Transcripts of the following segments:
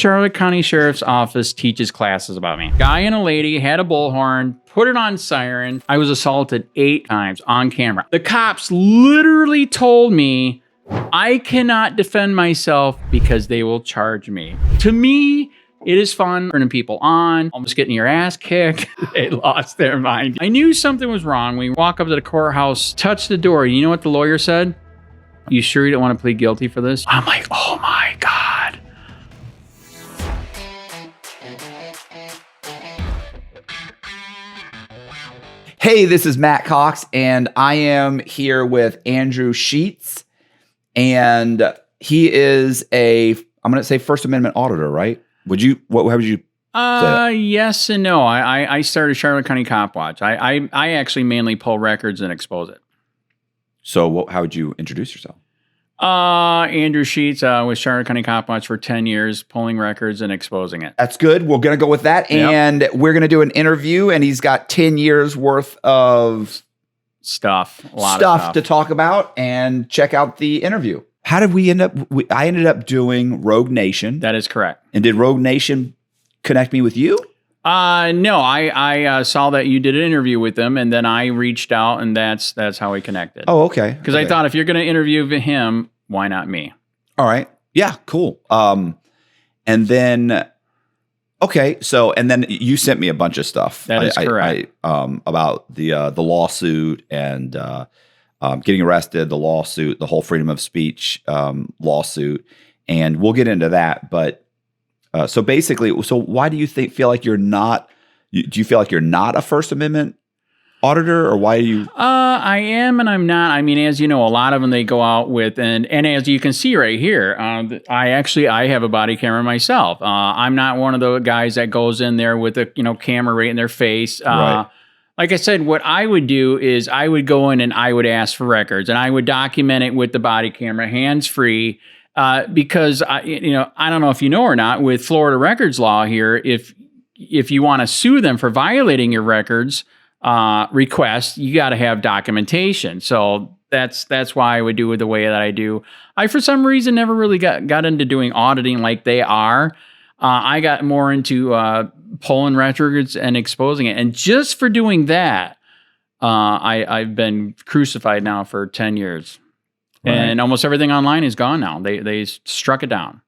Charlotte County Sheriff's Office teaches classes about me. Guy and a lady had a bullhorn, put it on siren. I was assaulted 8 times on camera. The cops literally told me I cannot defend myself because they will charge me. To me, it is fun turning people on, almost getting your ass kicked. They lost their mind. I knew something was wrong. We walk up to the courthouse, touch the door. You know what the lawyer said? You sure you don't want to plead guilty for this? I'm like, oh my God. Hey, this is Matt Cox, and I am here with Andrew Sheets, and he is I'm going to say First Amendment auditor, right? How would you say that? Yes and no. I started Charlotte County Copwatch. I actually mainly pull records and expose it. So how would you introduce yourself? Andrew Sheets with Charlotte County Copwatch for 10 years, pulling records and exposing it. That's good. We're going to go with that. Yep. And we're going to do an interview, and he's got 10 years worth of stuff to talk about, and check out the interview. How did we end up? I ended up doing Rogue Nation. That is correct. And did Rogue Nation connect me with you? No, I saw that you did an interview with them, and then I reached out, and that's how we connected. Oh, okay. Because I thought if you're going to interview him, why not me? All right. Yeah, cool. And then, okay. So, and then you sent me a bunch of stuff. That is correct. About the lawsuit and getting arrested, the lawsuit, the whole freedom of speech lawsuit, and we'll get into that. But so basically, why do you feel like you're not? Do you feel like you're not a First Amendment auditor, or why do you? I am, and I'm not. I mean, as you know, a lot of them they go out with, and as you can see right here, I have a body camera myself. I'm not one of the guys that goes in there with a camera right in their face. Right. Like I said, what I would do is I would go in and I would ask for records, and I would document it with the body camera, hands free. Because I don't know if you know or not, with Florida records law here, if you want to sue them for violating your records request, you got to have documentation. So that's why I would do it the way that I do. I, for some reason, never really got into doing auditing like they are. I got more into pulling records and exposing it. And just for doing that, I've been crucified now for 10 years. Right. And almost everything online is gone now. They struck it down.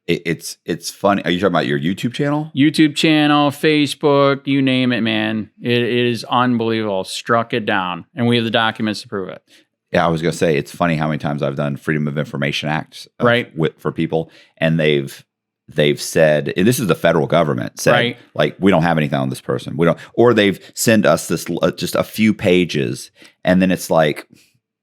It's funny. Are you talking about your YouTube channel? YouTube channel, Facebook, you name it, man. It is unbelievable. Struck it down. And we have the documents to prove it. Yeah, I was going to say, it's funny how many times I've done Freedom of Information Acts for people, and they've said, and this is the federal government, said, right, like, we don't have anything on this person. We don't, or they've sent us this just a few pages, and then it's like,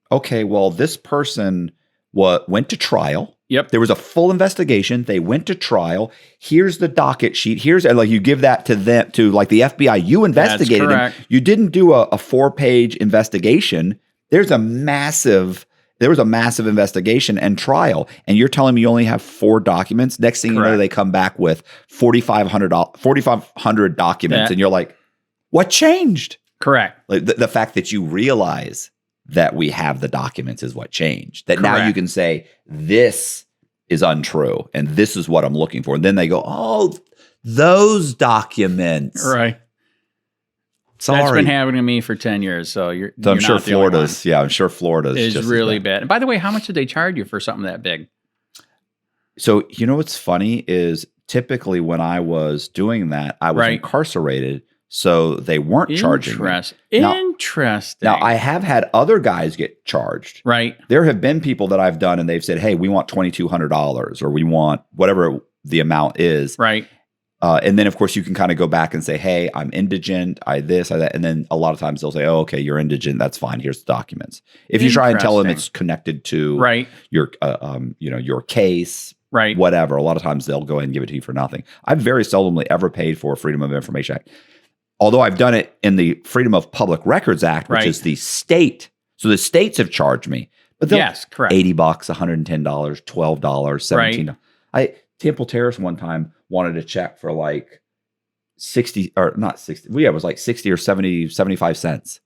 okay, well, this person went to trial. Yep. There was a full investigation. They went to trial. Here's the docket sheet. And like you give that to them, to like the FBI. You investigated them. You didn't do a 4-page investigation. There was a massive investigation and trial. And you're telling me you only have 4 documents. Next thing you know, they come back with 4,500 documents. And you're like, what changed? Correct. Like the fact that you realize that we have the documents is what changed. That now you can say, this is untrue, and this is what I'm looking for. And then they go, oh, those documents. Right. Sorry. That's been happening to me for 10 years. So I'm sure Florida's is just really bad. And by the way, how much did they charge you for something that big? So, what's funny is typically when I was doing that, I was incarcerated. So they weren't charging me. Interesting. Now, I have had other guys get charged. Right. There have been people that I've done and they've said, hey, we want $2,200 or we want whatever the amount is. Right. And then, of course, you can kind of go back and say, hey, I'm indigent, I this, I that. And then a lot of times they'll say, oh, okay, you're indigent. That's fine. Here's the documents. If you try and tell them it's connected to your, your case, whatever, a lot of times they'll go ahead and give it to you for nothing. I've very seldomly ever paid for a Freedom of Information Act. Although I've done it in the Freedom of Public Records Act, which is the state. So the states have charged me. But yes, correct. $80, $110, $12, $17. Temple Terrace one time wanted a check for like 60 or not 60. It was like 60 or 70, 75 cents.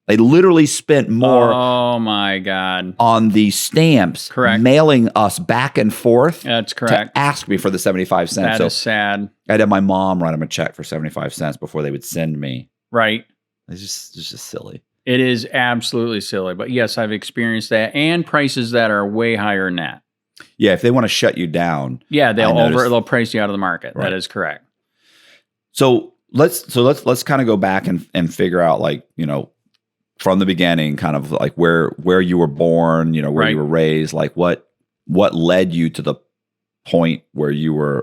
They literally spent more. Oh my God. On the stamps, correct, mailing us back and forth. That's correct. To ask me for the 75 cents. That is sad. I'd have my mom write them a check for 75 cents before they would send me. Right. It's just silly. It is absolutely silly. But yes, I've experienced that, and prices that are way higher than that. Yeah, if they want to shut you down. Yeah, they'll price you out of the market. Right. That is correct. So let's kind of go back and figure out, like, you know, from the beginning, kind of like where you were born, you know, where you were raised, like what led you to the point where you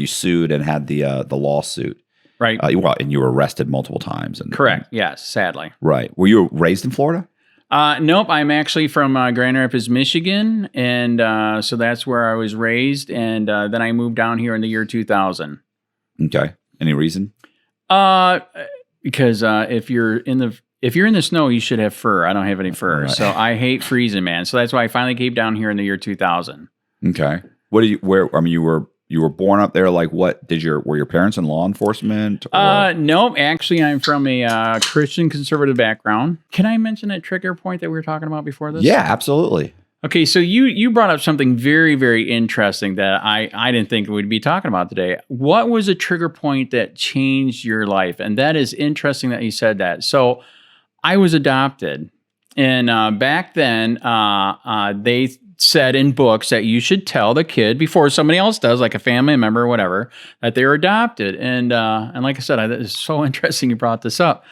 sued and had the lawsuit. Right. And you were arrested multiple times. Correct. Yes, sadly. Right. Were you raised in Florida? Nope. I'm actually from Grand Rapids, Michigan. And so that's where I was raised. And then I moved down here in the year 2000. Okay. Any reason? Because if you're in the snow, you should have fur. I don't have any fur. Right. So I hate freezing, man. So that's why I finally came down here in the year 2000. Okay. You were born up there. Like, were your parents in law enforcement? No, actually, I'm from a Christian conservative background. Can I mention that trigger point that we were talking about before this? Yeah, absolutely. Okay, so you brought up something very, very interesting that I didn't think we'd be talking about today. What was a trigger point that changed your life? And that is interesting that you said that. So I was adopted, and back then they said in books that you should tell the kid before somebody else does, like a family member or whatever, that they were adopted. And like I said, it's so interesting you brought this up.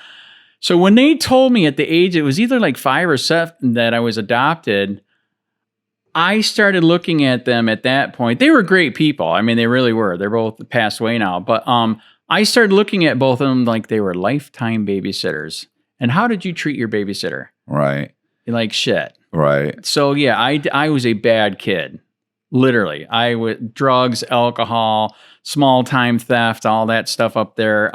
So when they told me at the age, it was either like 5 or 7 that I was adopted, I started looking at them at that point. They were great people. I mean, they really were. They're both passed away now. But I started looking at both of them like they were lifetime babysitters. And how did you treat your babysitter? Right. Like shit. Right. So yeah, I was a bad kid. Literally. I would drugs, alcohol, small time theft, all that stuff up there.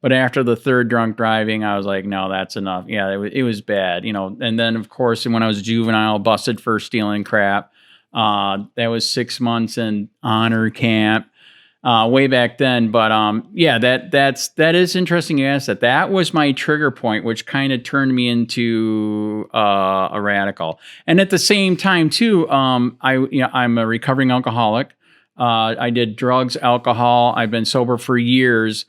But after the 3rd drunk driving, I was like, no, that's enough. Yeah, it was bad, you know. And then, of course, when I was a juvenile, busted for stealing crap. That was 6 months in honor camp way back then. But yeah, that is interesting you asked that. That was my trigger point, which kind of turned me into a radical. And at the same time, too, I'm a recovering alcoholic. I did drugs, alcohol. I've been sober for years.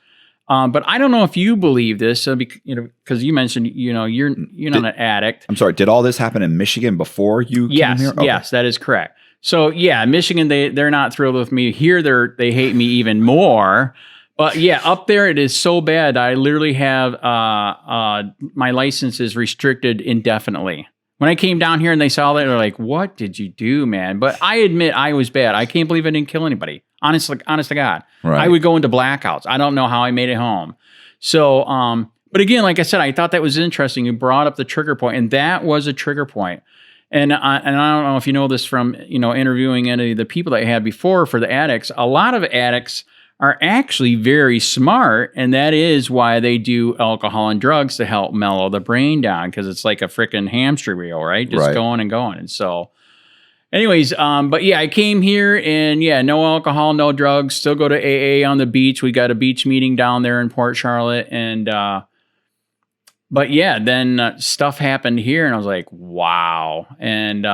But I don't know if you believe this, because you mentioned, you're not an addict. I'm sorry. Did all this happen in Michigan before you came here? Okay. Yes, that is correct. So yeah, Michigan, they're not thrilled with me. Here, they hate me even more. But yeah, up there it is so bad. I literally have my license is restricted indefinitely. When I came down here and they saw that, they're like, "What did you do, man?" But I admit I was bad. I can't believe I didn't kill anybody. Honest to God. Right. I would go into blackouts. I don't know how I made it home. So, but again, like I said, I thought that was interesting. You brought up the trigger point, and that was a trigger point. And I don't know if you know this from, interviewing any of the people that I had before for the addicts. A lot of addicts are actually very smart, and that is why they do alcohol and drugs to help mellow the brain down, because it's like a freaking hamster wheel, right? Just going and going. And so anyways, but yeah, I came here and yeah, no alcohol, no drugs, still go to AA on the beach. We got a beach meeting down there in Port Charlotte. And, but yeah, then stuff happened here and I was like, wow. And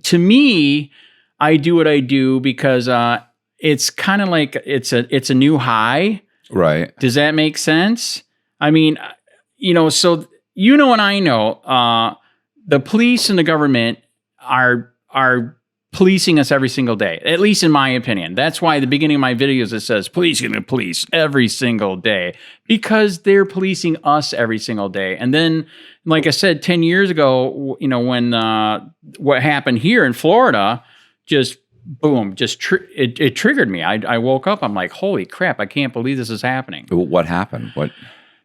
to me, I do what I do because it's kind of like it's a new high. Right. Does that make sense? I mean, so and I know the police and the government are policing us every single day, at least in my opinion. That's why at the beginning of my videos, it says policing the police every single day, because they're policing us every single day. And then, like I said, 10 years ago, when what happened here in Florida, just boom, it triggered me. I woke up, I'm like, holy crap, I can't believe this is happening. What happened?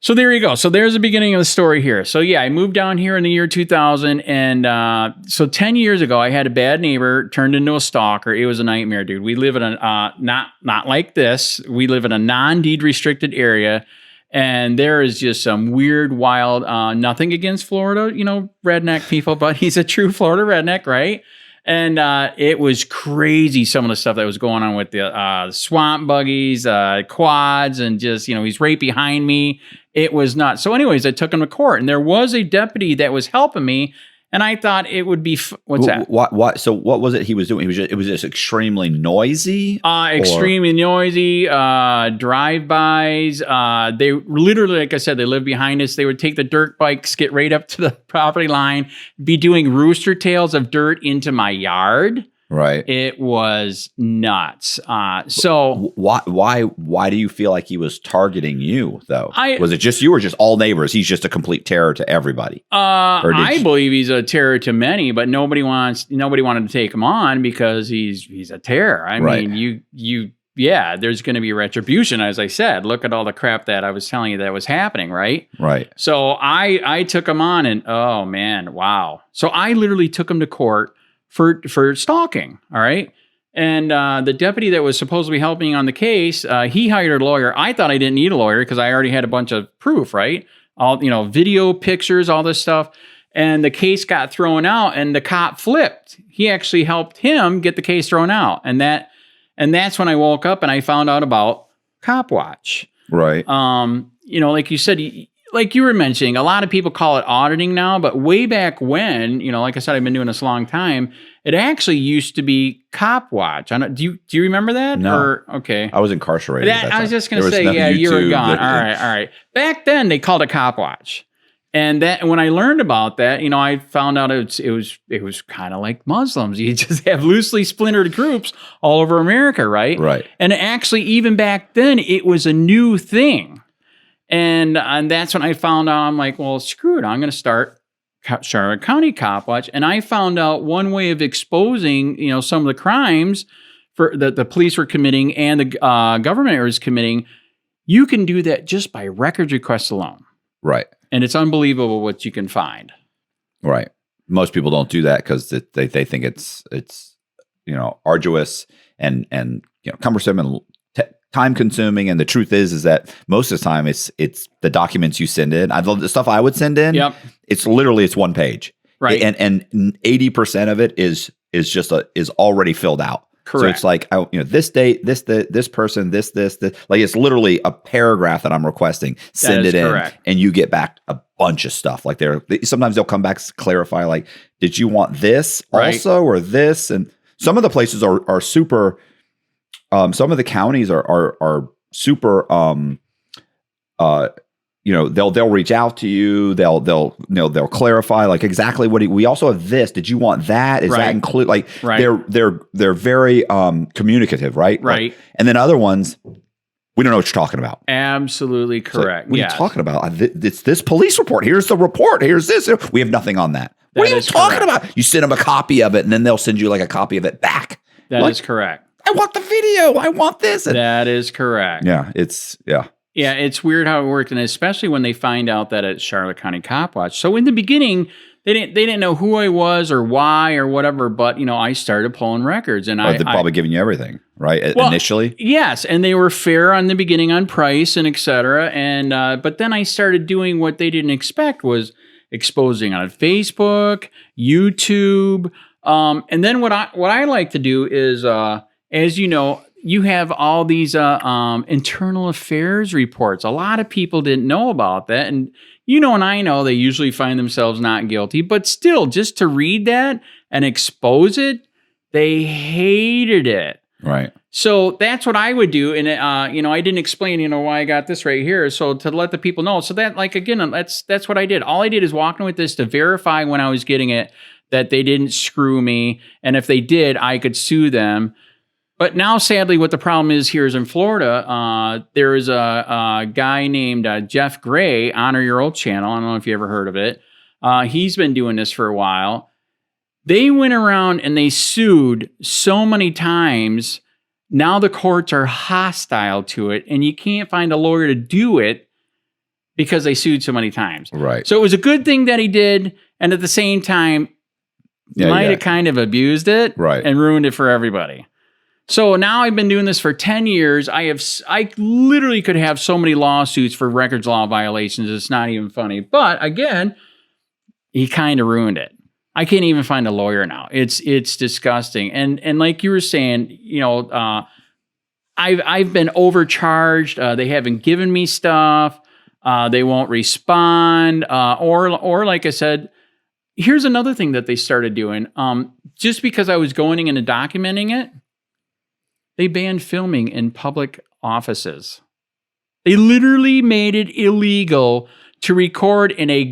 So there you go. So there's the beginning of the story here. So yeah, I moved down here in the year 2000. And so 10 years ago, I had a bad neighbor turned into a stalker. It was a nightmare, dude. We live in a, not like this. We live in a non-deed restricted area. And there is just some weird, wild, nothing against Florida, redneck people, but he's a true Florida redneck, right? And it was crazy, some of the stuff that was going on with the swamp buggies, quads, and just, he's right behind me. It was nuts. So anyways, I took him to court, and there was a deputy that was helping me, and I thought it would be, what's that? What? So what was it he was doing? It was just extremely noisy? Extremely noisy, drive-bys. They literally, like I said, they lived behind us. They would take the dirt bikes, get right up to the property line, be doing rooster tails of dirt into my yard. Right. It was nuts. So why do you feel like he was targeting you though? Was it just you or just all neighbors? He's just a complete terror to everybody. I believe he's a terror to many, but nobody wanted to take him on because he's a terror. I mean, there's going to be retribution, as I said. Look at all the crap that I was telling you that was happening, right? Right. So I took him on, and oh man, wow. So I literally took him to court for stalking, all right? And the deputy that was supposed to be helping on the case, he hired a lawyer. I thought I didn't need a lawyer because I already had a bunch of proof, right? All, video, pictures, all this stuff. And the case got thrown out, and the cop flipped. He actually helped him get the case thrown out. And that's when I woke up and I found out about Copwatch. Right. Like you said, like you were mentioning, a lot of people call it auditing now, but way back when, like I said, I've been doing this a long time. It actually used to be Copwatch. Do you remember that? No. Okay. I was incarcerated. I was just going to say, yeah, you were gone. All right. Back then, they called it Copwatch. And when I learned about that, I found out it was kind of like Muslims. You just have loosely splintered groups all over America, right? Right. And actually, even back then, it was a new thing. And that's when I found out, I'm like, well, screw it. I'm going to start Charlotte County Copwatch. And I found out one way of exposing, some of the crimes that the police were committing and the government was committing. You can do that just by records requests alone. Right. And it's unbelievable what you can find. Right. Most people don't do that because they think it's arduous and cumbersome and time consuming, and the truth is that most of the time it's the documents you send in. The stuff I would send in. Yep. It's literally it's one page, right? And 80% of it is already filled out. Correct. So it's like this date, this person, this like it's literally a paragraph that I'm requesting. Send it in, correct. And you get back a bunch of stuff. Like sometimes they'll come back to clarify, like, did you want this also or this? And some of the places are super. Some of the counties are super. They'll reach out to you. They'll clarify like exactly what we also have this. Did you want that? Is that include like they're very communicative, right? Right. Like, and then other ones, we don't know what you're talking about. Absolutely correct. Like, what are you talking about? It's this police report. Here's the report. Here's this. We have nothing on that. What are you talking about? You send them a copy of it, and then they'll send you like a copy of it back. That is correct. I want the video. I want this. And that is correct. Yeah, it's weird how it worked, and especially when they find out that it's Charlotte County Copwatch. So in the beginning, they didn't know who I was or why or whatever, but I started pulling records, and they're probably giving you everything, right? Well, initially, yes, and they were fair on the beginning on price and etc. And but then I started doing what they didn't expect, was exposing on Facebook, YouTube, and then what I like to do is. As you know, you have all these internal affairs reports. A lot of people didn't know about that. And and I know they usually find themselves not guilty. But still, just to read that and expose it, they hated it. Right. So that's what I would do. And, I didn't explain, why I got this right here. So to let the people know. So that, like, again, that's what I did. All I did is walk in with this to verify when I was getting it that they didn't screw me. And if they did, I could sue them. But now, sadly, what the problem is here is in Florida, there is a guy named Jeff Gray, Honor Your Old Channel. I don't know if you ever heard of it. He's been doing this for a while. They went around and they sued so many times. Now the courts are hostile to it, and you can't find a lawyer to do it because they sued so many times. Right. So it was a good thing that he did, and at the same time, might have kind of abused it and ruined it for everybody. So now I've been doing this for 10 years. I literally could have so many lawsuits for records law violations. It's not even funny. But again, he kind of ruined it. I can't even find a lawyer now. It's disgusting. And like you were saying, I've been overcharged. They haven't given me stuff. They won't respond. Or like I said, here's another thing that they started doing. Just because I was going in and documenting it, they banned filming in public offices. They literally made it illegal to record in a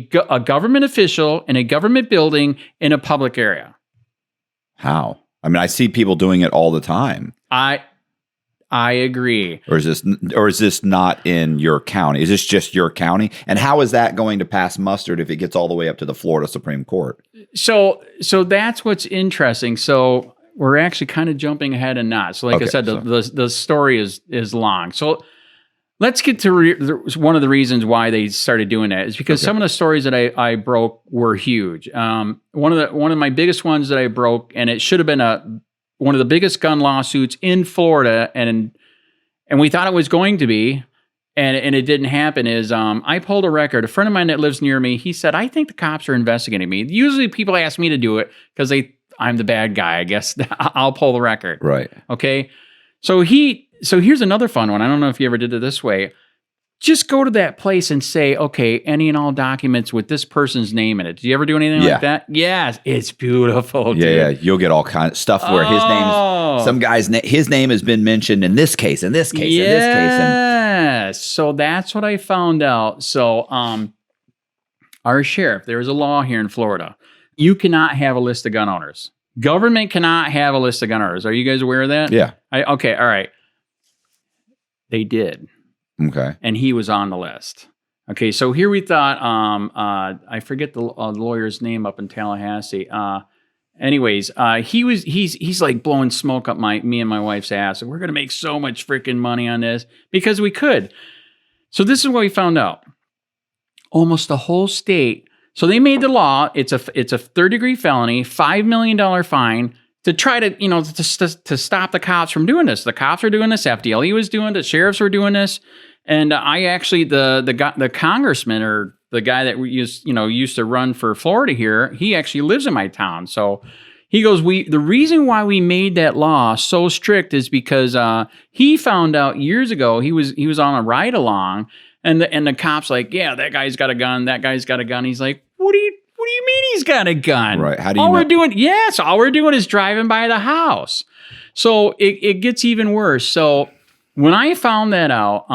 government official in a government building in a public area. How? I mean, I see people doing it all the time. I agree. Or is this not in your county? Is this just your county? And how is that going to pass muster if it gets all the way up to the Florida Supreme Court? So that's what's interesting. So we're actually kind of jumping ahead and not. So like I said, the story is long. So let's get to one of the reasons why they started doing that is because some of the stories that I broke were huge. One of my biggest ones that I broke, and it should have been one of the biggest gun lawsuits in Florida, and we thought it was going to be, and it didn't happen, is I pulled a record. A friend of mine that lives near me, he said, I think the cops are investigating me. Usually people ask me to do it because I'm the bad guy, I guess. I'll pull the record. Right. Okay. So here's another fun one. I don't know if you ever did it this way. Just go to that place and say, okay, any and all documents with this person's name in it. Did you ever do anything like that? Yes, it's beautiful. Dude. Yeah. You'll get all kinds of stuff where some guy's his name has been mentioned in this case, in this case, in this case. Yes. So that's what I found out. So our sheriff, there is a law here in Florida. You cannot have a list of gun owners. Government cannot have a list of gun owners. Are you guys aware of that? Yeah. Okay. All right. They did. Okay. And he was on the list. Okay. So here we thought, I forget the lawyer's name up in Tallahassee. Anyways, he's like blowing smoke up me and my wife's ass. And we're going to make so much freaking money on this because we could. So this is what we found out. Almost the whole state. So they made the law. It's a third-degree felony, $5 million fine to try to, to stop the cops from doing this. The cops are doing this. FDLE was doing it. Sheriffs were doing this. And I actually, the congressman or the guy that used to run for Florida here, he actually lives in my town. So he goes, the reason why we made that law so strict is because he found out years ago, he was on a ride along. And the cop's like, yeah, that guy's got a gun. That guy's got a gun. He's like, what do you mean he's got a gun? Right. How do you know? All we're doing is driving by the house. So it gets even worse. So when I found that out,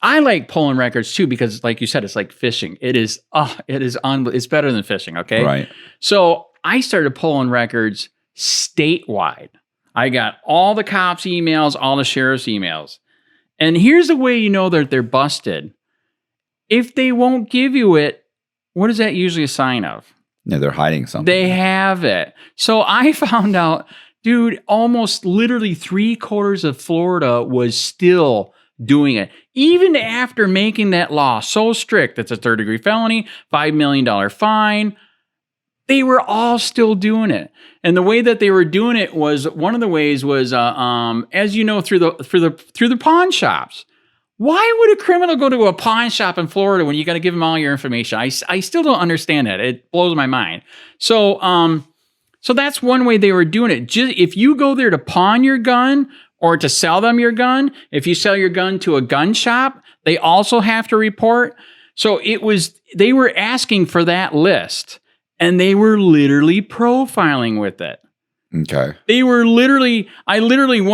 I like pulling records too, because like you said, it's like fishing. It's better than fishing. Okay. Right. So I started pulling records statewide. I got all the cops' emails, all the sheriff's emails. And here's the way you know that they're busted. If they won't give you it, what is that usually a sign of? Yeah, they're hiding something. They have it. So I found out, dude, almost literally 3/4 of Florida was still doing it. Even after making that law so strict, it's a third-degree felony, $5 million fine, they were all still doing it. And the way that they were doing it was, one of the ways was, as you know, through the pawn shops. Why would a criminal go to a pawn shop in Florida when you got to give them all your information? I still don't understand that. It blows my mind. So that's one way they were doing it. Just if you go there to pawn your gun or to sell them your gun, if you sell your gun to a gun shop, they also have to report. So they were asking for that list. And they were literally profiling with it. Okay. One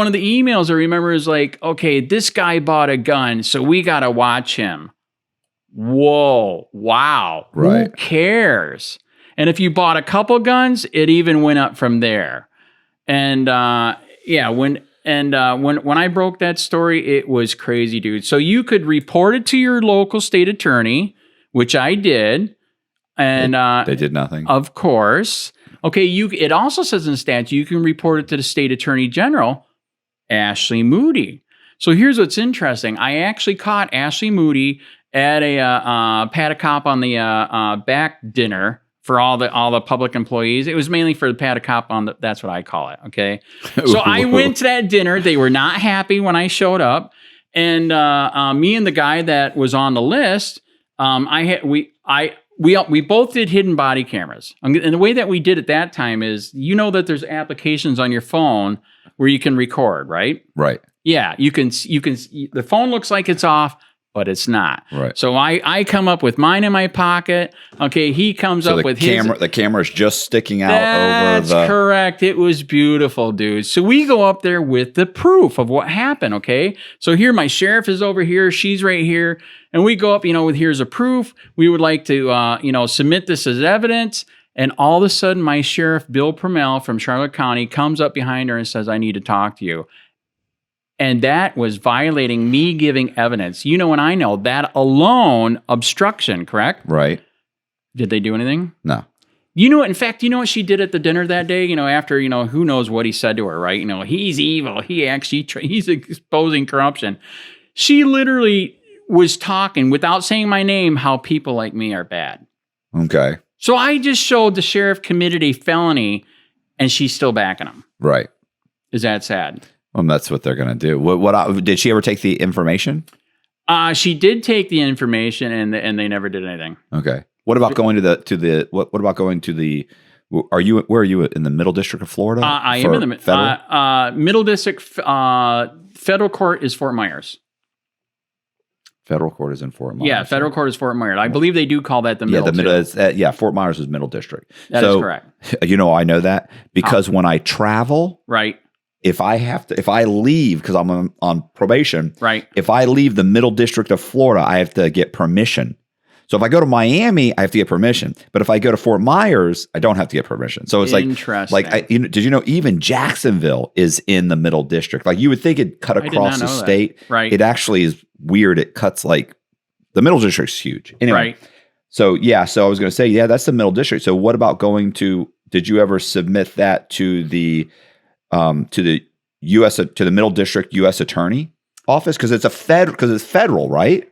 of the emails I remember is like, okay, this guy bought a gun, so we got to watch him. Whoa. Wow. Right. Who cares? And if you bought a couple guns, it even went up from there. And when I broke that story, it was crazy, dude. So you could report it to your local state attorney, which I did. And they did nothing. Of course. Okay, it also says in the statute you can report it to the state attorney general, Ashley Moody. So here's what's interesting. I actually caught Ashley Moody at a pat a cop on the back dinner for all the public employees. It was mainly for the pat a cop on that's what I call it. Okay, so I went to that dinner. They were not happy when I showed up, and me and the guy that was on the list, we both did hidden body cameras. And the way that we did it that time is, that there's applications on your phone where you can record, right? Right. Yeah, you can. The phone looks like it's off, but it's not. Right. So I come up with mine in my pocket. Okay, he comes up with his. The camera's just sticking out over the. That's correct. It was beautiful, dude. So we go up there with the proof of what happened, okay? So here, my sheriff is over here. She's right here. And we go up, with here's a proof. We would like to, submit this as evidence. And all of a sudden, my sheriff, Bill Permel from Charlotte County, comes up behind her and says, I need to talk to you. And that was violating me giving evidence. And I know that alone, obstruction, correct? Right. Did they do anything? No. In fact, what she did at the dinner that day? After, who knows what he said to her, right? He's evil. He's exposing corruption. She literally was talking without saying my name, how people like me are bad. Okay. So I just showed the sheriff committed a felony and she's still backing him. Right. Is that sad? Well, that's what they're going to do. What did she ever take the information? She did take the information, and they never did anything. Okay. What about going to the? What about going to the? Where are you in the Middle District of Florida? I am in the Middle District. Federal court is Fort Myers. Federal court is in Fort Myers. Yeah, federal court is Fort Myers. I believe they do call that the middle. Fort Myers is Middle District. That is correct. I know that because when I travel, right. If I leave, because I'm on probation, right. If I leave the Middle District of Florida, I have to get permission. So if I go to Miami, I have to get permission. But if I go to Fort Myers, I don't have to get permission. So it's did you know even Jacksonville is in the Middle District? Like you would think it'd cut across the state. Right. It actually is weird. It cuts the Middle District's huge. Anyway. Right. So I was going to say, that's the Middle District. So what about did you ever submit that to the Middle District U.S. Attorney office? Because it's federal, right?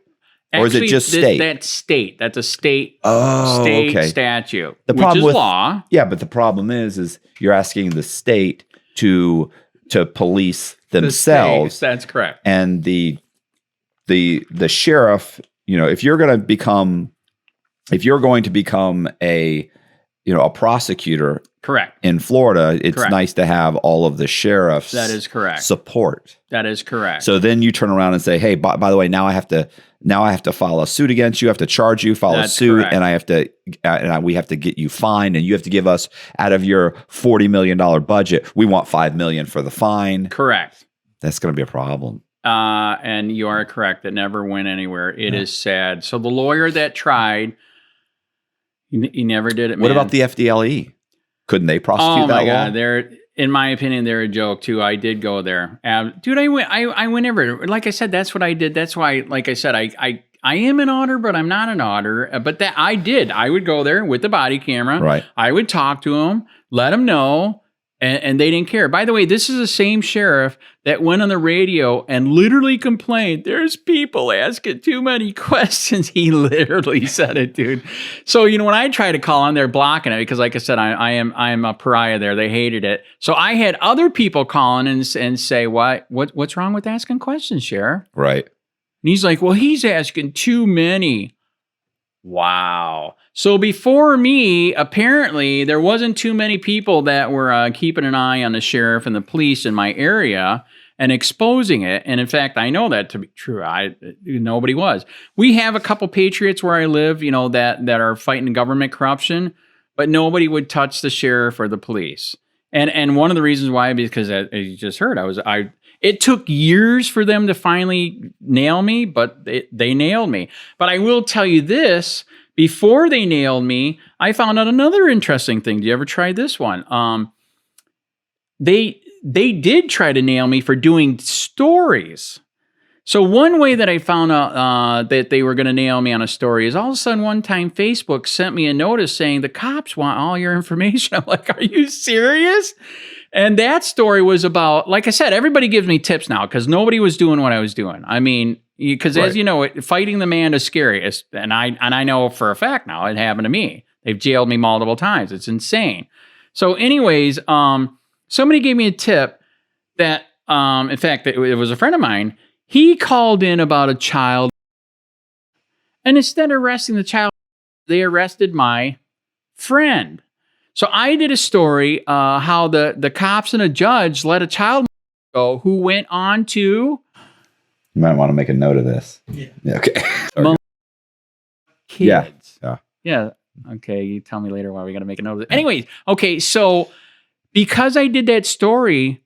Or Actually, is it just state? That's state. That's a state statute, which is law. Yeah, but the problem is you're asking the state to police themselves. That's correct. And the sheriff, if you're going to become a prosecutor, correct, in Florida, it's nice to have all of the sheriff's support. That is correct. So then you turn around and say, hey, by the way, now I have to file a suit against you. I have to charge you, file a suit, correct. And we have to get you fined, and you have to give us out of your $40 million budget. We want $5 million for the fine. Correct. That's going to be a problem. And you are correct. It never went anywhere. It is sad. So the lawyer that tried, he never did it. What about the FDLE? Couldn't they prosecute that law? Oh my God, in my opinion, they're a joke too. I did go there, dude. I went everywhere. Like I said, that's what I did. That's why, like I said, I am an auditor, but I'm not an auditor. But that I did. I would go there with the body camera. Right. I would talk to them, let them know. And they didn't care. By the way, this is the same sheriff that went on the radio and literally complained, there's people asking too many questions. He literally said it, dude. So, when I try to call on, they're blocking it because, like I said, I am a pariah there. They hated it. So I had other people calling and say, what's wrong with asking questions, Sheriff? Right. And he's like, well, he's asking too many. Wow. So before me, apparently, there wasn't too many people that were keeping an eye on the sheriff and the police in my area and exposing it. And in fact, I know that to be true. Nobody was. We have a couple patriots where I live, that are fighting government corruption, but nobody would touch the sheriff or the police. And one of the reasons why, because as you just heard, it took years for them to finally nail me, but they nailed me. But I will tell you this, before they nailed me, I found out another interesting thing. Do you ever try this one? They did try to nail me for doing stories. So one way that I found out that they were going to nail me on a story is all of a sudden one time Facebook sent me a notice saying the cops want all your information. I'm like, are you serious? And that story was about, like I said, everybody gives me tips now because nobody was doing what I was doing. I mean, because as you know, fighting the man is scary. And I know for a fact now it happened to me. They've jailed me multiple times. It's insane. So anyways, somebody gave me a tip that, in fact, it was a friend of mine. He called in about a child. And instead of arresting the child, they arrested my friend. So I did a story how the cops and a judge let a child go who went on to You might want to make a note of this. Yeah. Okay. Kids. Yeah. Okay. You tell me later why we got to make a note of it. Anyways. Okay. So because I did that story,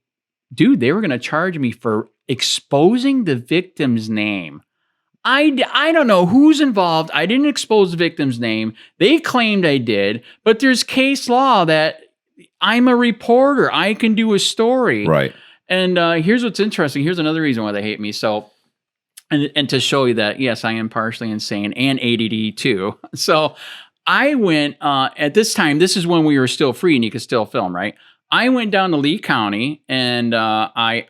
dude, they were going to charge me for exposing the victim's name. I don't know who's involved. I didn't expose the victim's name. They claimed I did, but there's case law that I'm a reporter. I can do a story. Right. And here's what's interesting. Here's another reason why they hate me. So, and to show you that, yes, I am partially insane and ADD too. So I went, at this time, this is when we were still free and you could still film, right? I went down to Lee County and I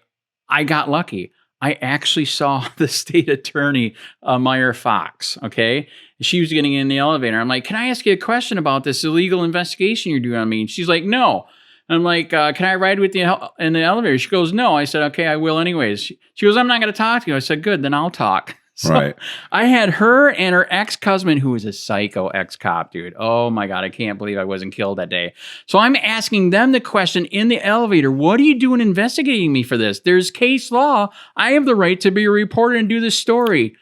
got lucky. I actually saw the state attorney, Meyer Fox, okay? She was getting in the elevator. I'm like, can I ask you a question about this illegal investigation you're doing on me? And she's like, no. And I'm like, can I ride with you in the elevator? She goes, no. I said, okay, I will anyways. She goes, I'm not going to talk to you. I said, good, then I'll talk. So right. I had her and her ex-husband, who was a psycho ex-cop, dude. Oh my God, I can't believe I wasn't killed that day. So I'm asking them the question in the elevator, what are you doing investigating me for this? There's case law. I have the right to be a reporter and do this story.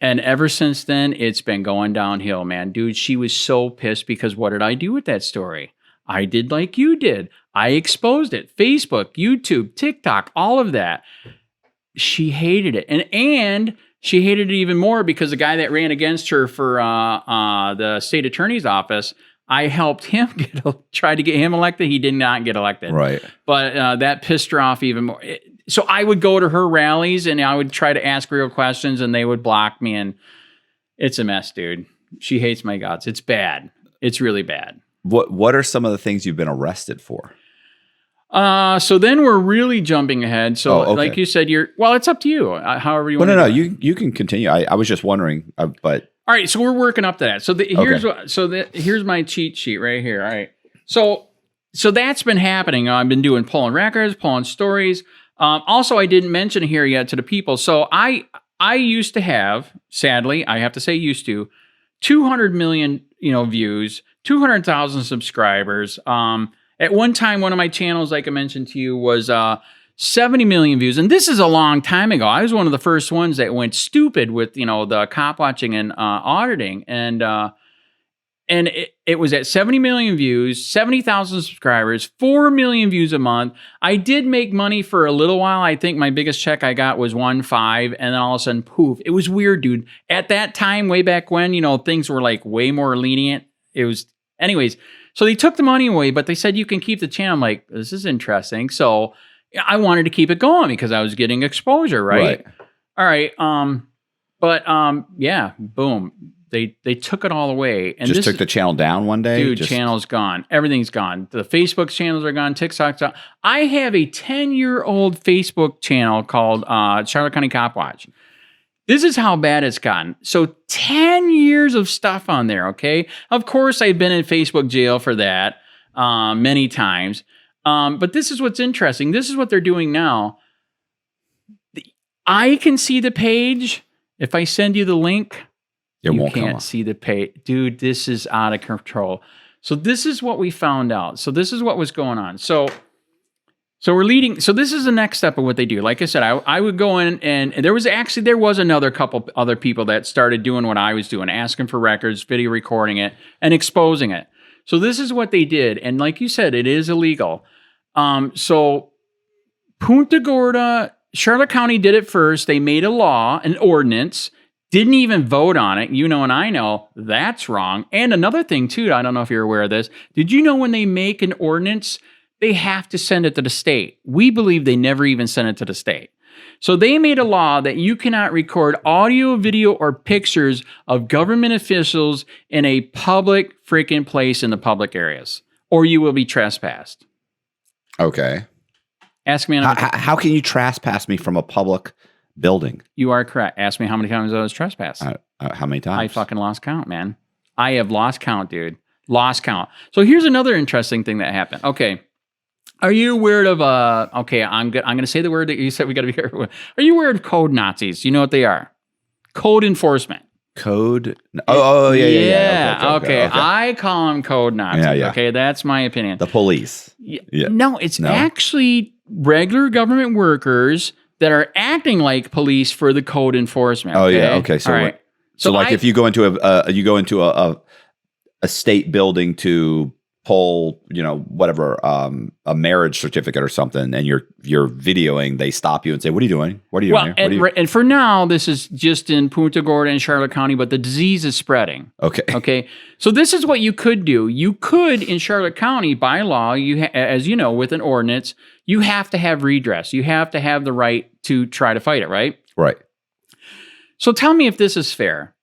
And ever since then, it's been going downhill, man. Dude, she was so pissed because what did I do with that story? I did like you did. I exposed it. Facebook, YouTube, TikTok, all of that. She hated it. And she hated it even more because the guy that ran against her for the state attorney's office, I helped him try to get him elected. He did not get elected. Right. But that pissed her off even more. So I would go to her rallies and I would try to ask real questions and they would block me. And it's a mess, dude. She hates my guts. It's bad. It's really bad. What are some of the things you've been arrested for? So then we're really jumping ahead. So okay. like you said, it's up to you. However you want to do it. You can continue. I was just wondering, but. All right. So we're working up to that. So here's my cheat sheet right here. All right. So that's been happening. I've been pulling records, pulling stories. Also, I didn't mention here yet to the people. So I used to have, sadly, I have to say used to, 200 million, views, 200,000 subscribers. At one time, one of my channels, like I mentioned to you, was 70 million views. And this is a long time ago. I was one of the first ones that went stupid with, the cop watching and auditing. And it was at 70 million views, 70,000 subscribers, 4 million views a month. I did make money for a little while. I think my biggest check I got was 1.5, and then all of a sudden, poof. It was weird, dude. At that time, way back when, things were like way more lenient. Anyways, so they took the money away, but they said you can keep the channel. I'm like, this is interesting. So I wanted to keep it going because I was getting exposure, right? All right. Yeah, boom. They took it all away. And just took the channel down one day? Dude, channel's gone. Everything's gone. The Facebook channels are gone. TikTok's gone. I have a 10-year-old Facebook channel called Charlotte County Copwatch. This is how bad it's gotten. So 10 years of stuff on there, okay? Of course, I've been in Facebook jail for that many times. But this is what's interesting. This is what they're doing now. I can see the page. If I send you the link, you can't see the page. Dude, this is out of control. So this is what we found out. So this is what was going on. So we're leading. So this is the next step of what they do. Like I said, I would go in and there was another couple other people that started doing what I was doing, asking for records, video recording it, and exposing it. So this is what they did. And like you said, it is illegal. So Punta Gorda, Charlotte County did it first. They made a law, an ordinance, didn't even vote on it. And I know that's wrong. And another thing too, I don't know if you're aware of this. Did you know when they make an ordinance, they have to send it to the state? We believe they never even sent it to the state. So they made a law that you cannot record audio, video, or pictures of government officials in a public freaking place in the public areas, or you will be trespassed. Okay. Ask me. How can you trespass me from a public building? You are correct. Ask me how many times I was trespassed. How many times? I fucking lost count, man. I have lost count, dude. Lost count. So here's another interesting thing that happened. Okay. Are you aware of okay, I'm going to say the word that you said we got to be careful with. Are you aware of code Nazis? You know what they are? Code enforcement. Code? Oh, yeah. Okay. I call them code Nazis. Yeah. Okay, that's my opinion. The police. Yeah. No, it's actually regular government workers that are acting like police for the code enforcement. Oh yeah, okay. So, right. So like if you go into a state building to pull, whatever, a marriage certificate or something, and you're videoing, they stop you and say, "What are you doing? What are you doing here?" And for now, this is just in Punta Gorda and Charlotte County, but the disease is spreading. Okay. Okay. So this is what you could do. You could, in Charlotte County, by law, as you know, with an ordinance, you have to have redress. You have to have the right to try to fight it, right? Right. So tell me if this is fair.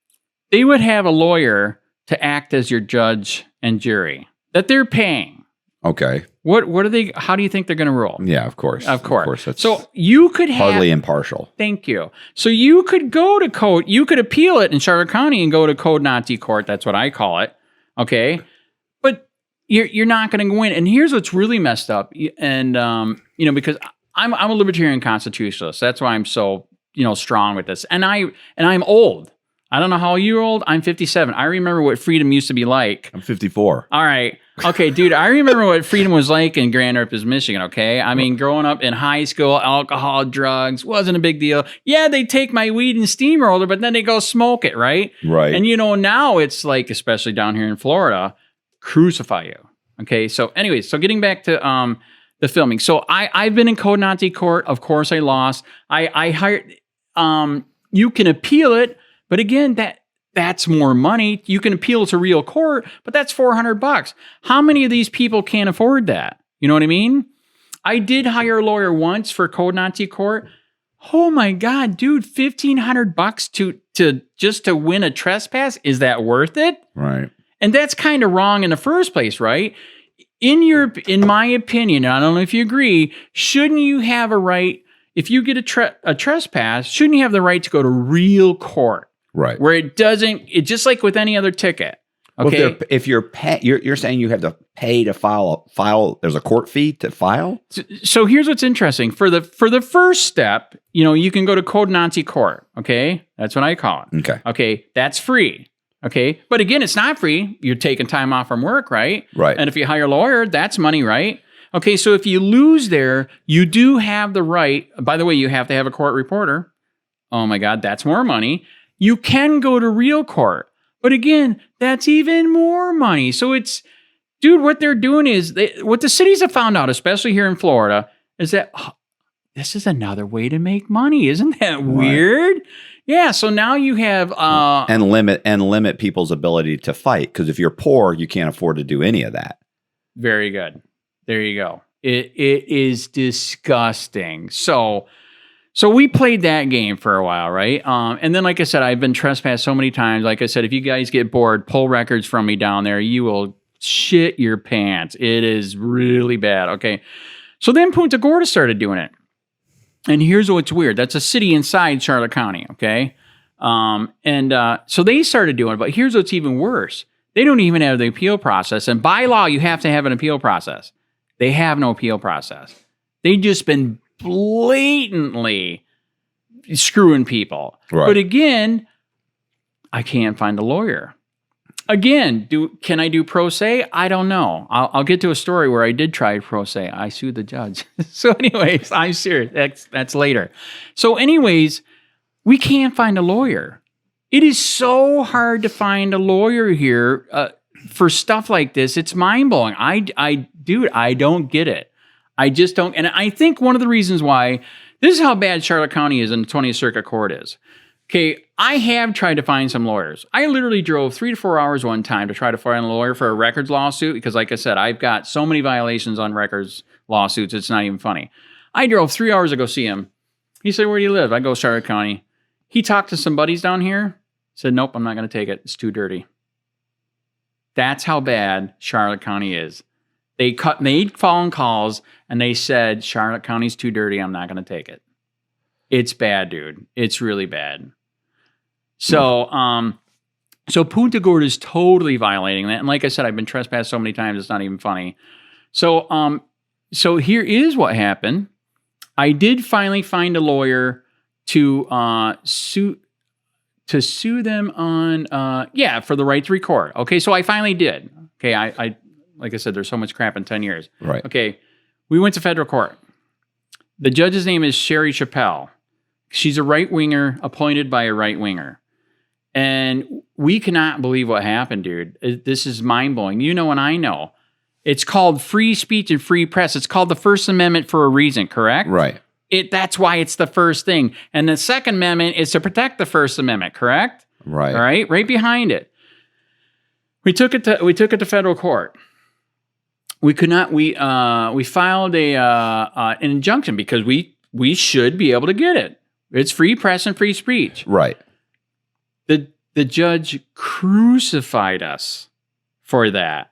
They would have a lawyer to act as your judge and jury that they're paying. Okay. What are they? How do you think they're going to rule? Yeah, of course. Of course. That's So you could have hardly impartial. Thank you. So you could go to code. You could appeal it in Charlotte County and go to code Nazi court. That's what I call it. Okay, but you're not going to go in. And here's what's really messed up. And because I'm a libertarian constitutionalist. That's why I'm so strong with this. And I'm old. I don't know how you're old. I'm 57. I remember what freedom used to be like. I'm 54. All right. Okay, dude, I remember what freedom was like in Grand Rapids, Michigan, okay? I mean, growing up in high school, alcohol, drugs, wasn't a big deal. Yeah, they take my weed and steamroller, but then they go smoke it, right? Right. And now it's like, especially down here in Florida, crucify you. Okay, so anyways, so getting back to the filming. So I've been in code Nazi court. Of course, I lost. I hired, you can appeal it, but again, that's more money. You can appeal to real court, but that's $400. How many of these people can't afford that? You know what I mean? I did hire a lawyer once for code Nazi court. Oh my God, dude, $1,500 to win a trespass. Is that worth it? Right. And that's kind of wrong in the first place, right? In my opinion, and I don't know if you agree, shouldn't you have a right, if you get a trespass, shouldn't you have the right to go to real court? Right. Where it's just like with any other ticket. Okay. Well, if you're saying you have to pay to file, there's a court fee to file? So here's what's interesting. For the first step, you can go to code Nazi court. Okay. That's what I call it. Okay. Okay. That's free. Okay. But again, it's not free. You're taking time off from work, right? Right. And if you hire a lawyer, that's money, right? Okay. So if you lose there, you do have the right. By the way, you have to have a court reporter. Oh my God. That's more money. You can go to real court, but again, that's even more money. So what they're doing is, what the cities have found out, especially here in Florida, is that this is another way to make money. Isn't that weird? Right. Yeah. So now you have and limit people's ability to fight, because if you're poor, you can't afford to do any of that. Very good. There you go. It is disgusting. So we played that game for a while, right? And then, like I said, I've been trespassed so many times. Like I said, if you guys get bored, pull records from me down there. You will shit your pants. It is really bad, okay? So then Punta Gorda started doing it. And here's what's weird. That's a city inside Charlotte County, okay? So they started doing it, but here's what's even worse. They don't even have the appeal process. And by law, you have to have an appeal process. They have no appeal process. They've just been blatantly screwing people. Right. But again, I can't find a lawyer. Again, can I do pro se? I don't know. I'll get to a story where I did try pro se. I sued the judge. So anyways, I'm serious. That's later. So anyways, we can't find a lawyer. It is so hard to find a lawyer here for stuff like this. It's mind-blowing. Dude, I don't get it. I just don't. And I think one of the reasons why, this is how bad Charlotte County is and the 20th Circuit Court is. Okay, I have tried to find some lawyers. I literally drove 3 to 4 hours one time to try to find a lawyer for a records lawsuit because, like I said, I've got so many violations on records lawsuits, it's not even funny. I drove 3 hours to go see him. He said, "Where do you live?" I go, "Charlotte County." He talked to some buddies down here. Said, "Nope, I'm not going to take it. It's too dirty." That's how bad Charlotte County is. They made phone calls and they said, "Charlotte County's too dirty. I'm not going to take it." It's bad, dude. It's really bad. So, so Punta Gorda is totally violating that. And like I said, I've been trespassed so many times, it's not even funny. So, so here is what happened. I did finally find a lawyer to sue them on, for the right to record. Okay, so I finally did. Okay, I like I said, there's so much crap in 10 years. Right. Okay, we went to federal court. The judge's name is Sherry Chappelle. She's a right-winger appointed by a right-winger. And we cannot believe what happened, dude. This is mind-blowing. You know and I know. It's called free speech and free press. It's called the First Amendment for a reason, correct? Right. That's why it's the first thing. And the Second Amendment is to protect the First Amendment, correct? Right. All right, right behind it. We took it to federal court. We could not. We filed an injunction because we should be able to get it. It's free press and free speech. Right. The judge crucified us for that.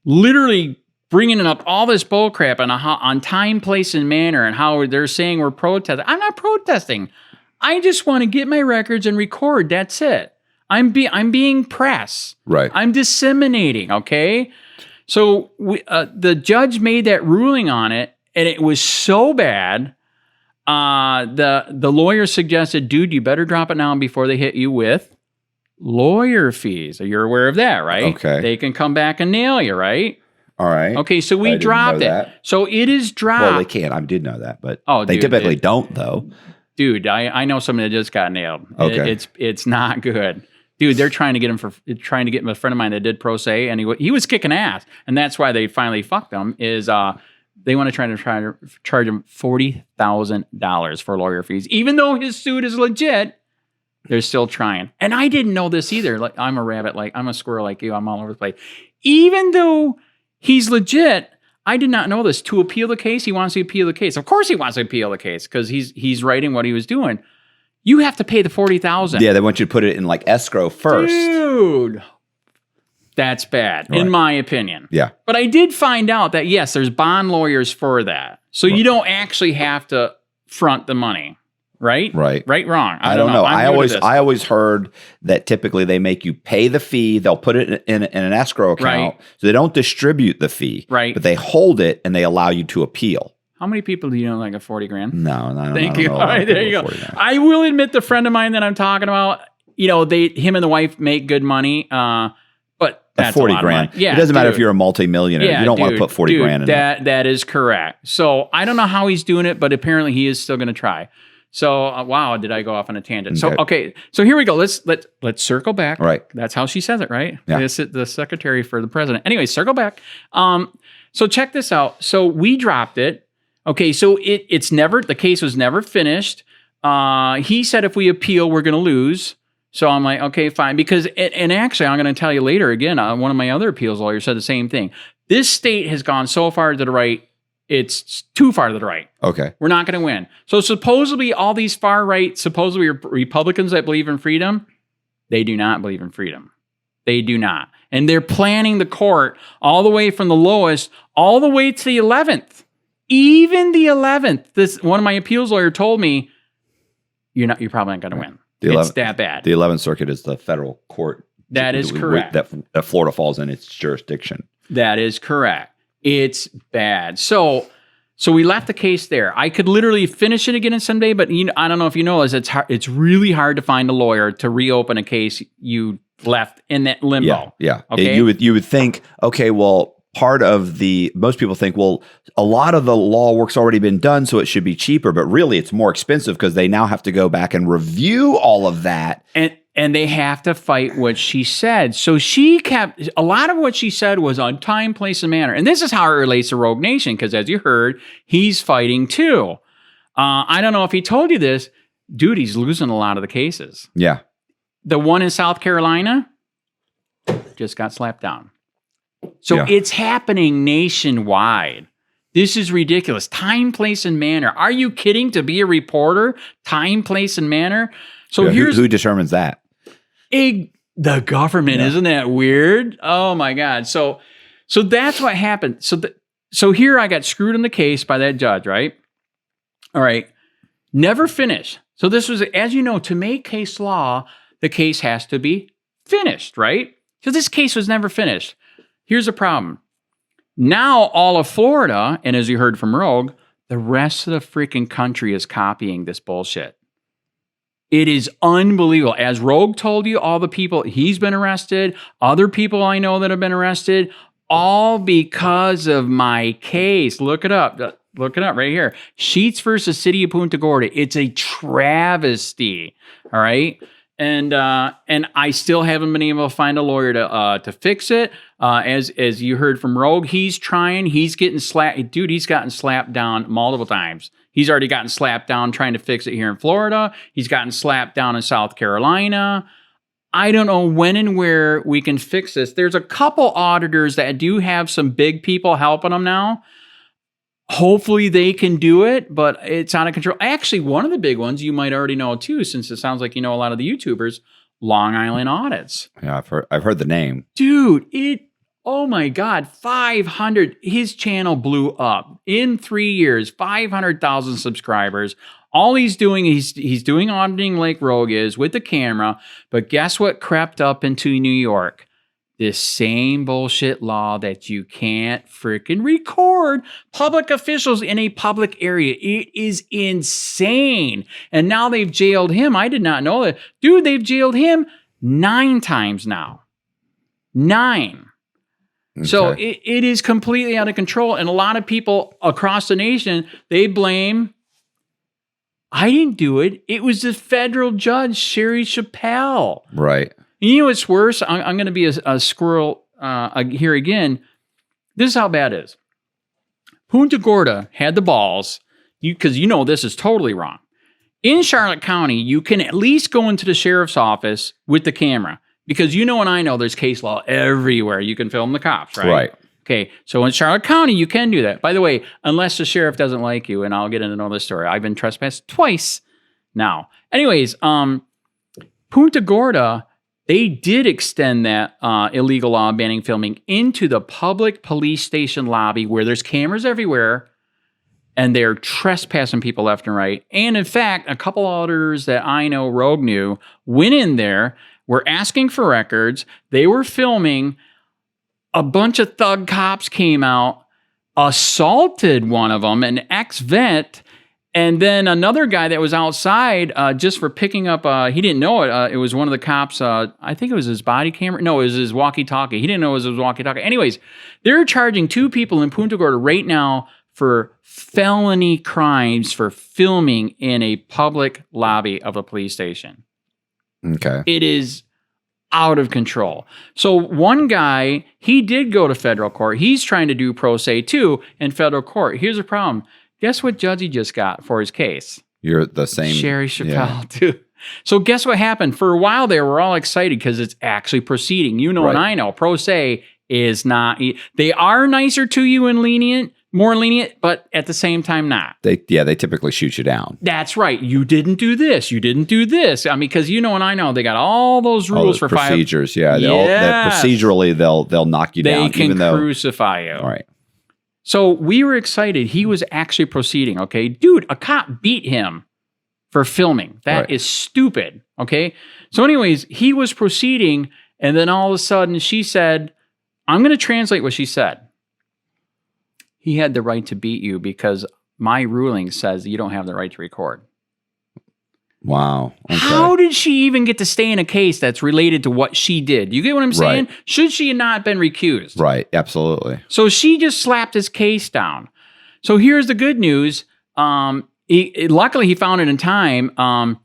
Literally bringing up all this bullcrap on time, place, and manner, and how they're saying we're protesting. I'm not protesting. I just want to get my records and record. That's it. I'm being press. Right. I'm disseminating. Okay. So the judge made that ruling on it, and it was so bad. The lawyer suggested, dude, you better drop it now before they hit you with lawyer fees. You're aware of that, right? Okay. They can come back and nail you, right? All right. Okay, so we dropped it. So it is dropped. Well, they can't. I did know that, but they typically don't, though. Dude, I know somebody that just got nailed. Okay. It's not good. Dude, they're trying to get him a friend of mine that did pro se, and he was kicking ass, and that's why they finally fucked him. Is they want to try to charge him $40,000 for lawyer fees, even though his suit is legit. They're still trying, and I didn't know this either. Like I'm a rabbit, like I'm a squirrel, like you. I'm all over the place. Even though he's legit, I did not know this. To appeal the case, he wants to appeal the case. Of course, he wants to appeal the case because he's writing what he was doing. You have to pay the $40,000. Yeah, they want you to put it in like escrow first. Dude, that's bad, in my opinion. Yeah. But I did find out that, yes, there's bond lawyers for that. So you don't actually have to front the money, right? Right. Right, wrong. I don't know. I always heard that typically they make you pay the fee. They'll put it in an escrow account. Right. So they don't distribute the fee. Right. But they hold it and they allow you to appeal. How many people do you know that got 40 grand? No, Thank you. All right, there you go. I will admit the friend of mine that I'm talking about, him and the wife make good money, but that's 40 a lot grand. Of money. Yeah, it doesn't matter if you're a multimillionaire. Yeah, you don't want to put 40 grand in that. That is correct. So I don't know how he's doing it, but apparently he is still going to try. So wow, did I go off on a tangent? So okay, so here we go. Let's circle back. Right. That's how she says it, right? Yeah. The secretary for the president. Anyway, circle back. So check this out. So we dropped it. Okay, so the case was never finished. He said if we appeal, we're going to lose. So I'm like, okay, fine. Because, and actually, I'm going to tell you later again, one of my other appeals lawyers said the same thing. This state has gone so far to the right, it's too far to the right. Okay. We're not going to win. So supposedly all these far right, supposedly Republicans that believe in freedom, they do not believe in freedom. They do not. And they're planning the court all the way from the lowest, all the way to the 11th. Even the 11th, this one of my appeals lawyer told me, you're probably not going to win. It's that bad. The 11th Circuit is the federal court. That is correct. That Florida falls in its jurisdiction. That is correct. It's bad. So we left the case there. I could literally finish it again someday, but I don't know if you know this. It's really hard to find a lawyer to reopen a case you left in that limbo. Yeah. Okay. You would think, okay, well, most people think, well, a lot of the law work's already been done, so it should be cheaper, but really it's more expensive because they now have to go back and review all of that. And they have to fight what she said. So a lot of what she said was on time, place, and manner. And this is how it relates to Rogue Nation, because as you heard, he's fighting too. I don't know if he told you this, dude, he's losing a lot of the cases. Yeah. The one in South Carolina just got slapped down. So it's happening nationwide. This is ridiculous. Time, place, and manner. Are you kidding? To be a reporter, time, place, and manner. So who determines that? The government. Isn't that weird? Oh my God. So that's what happened. So here I got screwed in the case by that judge, right? All right. Never finished. So this was, as you know, to make case law, the case has to be finished, right? So this case was never finished. Here's the problem. Now all of Florida, and as you heard from Rogue, the rest of the freaking country is copying this bullshit. It is unbelievable. As Rogue told you, all the people, he's been arrested, other people I know that have been arrested, all because of my case. Look it up. Look it up right here. Sheets versus City of Punta Gorda. It's a travesty. All right. And I still haven't been able to find a lawyer to fix it. As you heard from Rogue, he's trying. He's getting slapped. Dude, he's gotten slapped down multiple times. He's already gotten slapped down trying to fix it here in Florida. He's gotten slapped down in South Carolina. I don't know when and where we can fix this. There's a couple auditors that do have some big people helping them now. Hopefully they can do it, but it's out of control. Actually, one of the big ones you might already know too, since it sounds like you know a lot of the YouTubers, Long Island Audits. Yeah, I've heard the name. Dude, oh my God, 500. His channel blew up in 3 years, 500,000 subscribers. All he's doing, he's doing auditing like Rogue is with the camera. But guess what crept up into New York? This same bullshit law that you can't freaking record public officials in a public area. It is insane. And now they've jailed him. I did not know that. Dude, they've jailed him 9 times now. 9. Okay. So it is completely out of control. And a lot of people across the nation, they blame, I didn't do it. It was the federal judge, Sherry Chappelle. Right. You know what's worse? I'm going to be a squirrel here again. This is how bad it is. Punta Gorda had the balls, because you know this is totally wrong. In Charlotte County, you can at least go into the sheriff's office with the camera, because you know and I know there's case law everywhere. You can film the cops, right? Right. Okay, so in Charlotte County, you can do that. By the way, unless the sheriff doesn't like you, and I'll get into another story. I've been trespassed twice now. Anyways, Punta Gorda, they did extend that illegal law banning filming into the public police station lobby where there's cameras everywhere, and they're trespassing people left and right. And in fact, a couple auditors that I know, Rogue knew, went in there, were asking for records. They were filming. A bunch of thug cops came out, assaulted one of them, an ex-vet. And then another guy that was outside just for picking up, he didn't know it. It was one of the cops. I think it was his body camera. No, it was his walkie-talkie. He didn't know it was his walkie-talkie. Anyways, they're charging 2 people in Punta Gorda right now for felony crimes for filming in a public lobby of a police station. Okay. It is out of control. So one guy, he did go to federal court. He's trying to do pro se too in federal court. Here's the problem. Guess what judge he just got for his case? You're the same. Sherry Chappelle, too. So guess what happened? For a while they were all excited because it's actually proceeding. You know, right. And I know pro se is not. They are nicer to you and more lenient, but at the same time not. They typically shoot you down. That's right. You didn't do this. You didn't do this. I mean, because you know and I know they got all those rules for procedures. Procedurally they'll knock you down. They can crucify you. All right. So we were excited. He was actually proceeding, okay? Dude, a cop beat him for filming. That is stupid, okay? So anyways, he was proceeding, and then all of a sudden she said, I'm going to translate what she said. He had the right to beat you because my ruling says you don't have the right to record. Wow. Okay. How did she even get to stay in a case that's related to what she did? You get what I'm saying? Right. Should she not have been recused? Right. Absolutely. So she just slapped his case down. So here's the good news. Luckily, he found it in time.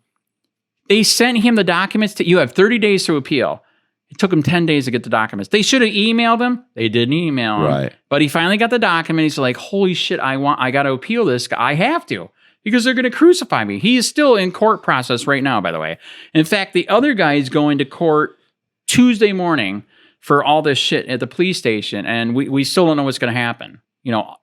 They sent him the documents. You have 30 days to appeal. It took him 10 days to get the documents. They should have emailed him. They didn't email him. Right. But he finally got the document. He's like, holy shit, I got to appeal this. I have to. Because they're going to crucify me. He is still in court process right now, by the way. In fact, the other guy is going to court Tuesday morning for all this shit at the police station, and we still don't know what's going to happen,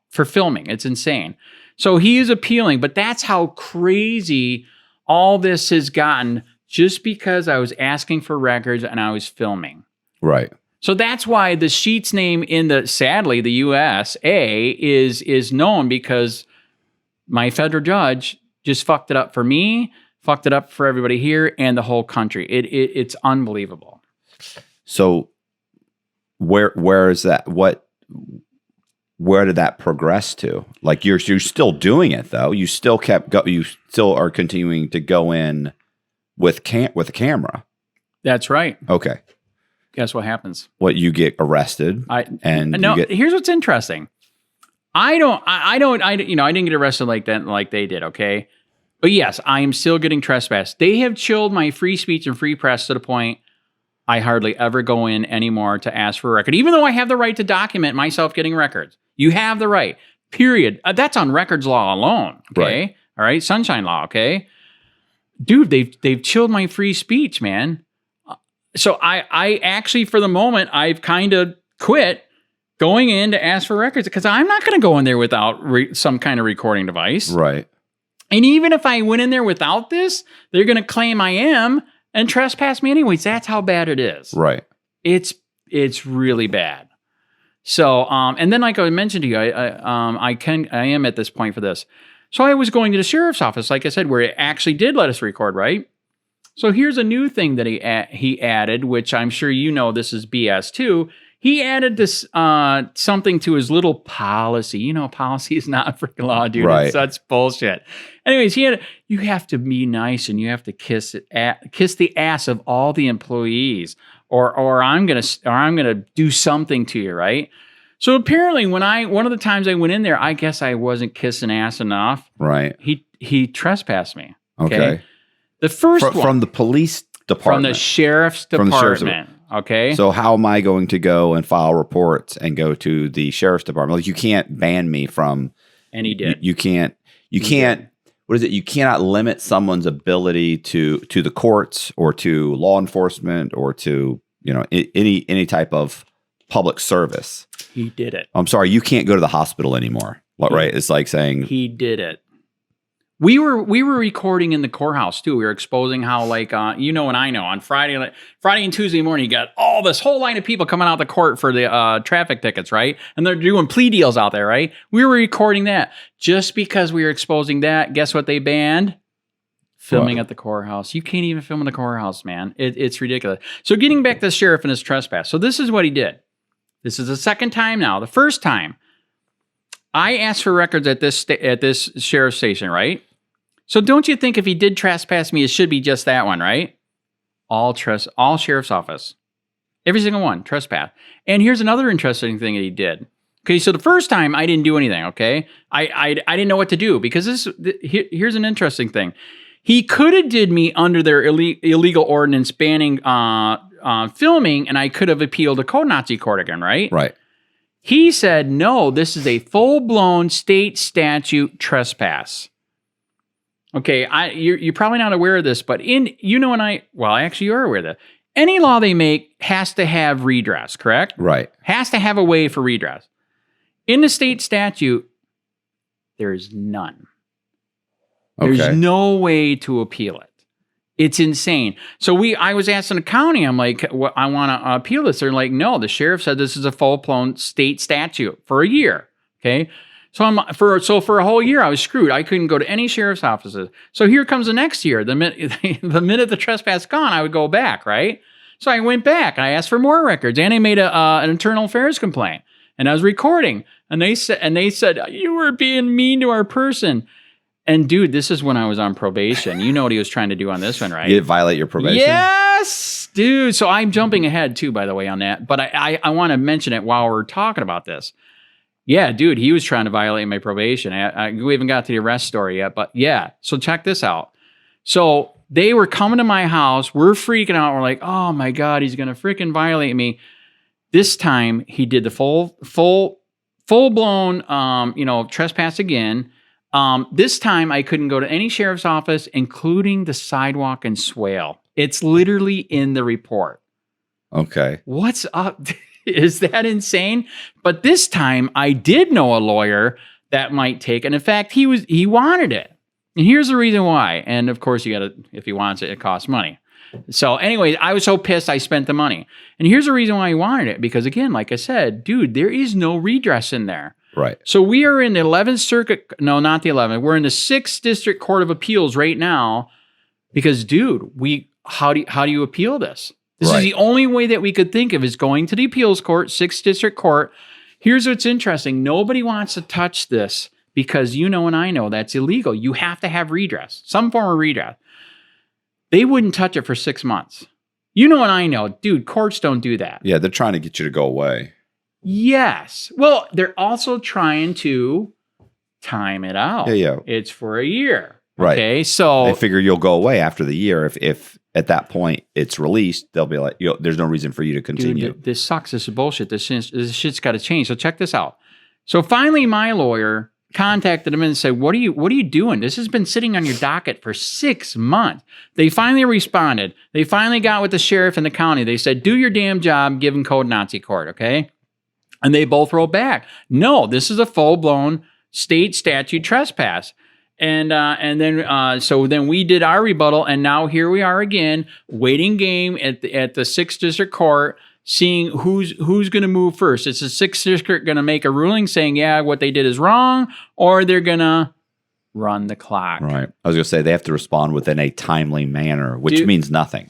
for filming. It's insane. So he is appealing, but that's how crazy all this has gotten just because I was asking for records and I was filming. Right. So that's why the sheet's name in sadly, the USA is known because my federal judge just fucked it up for me, fucked it up for everybody here and the whole country. It's unbelievable. So where is that? Where did that progress to? Like you're still doing it though. You still you still are continuing to go in with a camera. That's right. Okay. Guess what happens? You get arrested. Here's what's interesting. I didn't get arrested like that, like they did. Okay. But yes, I am still getting trespassed. They have chilled my free speech and free press to the point I hardly ever go in anymore to ask for a record, even though I have the right to document myself getting records. You have the right, period. That's on records law alone. Okay. Right. All right. Sunshine law. Okay. Dude, they've chilled my free speech, man. So I actually, for the moment, I've kind of quit going in to ask for records because I'm not going to go in there without some kind of recording device. Right. And even if I went in there without this, they're going to claim I am and trespass me anyways. That's how bad it is. Right. It's really bad. So, and then like I mentioned to you, I am at this point for this. So I was going to the sheriff's office, like I said, where it actually did let us record, right? So here's a new thing that he added, which I'm sure you know this is BS too. He added this something to his little policy. You know, policy is not a freaking law, dude. Right. It's such bullshit. Anyways, you have to be nice and you have to kiss the ass of all the employees, or I'm gonna do something to you, right? So apparently, one of the times I went in there, I guess I wasn't kissing ass enough. Right. He trespassed me. Okay. The first one from the police department, from the sheriff's department. Okay. So how am I going to go and file reports and go to the sheriff's department? Like, you can't ban me from. And he did. You can't. What is it? You cannot limit someone's ability to the courts or to law enforcement or to any type of public service. He did it. I'm sorry, you can't go to the hospital anymore. Right? It's like saying he did it. We were recording in the courthouse too. We were exposing how, like, and I know on Friday and Tuesday morning, you got this whole line of people coming out of the court for the traffic tickets, right? And they're doing plea deals out there, right? We were recording that just because we were exposing that. Guess what they banned? Filming at the courthouse. You can't even film in the courthouse, man. It's ridiculous. So getting back to the sheriff and his trespass. So this is what he did. This is the second time now. The first time, I asked for records at this sheriff's station, right? So don't you think if he did trespass me, it should be just that one, right? All sheriff's office. Every single one, trespass. And here's another interesting thing that he did. Okay, so the first time I didn't do anything, okay? I didn't know what to do because here's an interesting thing. He could have did me under their illegal ordinance banning filming, and I could have appealed to Code Nazi court again, right? Right. He said, no, this is a full-blown state statute trespass. Okay, you're probably not aware of this, but actually you are aware of that. Any law they make has to have redress, correct? Right. Has to have a way for redress. In the state statute, there's none. Okay. There's no way to appeal it. It's insane. So I was asking the county, I'm like, I want to appeal this. They're like, no, the sheriff said this is a full-blown state statute for a year. Okay. So for a whole year, I was screwed. I couldn't go to any sheriff's offices. So here comes the next year. The minute the trespass gone, I would go back, right? So I went back and I asked for more records, and I made an internal affairs complaint, and I was recording, and they said you were being mean to our person. And dude, this is when I was on probation. You know what he was trying to do on this one, right? You did violate your probation? Yes, dude. So I'm jumping ahead too, by the way, on that. But I want to mention it while we're talking about this. Yeah, dude, he was trying to violate my probation. We haven't got to the arrest story yet, but yeah. So check this out. So they were coming to my house. We're freaking out. We're like, oh my God, he's going to freaking violate me. This time he did the full-blown, trespass again. This time I couldn't go to any sheriff's office, including the sidewalk and swale. It's literally in the report. Okay. What's up? Is that insane? But this time I did know a lawyer that might take, and in fact, he wanted it. And here's the reason why. And of course, if he wants it, it costs money. So anyway, I was so pissed I spent the money. And here's the reason why he wanted it. Because again, like I said, dude, there is no redress in there. Right. So we are in the 11th Circuit. No, not the 11th. We're in the 6th District Court of Appeals right now. Because, dude, how do you appeal this? This is the only way that we could think of is going to the appeals court, 6th District Court. Here's what's interesting. Nobody wants to touch this because you know and I know that's illegal. You have to have redress, some form of redress. They wouldn't touch it for 6 months. You know and I know. Dude, courts don't do that. Yeah, they're trying to get you to go away. Yes. Well, they're also trying to time it out. Yeah. It's for a year. Right. Okay. So they figure you'll go away after the year. If at that point it's released, they'll be like, there's no reason for you to continue. Dude, this sucks. This is bullshit. This shit's got to change. So check this out. So finally, my lawyer contacted him and said, what are you doing? This has been sitting on your docket for 6 months. They finally responded. They finally got with the sheriff in the county. They said, do your damn job, give them code Nazi court, okay? And they both wrote back, no, this is a full-blown state statute trespass. And then we did our rebuttal, and now here we are again, waiting game at the 6th District Court, seeing who's going to move first. Is the 6th District going to make a ruling saying, yeah, what they did is wrong, or they're going to run the clock? Right. I was going to say they have to respond within a timely manner, which means nothing.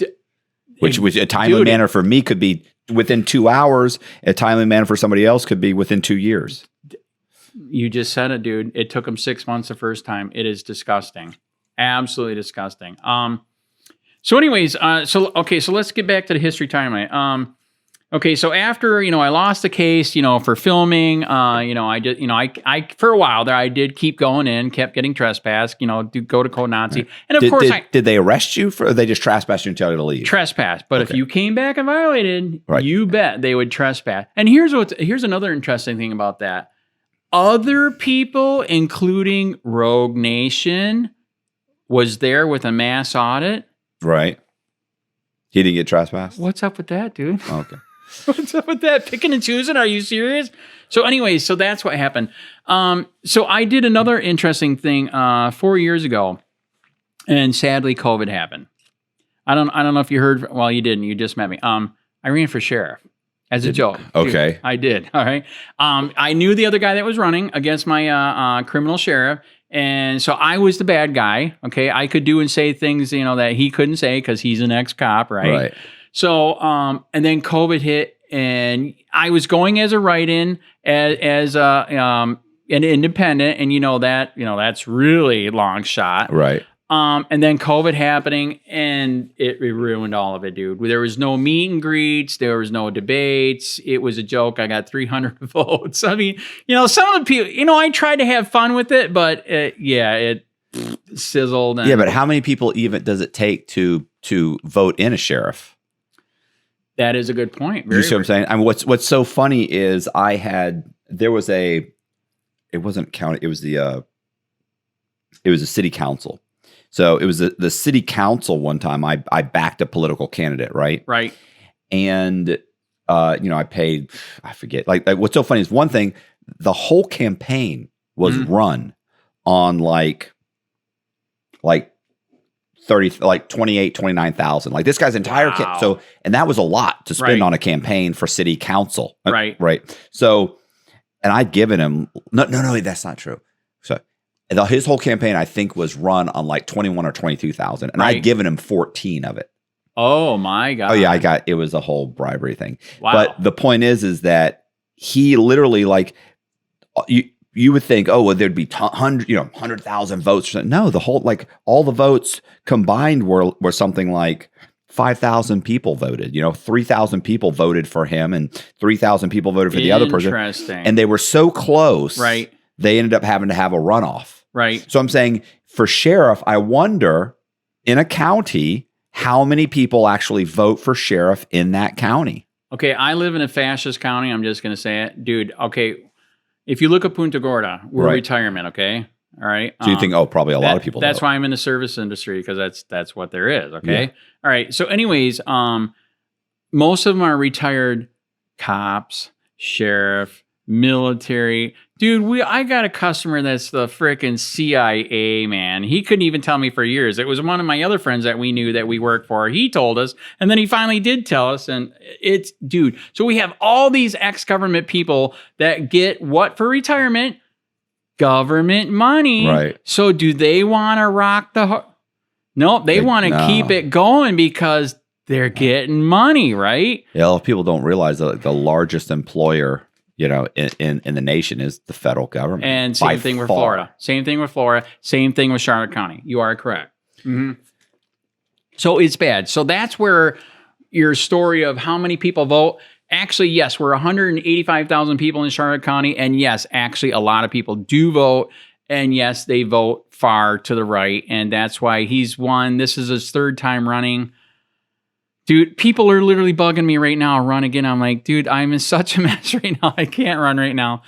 Which a timely manner for me could be within 2 hours. A timely manner for somebody else could be within 2 years. You just said it, dude. It took them 6 months the first time. It is disgusting. Absolutely disgusting. So anyways, so let's get back to the history timeline. Okay, so after, I lost the case, for filming, I for a while there, I did keep going in, kept getting trespassed, to go to Code Nazi. And of course, did they arrest you or they just trespassed you and tell you to leave? Trespass. But if you came back and violated, you bet they would trespass. And here's another interesting thing about that. Other people, including Rogue Nation, was there with a mass audit. Right. He didn't get trespassed? What's up with that, dude? Okay. What's up with that? Picking and choosing? Are you serious? So anyways, so that's what happened. So I did another interesting thing 4 years ago, and sadly COVID happened. I don't know if you heard. Well, you didn't. You just met me. I ran for sheriff as a joke. Okay. Dude, I did. All right. I knew the other guy that was running against my criminal sheriff. And so I was the bad guy. Okay. I could do and say things, that he couldn't say because he's an ex-cop. Right. So, and then COVID hit, and I was going as a write-in as an independent, and that's really long shot. Right. And then COVID happening, and it ruined all of it, dude. There was no meet and greets. There was no debates. It was a joke. I got 300 votes. I mean, some of the people, I tried to have fun with it, but it sizzled. Yeah, but how many people even does it take to vote in a sheriff? That is a good point. You see what I'm saying? I mean, what's so funny is it wasn't county. It was a city council. So it was the city council one time. I backed a political candidate, right? Right. And I paid. I forget. Like what's so funny is one thing. The whole campaign was run on like 29,000. Like this guy's entire and that was a lot to spend on a campaign for city council. Right. Right. So, and I'd given him no, that's not true. So his whole campaign, I think, was run on like 21 or 22,000, and I'd given him 14 of it. Oh my God. Oh yeah, it was a whole bribery thing. Wow. But the point is that he literally you would think, oh, well, there'd be 100,000 votes. No, the whole, all the votes combined were something like 5,000 people voted. 3,000 people voted for him, and 3,000 people voted for the other person. Interesting. And they were so close, right? They ended up having to have a runoff. Right. So I'm saying for sheriff, I wonder in a county how many people actually vote for sheriff in that county. Okay, I live in a fascist county. I'm just going to say it, dude. Okay. If you look at Punta Gorda, we're retirement, okay? All right. So you think, probably a lot of people. That's why I'm in the service industry, because that's what there is, okay? Yeah. All right. So anyways, most of them are retired cops, sheriff, military. Dude, I got a customer that's the frickin' CIA, man. He couldn't even tell me for years. It was one of my other friends that we knew that we worked for. He told us, and then he finally did tell us. And dude. So we have all these ex-government people that get what for retirement? Government money. Right. So do they want to rock the... No, they want to keep it going because they're getting money, right? Yeah, a lot of people don't realize that the largest employer in the nation is the federal government. And same thing with Florida. Same thing with Florida. Same thing with Charlotte County. You are correct. Mm-hmm. So it's bad. So that's where your story of how many people vote, actually, yes, we're 185,000 people in Charlotte County. And yes, actually, a lot of people do vote. And yes, they vote far to the right. And that's why he's won. This is his third time running. Dude, people are literally bugging me right now. Run again. I'm like, dude, I'm in such a mess right now. I can't run right now.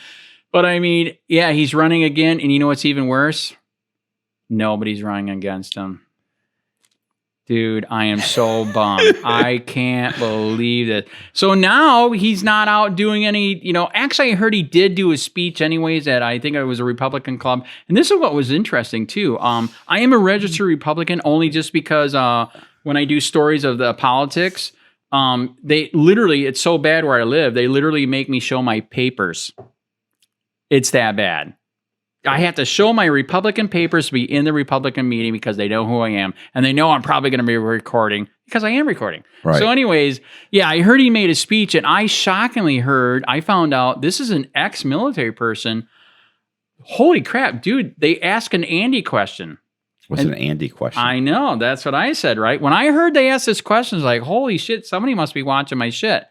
But I mean, yeah, he's running again. And you know what's even worse? Nobody's running against him. Dude, I am so bummed. I can't believe it. So now he's not out doing any, actually I heard he did do a speech anyways at, I think it was a Republican club. And this is what was interesting too. I am a registered Republican only just because when I do stories of the politics, they literally, it's so bad where I live, they literally make me show my papers. It's that bad. I have to show my Republican papers to be in the Republican meeting because they know who I am. And they know I'm probably going to be recording because I am recording. Right. So anyways, yeah, I heard he made a speech and I found out this is an ex-military person. Holy crap, dude, they ask an Andy question. What's an Andy question? I know, that's what I said, right? When I heard they asked this question, I was like, holy shit, somebody must be watching my shit.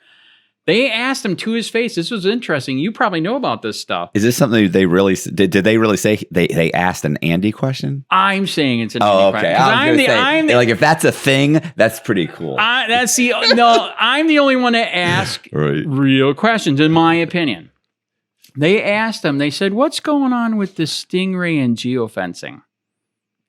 They asked him to his face. This was interesting. You probably know about this stuff. Is this something they really did? They really say they asked an Andy question? I'm saying it's an Andy question. I'm like, if that's a thing, that's pretty cool. I'm the only one to ask real questions, in my opinion. They asked him. They said, "What's going on with the stingray and geofencing?"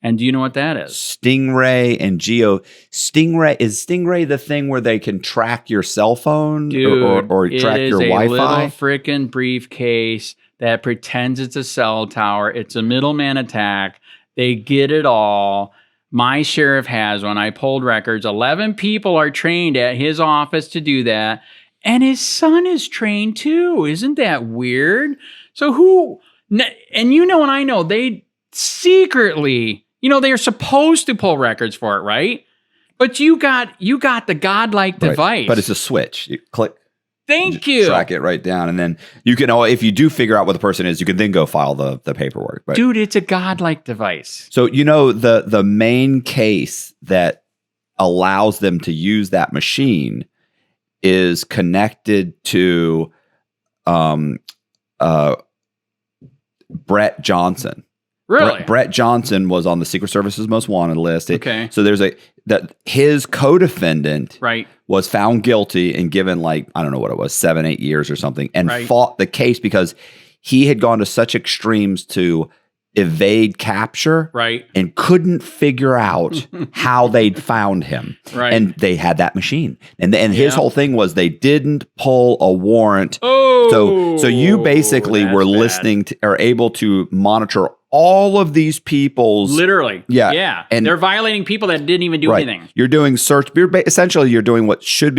And do you know what that is? Stingray and Stingray, is Stingray the thing where they can track your cell phone? Dude, or track your Wi-Fi? It is a little freaking briefcase that pretends it's a cell tower. It's a middleman attack. They get it all. My sheriff has one. I pulled records. 11 people are trained at his office to do that. And his son is trained too. Isn't that weird? So and and I know, they secretly... they are supposed to pull records for it, right? But you got the godlike device. But it's a switch. You click. Thank you. Track it right down. And then you can, if you do figure out what the person is, you can then go file the paperwork. But, dude, it's a godlike device. So, the main case that allows them to use that machine is connected to Brett Johnson. Really? Brett Johnson was on the Secret Service's most wanted list. Okay. So there's his co-defendant was found guilty and given 7-8 years or something, and fought the case because he had gone to such extremes to evade capture and couldn't figure out how they'd found him. And they had that machine. And his whole thing was they didn't pull a warrant. Oh, so you basically were listening to, or able to monitor all of these people's... Literally. Yeah. And they're violating people that didn't even do anything. You're doing essentially you're doing what should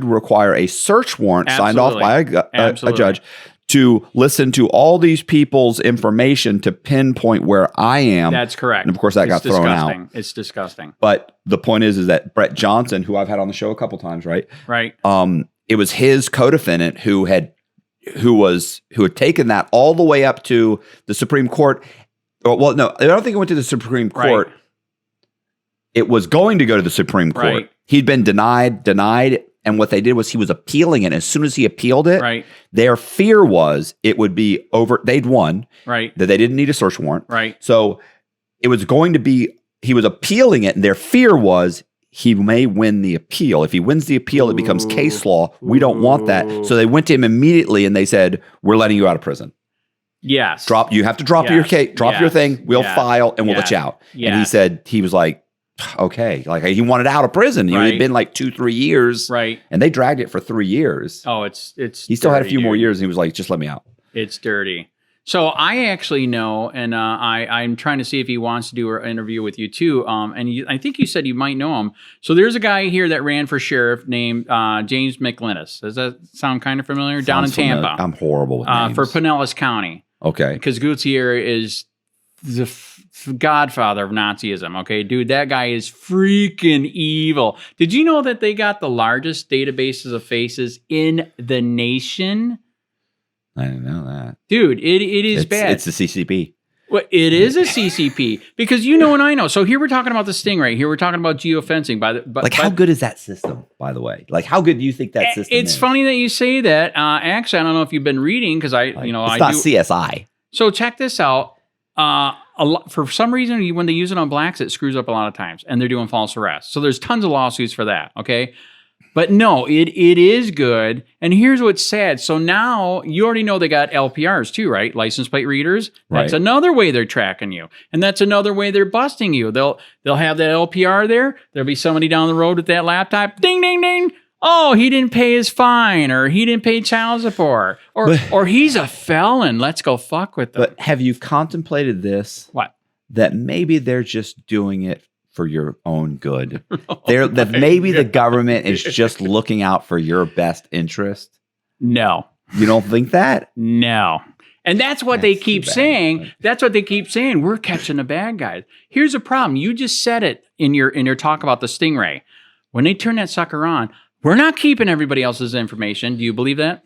require a search warrant signed off by a judge to listen to all these people's information to pinpoint where I am. That's correct. And of course that got thrown out. It's disgusting. But the point is that Brett Johnson, who I've had on the show a couple times, right? It was his co-defendant who had taken that all the way up to the Supreme Court. Well, no, I don't think it went to the Supreme Court. It was going to go to the Supreme Court. He'd been denied, and what they did was he was appealing it. As soon as he appealed it, their fear was it would be over. They'd won, that they didn't need a search warrant. So it was going to be, he was appealing it, and their fear was he may win the appeal. If he wins the appeal, it becomes case law. We don't want that. So they went to him immediately and they said, "We're letting you out of prison. Yes. You have to drop your case, your thing. We'll file and we'll let you out." And he said, he was like, okay. He wanted out of prison. It had been 2-3 years. And they dragged it for 3 years. Oh, it's he still had a few more years and he was like, just let me out. It's dirty. So I actually know, and I'm trying to see if he wants to do an interview with you too. I think you said you might know him. So there's a guy here that ran for sheriff named James McLinnis. Does that sound kind of familiar? Down in Tampa. Familiar. I'm horrible with names. For Pinellas County. Okay. Because Gutierrez is the godfather of Nazism. Okay, dude, that guy is freaking evil. Did you know that they got the largest databases of faces in the nation? I didn't know that. Dude, it is bad. It's the CCP. Well, it is a CCP because you know and I know. So here we're talking about the stingray. Here we're talking about geofencing. How good is that system, by the way? Like, how good do you think that system is? It's funny that you say that. Actually, I don't know if you've been reading because it's not CSI. So check this out. For some reason, when they use it on blacks, it screws up a lot of times, and they're doing false arrests. So there's tons of lawsuits for that. Okay. But no, it is good. And here's what's sad. So now you already know they got LPRs too, right? License plate readers. That's another way they're tracking you. And that's another way they're busting you. They'll have that LPR there. There'll be somebody down the road with that laptop. Ding, ding, ding. Oh, he didn't pay his fine, or he didn't pay child support, or he's a felon. Let's go fuck with them. But have you contemplated this? What? That maybe they're just doing it for your own good. Maybe the government is just looking out for your best interest. No. You don't think that? No. And that's what they keep saying. That's what they keep saying. We're catching the bad guys. Here's a problem. You just said it in your talk about the stingray. When they turn that sucker on, we're not keeping everybody else's information. Do you believe that?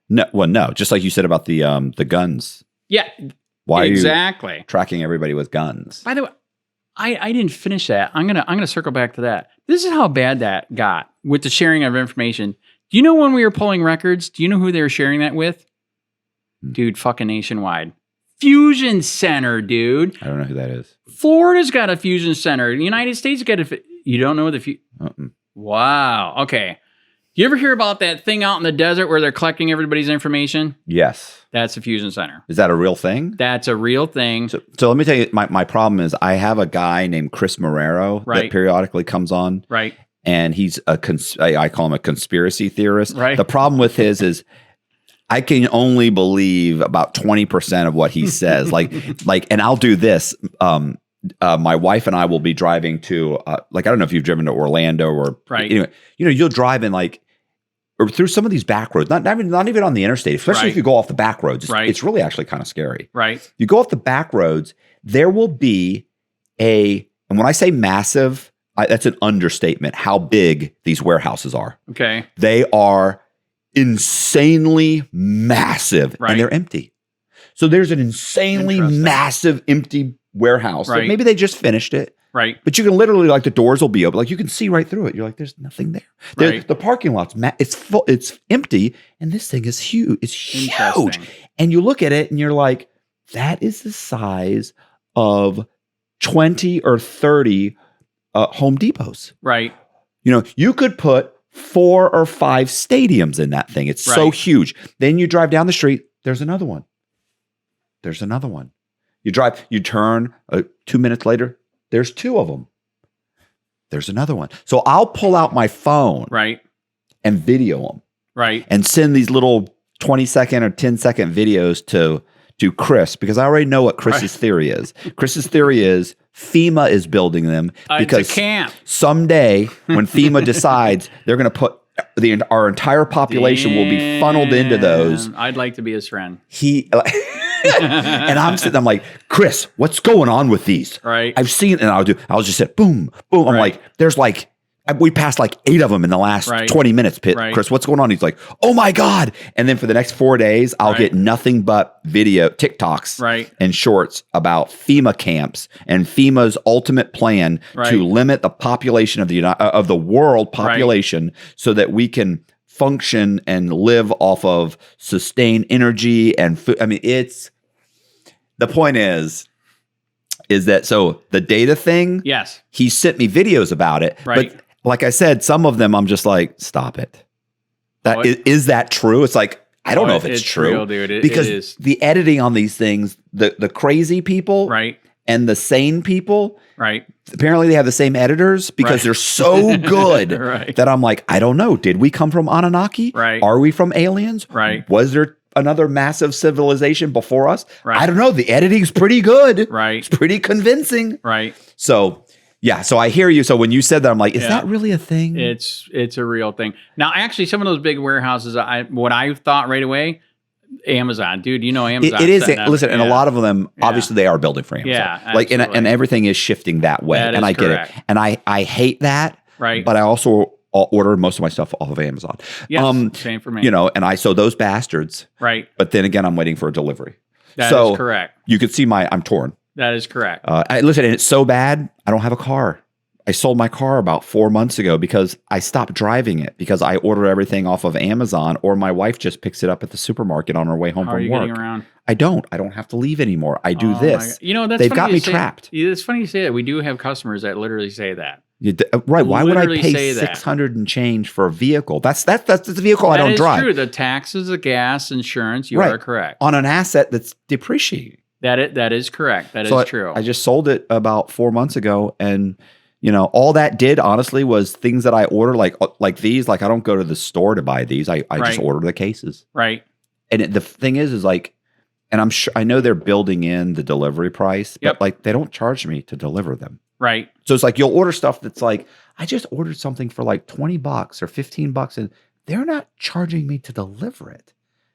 No. Well, no. Just like you said about the guns. Yeah. Why exactly. Are you tracking everybody with guns? By the way, I didn't finish that. I'm gonna circle back to that. This is how bad that got with the sharing of information. Do you know when we were pulling records? Do you know who they were sharing that with? Dude, fucking nationwide. Fusion Center, dude. I don't know who that is. Florida's got a fusion center. The United States got you don't know the Wow. Okay. You ever hear about that thing out in the desert where they're collecting everybody's information? Yes. That's a fusion center. Is that a real thing? That's a real thing. So let me tell you, my problem is I have a guy named Chris Marrero that periodically comes on. Right. And he's I call him a conspiracy theorist. Right. The problem with his is I can only believe about 20% of what he says. And I'll do this. My wife and I will be driving to, I don't know if you've driven to Orlando or, anyway, you'll drive in or through some of these back roads, not even on the interstate, especially if you go off the back roads. It's really actually kind of scary. Right. You go off the back roads, there will be and when I say massive, that's an understatement, how big these warehouses are. Okay. They are insanely massive and they're empty. So there's an insanely massive empty warehouse. Right. Maybe they just finished it. Right. But you can literally, the doors will be open. You can see right through it. You're like, there's nothing there. The parking lot's it's full. It's empty. And this thing is huge. It's huge. And you look at it and you're like, that is the size of 20 or 30 Home Depots. Right. You could put 4 or 5 stadiums in that thing. It's so huge. Then you drive down the street. There's another one. There's another one. You turn 2 minutes later. There's 2 of them. There's another one. So I'll pull out my phone and video them. Right. And send these little 20-second or 10-second videos to Chris because I already know what Chris's theory is. Chris's theory is FEMA is building them because it's a camp. Someday when FEMA decides they're going to put our entire population will be funneled into those. I'd like to be his friend. And I'm like, Chris, what's going on with these? Right. I've seen, and I'll just say, boom, boom. I'm like, we passed 8 of them in the last 20 minutes, Chris, what's going on? He's like, oh my God. And then for the next 4 days, I'll get nothing but video TikToks and shorts about FEMA camps and FEMA's ultimate plan to limit the population of the world population so that we can function and live off of sustained energy and food. I mean, the point is that, so the data thing, yes, he sent me videos about it, but like I said, some of them I'm just like, stop it. Is that true? It's like, I don't know if it's true, real, dude. Because it is. The editing on these things, the crazy people, and the sane people, apparently they have the same editors because they're so good that I'm like, I don't know. Did we come from Anunnaki? Are we from aliens? Was there another massive civilization before us? I don't know. The editing's pretty good. It's pretty convincing. So yeah, so I hear you. So when you said that, I'm like, is that really a thing? It's a real thing. Now, actually, some of those big warehouses, what I thought right away, Amazon, dude, Amazon. It is. Listen, and a lot of them, obviously, they are building for Amazon. Yeah, and everything is shifting that way, and I get it. And I hate that. But I also order most of my stuff off of Amazon. Yes, same for me. So those bastards. But then again, I'm waiting for a delivery. That is correct. You could see I'm torn. That is correct. Listen, and it's so bad, I don't have a car. I sold my car about 4 months ago because I stopped driving it because I order everything off of Amazon, or my wife just picks it up at the supermarket on her way home from work. How are you getting around? I don't have to leave anymore. I do this. They've got me trapped. It's funny you say that. We do have customers that literally say that. Right. Why would I pay $600 and change for a vehicle? That's the vehicle I don't drive. That is true. The taxes, the gas, insurance, you are correct. On an asset that's depreciating. That is correct. That is true. I just sold it about 4 months ago, and all that did honestly was things that I order like these. Like I don't go to the store to buy these. I just order the cases. Right. And the thing is like, and I'm sure I know they're building in the delivery price, but like they don't charge me to deliver them. Right. So it's like you'll order stuff that's like, I just ordered something for like $20 or $15, and they're not charging me to deliver it.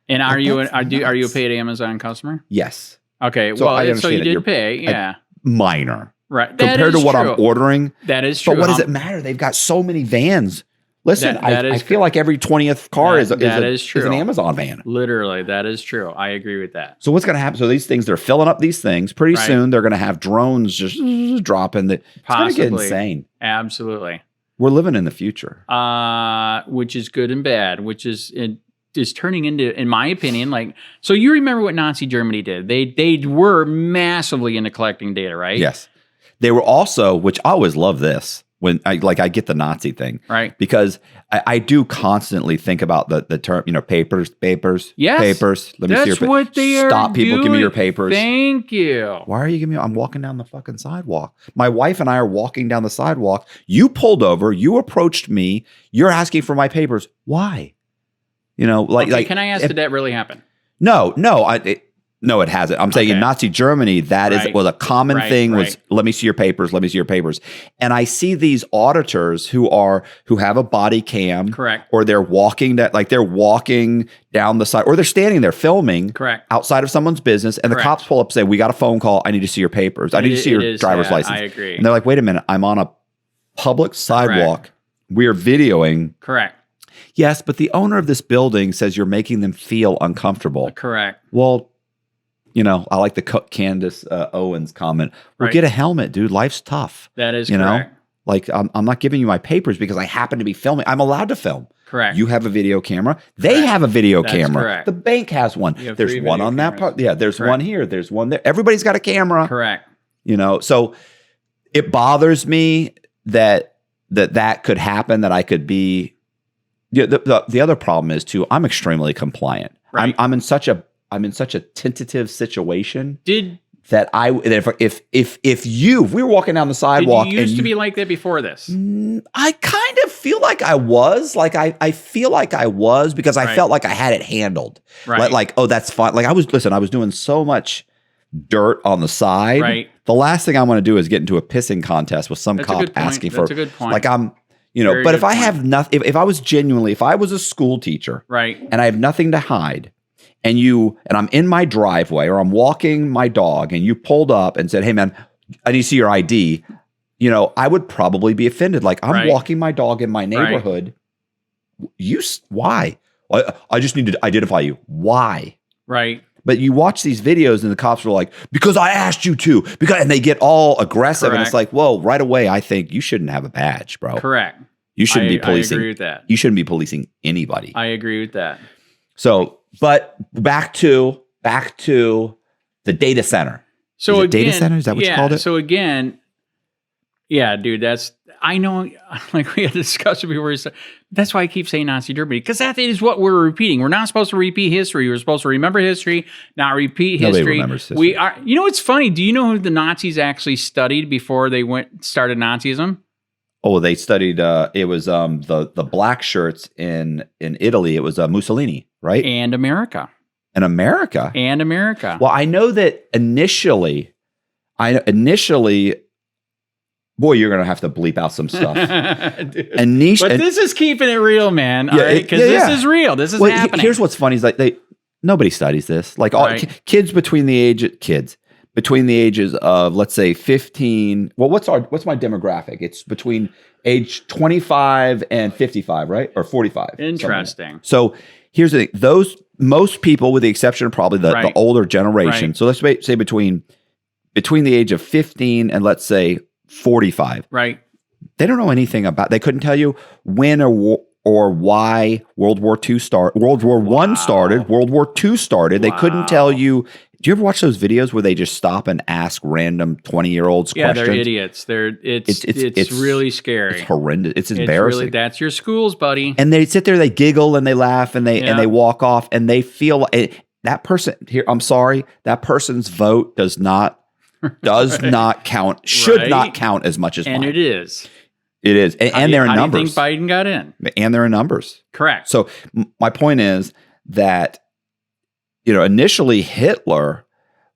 And are you a paid Amazon customer? Yes. Okay. So you did pay. Yeah. Minor. Right. Compared to what I'm ordering. That is true. But what does it matter? They've got so many vans. Listen, I feel like every 20th car is an Amazon van. Literally, that is true. I agree with that. So what's going to happen? So these things, they're filling up these things. Pretty soon, they're going to have drones just dropping. It's going to get insane. Absolutely. We're living in the future. Which is good and bad, which is turning into, in my opinion, like, so you remember what Nazi Germany did. They were massively into collecting data, right? Yes. They were also, which I always love this, when I get the Nazi thing, right? Because I do constantly think about the term, papers. Yes, papers. Let me see your papers. That's what they are. Stop, people! Doing. Give me your papers. Thank you. Why are you giving me? I'm walking down the fucking sidewalk. My wife and I are walking down the sidewalk. You pulled over. You approached me. You're asking for my papers. Why? Okay, can I ask? Did that really happen? No. No, it hasn't. I'm saying in Nazi Germany, that was a common thing. Was let me see your papers. Let me see your papers. And I see these auditors who have a body cam, correct, or they're walking they're walking down the side, or they're standing there filming, correct, outside of someone's business, and the cops pull up and say, "We got a phone call. I need to see your papers. I need to see your driver's license." I agree. And they're like, "Wait a minute. I'm on a public sidewalk. Correct. We're videoing." Correct. Yes, but the owner of this building says you're making them feel uncomfortable. Correct. Well. I like the Candace Owens comment. Well, get a helmet, dude. Life's tough. That is correct. Like I'm not giving you my papers because I happen to be filming. I'm allowed to film. Correct. You have a video camera. They have a video camera. Correct. The bank has one. There's one on that part. Yeah, there's one here. There's one there. Everybody's got a camera. Correct. So it bothers me that could happen, that I could be. The other problem is too, I'm extremely compliant. Right. I'm in such a tentative situation. If we were walking down the sidewalk, did you used to be like that before this? I kind of feel like I was. Like I feel like I was, because I felt like I had it handled. Right. Like, oh, that's fine. Like I was doing so much dirt on the side. Right. The last thing I want to do is get into a pissing contest with some cop asking for. That's a good point. Like I'm. But if I have nothing, if I was a school teacher, right, and I have nothing to hide, and I'm in my driveway, or I'm walking my dog, and you pulled up and said, "Hey man, I need to see your ID," I would probably be offended. Like, I'm walking my dog in my neighborhood. Why? I just need to identify you. Why? Right. But you watch these videos and the cops are like, "Because I asked you to," and they get all aggressive. And it's like, whoa, right away, I think you shouldn't have a badge, bro. Correct. You shouldn't be policing. I agree with that. You shouldn't be policing anybody. I agree with that. So, but back to the data center. So again, data center, is that what you called it? So again, yeah, dude, I know, like we had a discussion before. That's why I keep saying Nazi Germany, because that is what we're repeating. We're not supposed to repeat history. We're supposed to remember history, not repeat history. Nobody remembers history. We are. It's funny. Do you know who the Nazis actually studied before they started Nazism? Oh, they studied. It was the black shirts in Italy. It was Mussolini, right? And America. And America. Well, I know that initially, boy, you're gonna have to bleep out some stuff. But this is keeping it real, man. All right, because this is real. This is happening. Here's what's funny: is like nobody studies this. Like all kids between the ages of, let's say, 15. Well, what's my demographic? It's between age 25 and 55, right? Or 45. Interesting. So here's the thing: those most people, with the exception of probably the older generation, so let's say between the age of 15 and let's say 45, right? They don't know anything about. They couldn't tell you when or why World War II started. World War I started. World War II started. They couldn't tell you. Do you ever watch those videos where they just stop and ask random 20-year-olds questions? Yeah, they're idiots. It's really scary. It's horrendous. It's embarrassing. Really, that's your schools, buddy. And they sit there, they giggle and they laugh and they walk off and they feel like that person here. I'm sorry, that person's vote does not count. Should not count as much as mine. And it is. It is. And they're in numbers. How do you think Biden got in? And they're in numbers. Correct. So my point is that, initially Hitler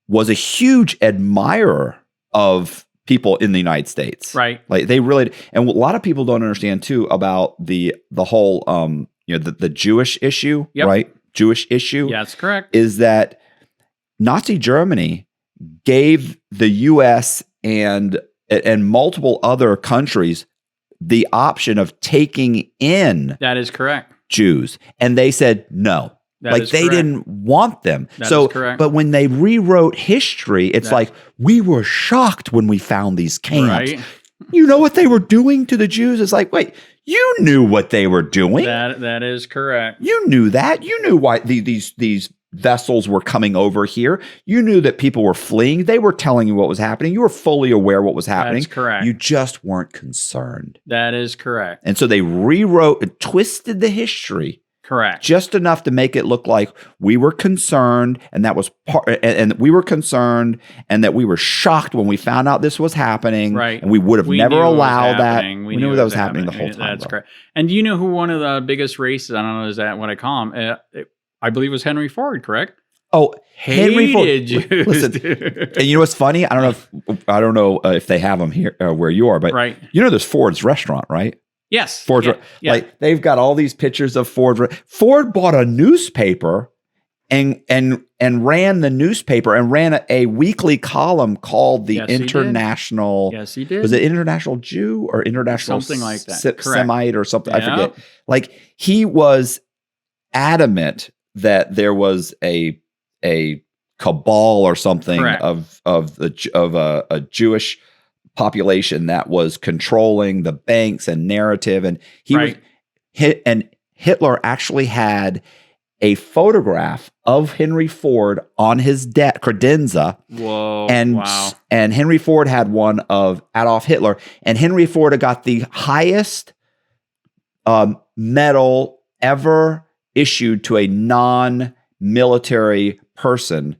was a huge admirer of people in the United States. Right. Like they really, and a lot of people don't understand too about the whole, the Jewish issue, right? Jewish issue. Yeah, that's correct. Is that Nazi Germany gave the U.S. and multiple other countries the option of taking in that is correct Jews, and they said no. They didn't want them. That is correct. But when they rewrote history, it's like we were shocked when we found these camps. Right. You know what they were doing to the Jews? It's like, wait, you knew what they were doing. That is correct. You knew that. You knew why these vessels were coming over here. You knew that people were fleeing. They were telling you what was happening. You were fully aware what was happening. That's correct. You just weren't concerned. That is correct. And so they rewrote and twisted the history. Correct. Just enough to make it look like we were concerned, and that was and we were concerned, and that we were shocked when we found out this was happening. Right. And we would have never allowed that. We knew that was happening the whole time. That's correct. And do you know who one of the biggest racists, I don't know, is that what I call him? I believe it was Henry Ford, correct? Oh, Henry Ford. Jews, listen, and you know what's funny? I don't know if they have them here where you are, but there's Ford's restaurant, right? Yes. Ford, like they've got all these pictures of Ford. Ford bought a newspaper and ran the newspaper and ran a weekly column called the International. Yes, he did. Was it International Jew or International something like that? Semite or something? I forget. Like he was adamant that there was a cabal or something of a Jewish population that was controlling the banks and narrative, and Hitler actually had a photograph of Henry Ford on his credenza. Whoa! And Henry Ford had one of Adolf Hitler, and Henry Ford got the highest medal ever issued to a non-military person.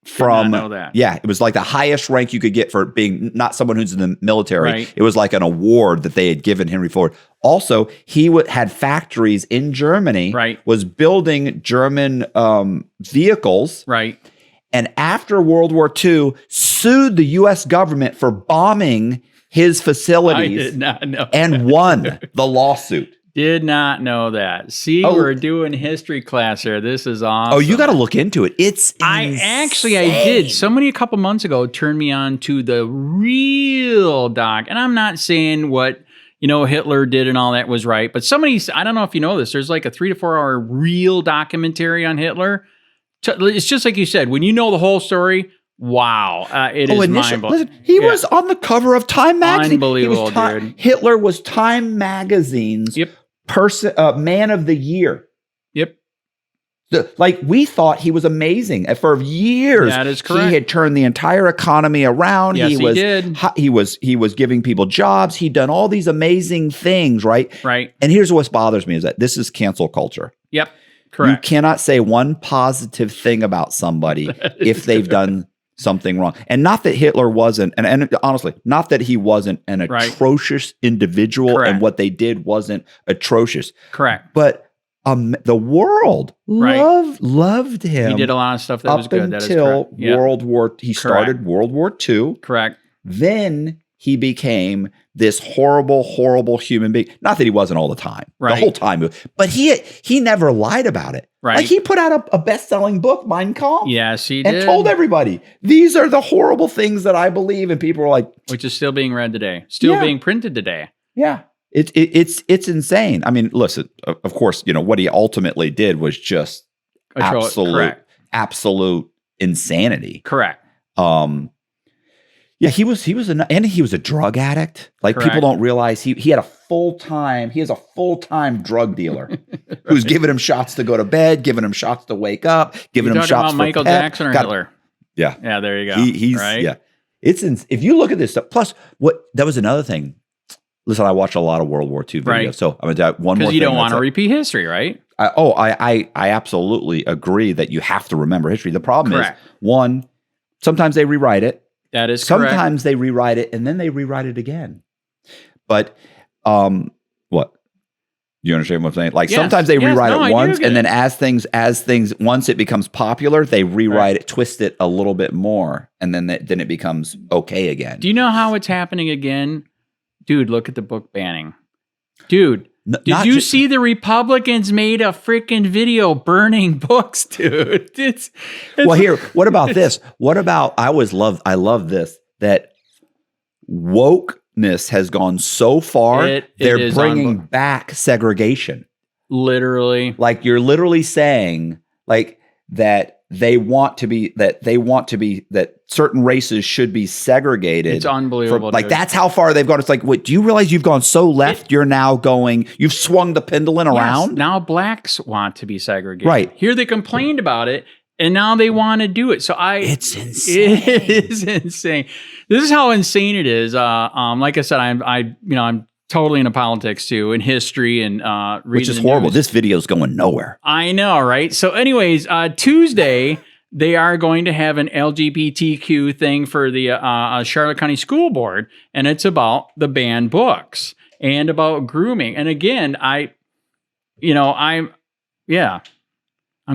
From know that. Yeah, it was like the highest rank you could get for being not someone who's in the military. It was like an award that they had given Henry Ford. Also, he had factories in Germany. Was building German vehicles. And after World War II, sued the U.S. government for bombing his facilities. I did not know and won the lawsuit. Did not know that. See, we're doing history class here. This is awesome. Oh, you got to look into it. It's insane. I did. Somebody a couple months ago turned me on to the real doc. And I'm not saying what, Hitler did and all that was right. But I don't know if you know this, there's like a 3 to 4 hour real documentary on Hitler. It's just like you said, when you know the whole story, wow. It is mind-blowing. Listen, he was on the cover of Time magazine. Unbelievable, dude. Hitler was Time magazine's man of the year. We thought he was amazing. For years, that is correct. He had turned the entire economy around. Yes, he did. He was giving people jobs. He'd done all these amazing things, right? And here's what bothers me is that this is cancel culture. Correct. You cannot say one positive thing about somebody if they've done something wrong. And not that Hitler wasn't, and honestly, not that he wasn't an atrocious individual and what they did wasn't atrocious. But the world loved him. He did a lot of stuff that was good. Until he started World War II. Then he became this horrible, horrible human being. Not that he wasn't all the time, the whole time, but he never lied about it. Like he put out a best-selling book, Mein Kampf. Yes, he did. And told everybody, these are the horrible things that I believe. And people were like, which is still being read today, still being printed today. Yeah. It's insane. I mean, listen, of course, what he ultimately did was just absolute insanity. Correct. Yeah, he was a drug addict. Like Correct. people don't realize he has a full-time drug dealer who's giving him shots to go to bed, giving him shots to wake up, giving him shots about for Michael pep. Jackson or Hitler. Yeah. Yeah, there you go. He's right? Yeah. If you look at this stuff, plus that was another thing. Listen, I watched a lot of World War II videos, right. so I'm gonna do one more thing. Because you don't want to repeat history, right? I absolutely agree that you have to remember history. The problem is, one, sometimes they rewrite it. That is correct. Sometimes they rewrite it and then they rewrite it again. But what? You understand what I'm saying? Like sometimes they rewrite it once, and then as things once it becomes popular, they rewrite it, twist it a little bit more, and then it becomes okay again. Do you know how it's happening again? Dude, look at the book banning. Dude, did you see the Republicans made a freaking video burning books, dude? Well, here, what about this? What about I love this, that wokeness has gone so far, they're bringing back segregation. Literally. Like you're literally saying like that that certain races should be segregated. It's unbelievable. Like that's how far they've gone. It's like, wait, do you realize you've gone so left? You've swung the pendulum around. Now blacks want to be segregated. Right. Here they complained about it, and now they want to do it. So it's insane. It is insane. This is how insane it is. Like I said, I'm totally into politics too, and history, and which is horrible. News. This video's going nowhere. I know, right? So, anyways, Tuesday they are going to have an LGBTQ thing for the Charlotte County School Board, and it's about the banned books and about grooming. And again, I'm going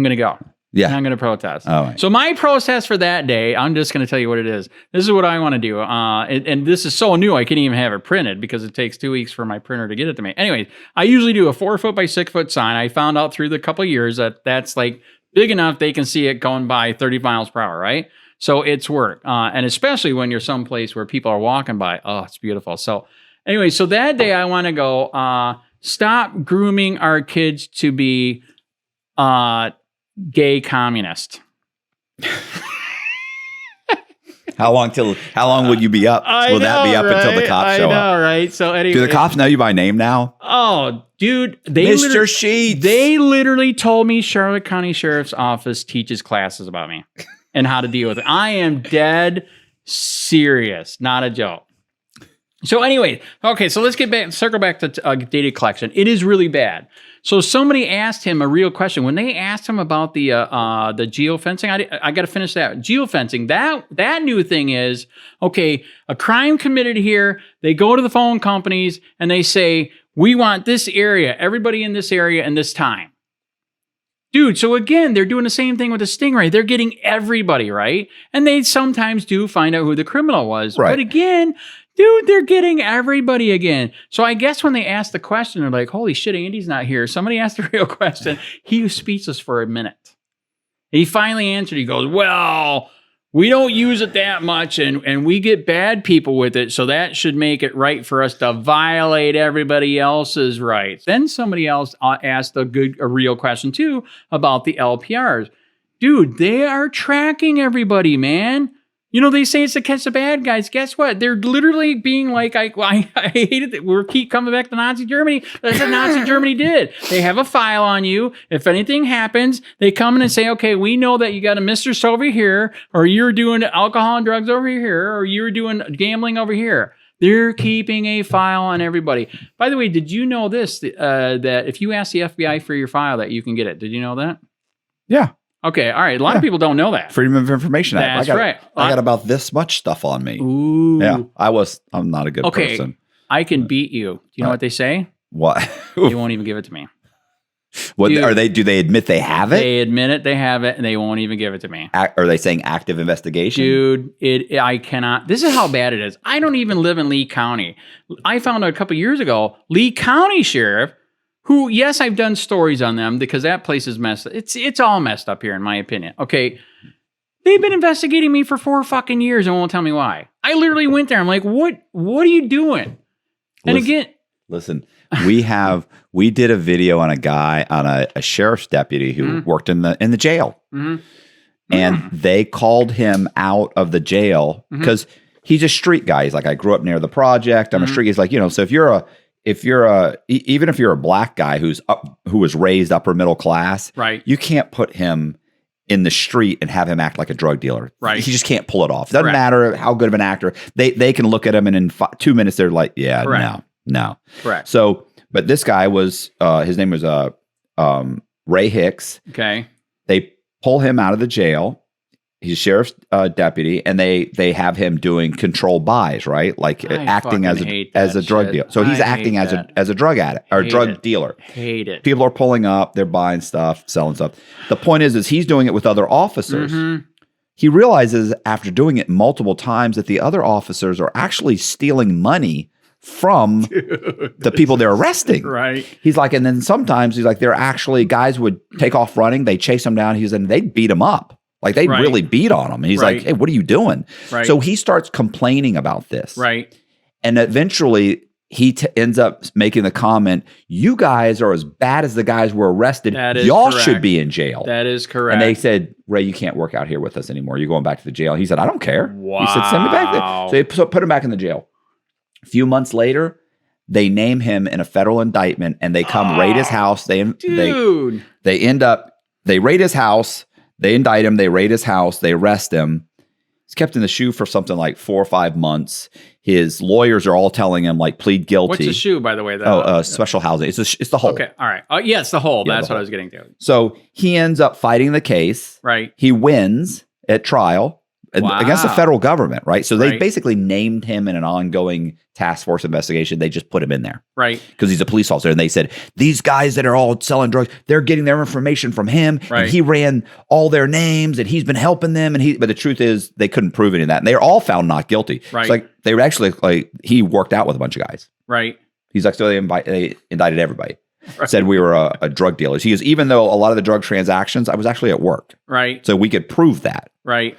to go. Yeah. I'm going to protest. Oh, right. So my protest for that day, I'm just going to tell you what it is. This is what I want to do. And this is so new, I can't even have it printed because it takes 2 weeks for my printer to get it to me. Anyway, I usually do a 4 foot by 6 foot sign. I found out through the couple of years that that's like big enough they can see it going by 30 miles per hour, right? So it's work. And especially when you're someplace where people are walking by. Oh, it's beautiful. So anyway, so that day I want to go, stop grooming our kids to be gay communist. How long would you be up? Will that be up until the cops show up? I know, right? So anyway, do the cops know you by name now? Oh, dude, Mr. Sheets. They literally told me Charlotte County Sheriff's Office teaches classes about me and how to deal with it. I am dead serious, not a joke. So anyway, okay, so let's circle back to data collection. It is really bad. So somebody asked him a real question. When they asked him about the geofencing, I got to finish that. Geofencing, that new thing is, okay, a crime committed here, they go to the phone companies and they say, we want this area, everybody in this area and this time. Dude, so again, they're doing the same thing with the Stingray. They're getting everybody, right? And they sometimes do find out who the criminal was. Right. But again, dude, they're getting everybody again. So I guess when they asked the question, they're like, holy shit, Andy's not here. Somebody asked the real question. He was speechless for a minute. He finally answered. He goes, well, we don't use it that much, and we get bad people with it, so that should make it right for us to violate everybody else's rights. Then somebody else asked a real question, too, about the LPRs. Dude, they are tracking everybody, man. You know, they say it's to catch the bad guys. Guess what? They're literally being like, I hated it. We're keep coming back to Nazi Germany. That's what Nazi Germany did. They have a file on you. If anything happens, they come in and say, okay, we know that you got a mistress over here, or you're doing alcohol and drugs over here, or you're doing gambling over here. They're keeping a file on everybody. By the way, did you know this, that if you ask the FBI for your file, that you can get it? Did you know that? Yeah. Okay, all right. A lot of people don't know that. Freedom of Information Act. That's right. I got about this much stuff on me. Ooh. Yeah, I'm not a good person. I can beat you. Do you know what they say? What? They won't even give it to me. What do they admit they have it? They admit it, they have it, and they won't even give it to me. Are they saying active investigation? Dude, I cannot. This is how bad it is. I don't even live in Lee County. I found out a couple years ago, Lee County Sheriff, who, yes, I've done stories on them because that place is messed up. It's all messed up here, in my opinion. Okay, they've been investigating me for 4 fucking years and won't tell me why. I literally went there. I'm like, what are you doing? And again, Listen, we did a video on a guy, on a sheriff's deputy who worked in the jail. And they called him out of the jail because he's a street guy. He's like, I grew up near the project. I'm a street. He's like, so even if you're a black guy who was raised upper middle class, right? You can't put him in the street and have him act like a drug dealer. Right. He just can't pull it off. It doesn't matter how good of an actor. They can look at him and in 2 minutes they're like, yeah, no. Correct. So, but this guy was, his name was Ray Hicks. Okay. They pull him out of the jail. He's a sheriff's deputy, and they have him doing controlled buys, right? Like acting as a drug dealer. So he's acting as a drug addict or drug dealer. Hate it. People are pulling up, they're buying stuff, selling stuff. The point is he's doing it with other officers. He realizes after doing it multiple times that the other officers are actually stealing money from the people they're arresting. Right. He's like, and then sometimes he's like, they're actually, guys would take off running, they chase him down. And they'd beat him up. Like they really beat on him. And he's like, hey, what are you doing? Right. So he starts complaining about this. Right. And eventually he ends up making the comment, you guys are as bad as the guys were arrested. Y'all should be in jail. That is correct. And they said, Ray, you can't work out here with us anymore. You're going back to the jail. He said, I don't care. Wow. He said, send me back there. So they put him back in the jail. A few months later, they name him in a federal indictment and they come raid his house. They raid his house. They indict him. They raid his house. They arrest him. He's kept in the shoe for something like 4 or 5 months. His lawyers are all telling him like plead guilty. What's the shoe, by the way? Special housing. It's the hole. Okay, all right. Yeah, it's the hole. Yeah, that's what I was getting to. So he ends up fighting the case. Right. He wins at trial against the federal government. Right. So they basically named him in an ongoing task force investigation. They just put him in there. Right. Because he's a police officer. And they said, these guys that are all selling drugs, they're getting their information from him. Right. And he ran all their names and he's been helping them. But the truth is they couldn't prove any of that. And they're all found not guilty. Right. It's like they were actually like, he worked out with a bunch of guys. Right. He's like, so they indicted everybody. Right. Said we were a drug dealers. He goes, even though a lot of the drug transactions, I was actually at work. Right. So we could prove that. Right.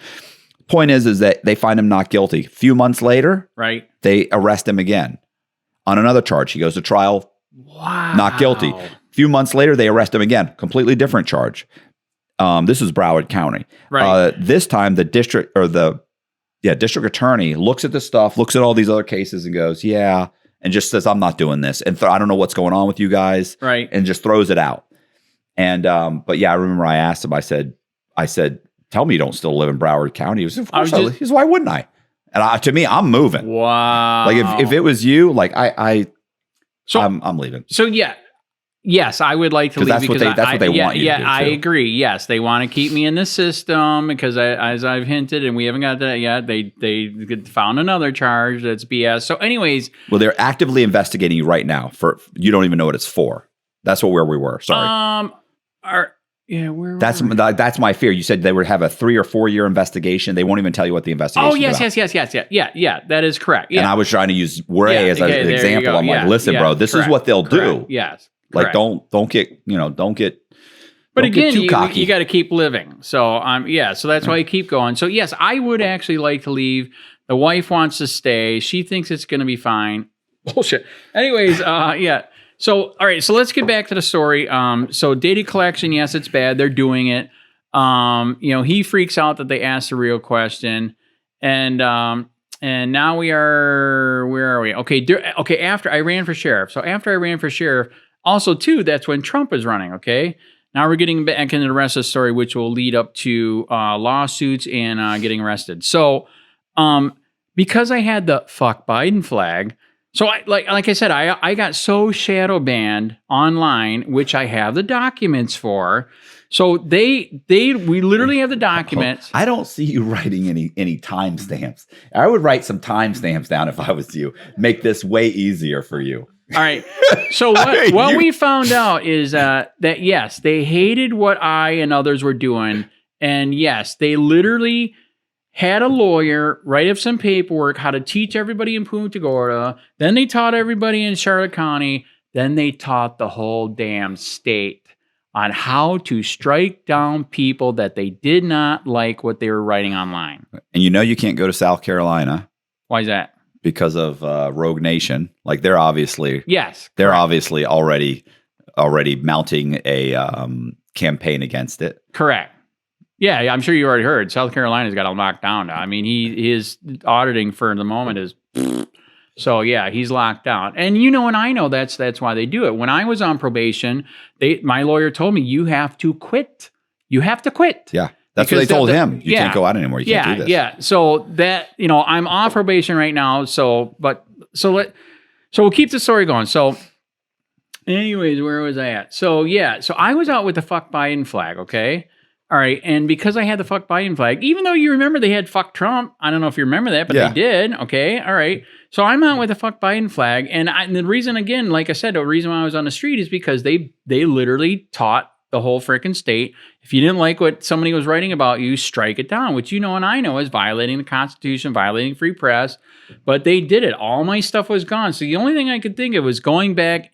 Point is that they find him not guilty. A few months later, they arrest him again on another charge. He goes to trial, not guilty. A few months later, they arrest him again, completely different charge. This is Broward County. Right. This time, the district attorney looks at the stuff, looks at all these other cases, and goes, "Yeah," and just says, "I'm not doing this," and I don't know what's going on with you guys, right? And just throws it out. And but yeah, I remember I asked him. I said. Tell me you don't still live in Broward County. He was, of course he says, why wouldn't I? And to me, I'm moving. Wow. Like if it was you, like I'm leaving. So yes, I would like to leave that's what they want you to do. I agree. Yes, they want to keep me in the system because as I've hinted, and we haven't got that yet, they found another charge that's BS. So anyways. Well, they're actively investigating you right now for, you don't even know what it's for. That's where we were. Sorry. That's my fear. You said they would have a 3 or 4 year investigation. They won't even tell you what the investigation is about. Yeah, that is correct. Yeah. And I was trying to use Ray as an example. I'm like, listen, bro, this is what they'll do. Yes. Like, don't get. But again, too cocky. You got to keep living. So so that's why I keep going. So yes, I would actually like to leave. The wife wants to stay. She thinks it's going to be fine. Bullshit. Anyways, yeah. So, all right, so let's get back to the story. So data collection, yes, it's bad. They're doing it. He freaks out that they asked the real question. And now where are we? Okay, after I ran for sheriff. So after I ran for sheriff, also too, that's when Trump is running, okay? Now we're getting back into the rest of the story, which will lead up to lawsuits and getting arrested. So, because I had the fuck Biden flag, so like I said, I got so shadow banned online, which I have the documents for. So we literally have the documents. I don't see you writing any timestamps. I would write some timestamps down if I was you. Make this way easier for you. All right. So what we found out is that yes, they hated what I and others were doing, and yes, they literally had a lawyer write up some paperwork how to teach everybody in Punta Gorda. Then they taught everybody in Charlotte County. Then they taught the whole damn state on how to strike down people that they did not like what they were writing online. And you can't go to South Carolina. Why is that? because of Rogue Nation. Like they're obviously already mounting a campaign against it. Correct. Yeah, I'm sure you already heard. South Carolina's got him locked down now. I mean, his auditing for the moment is so yeah, he's locked down. And and I know that's why they do it. When I was on probation, my lawyer told me you have to quit. You have to quit. Yeah. That's what they told him. You can't go out anymore. You can't do this. Yeah. So that, I'm off probation right now. So we'll keep the story going. So anyways, where was I at? So yeah. So I was out with the fuck Biden flag. Okay. All right. And because I had the fuck Biden flag, even though you remember they had fuck Trump, I don't know if you remember that, but they did. Okay. All right. So I'm out with the fuck Biden flag. And the reason, again, like I said, the reason why I was on the street is because they literally taught the whole freaking state, if you didn't like what somebody was writing about you, strike it down, which and I know is violating the Constitution, violating free press. But they did it. All my stuff was gone. So the only thing I could think of was going back.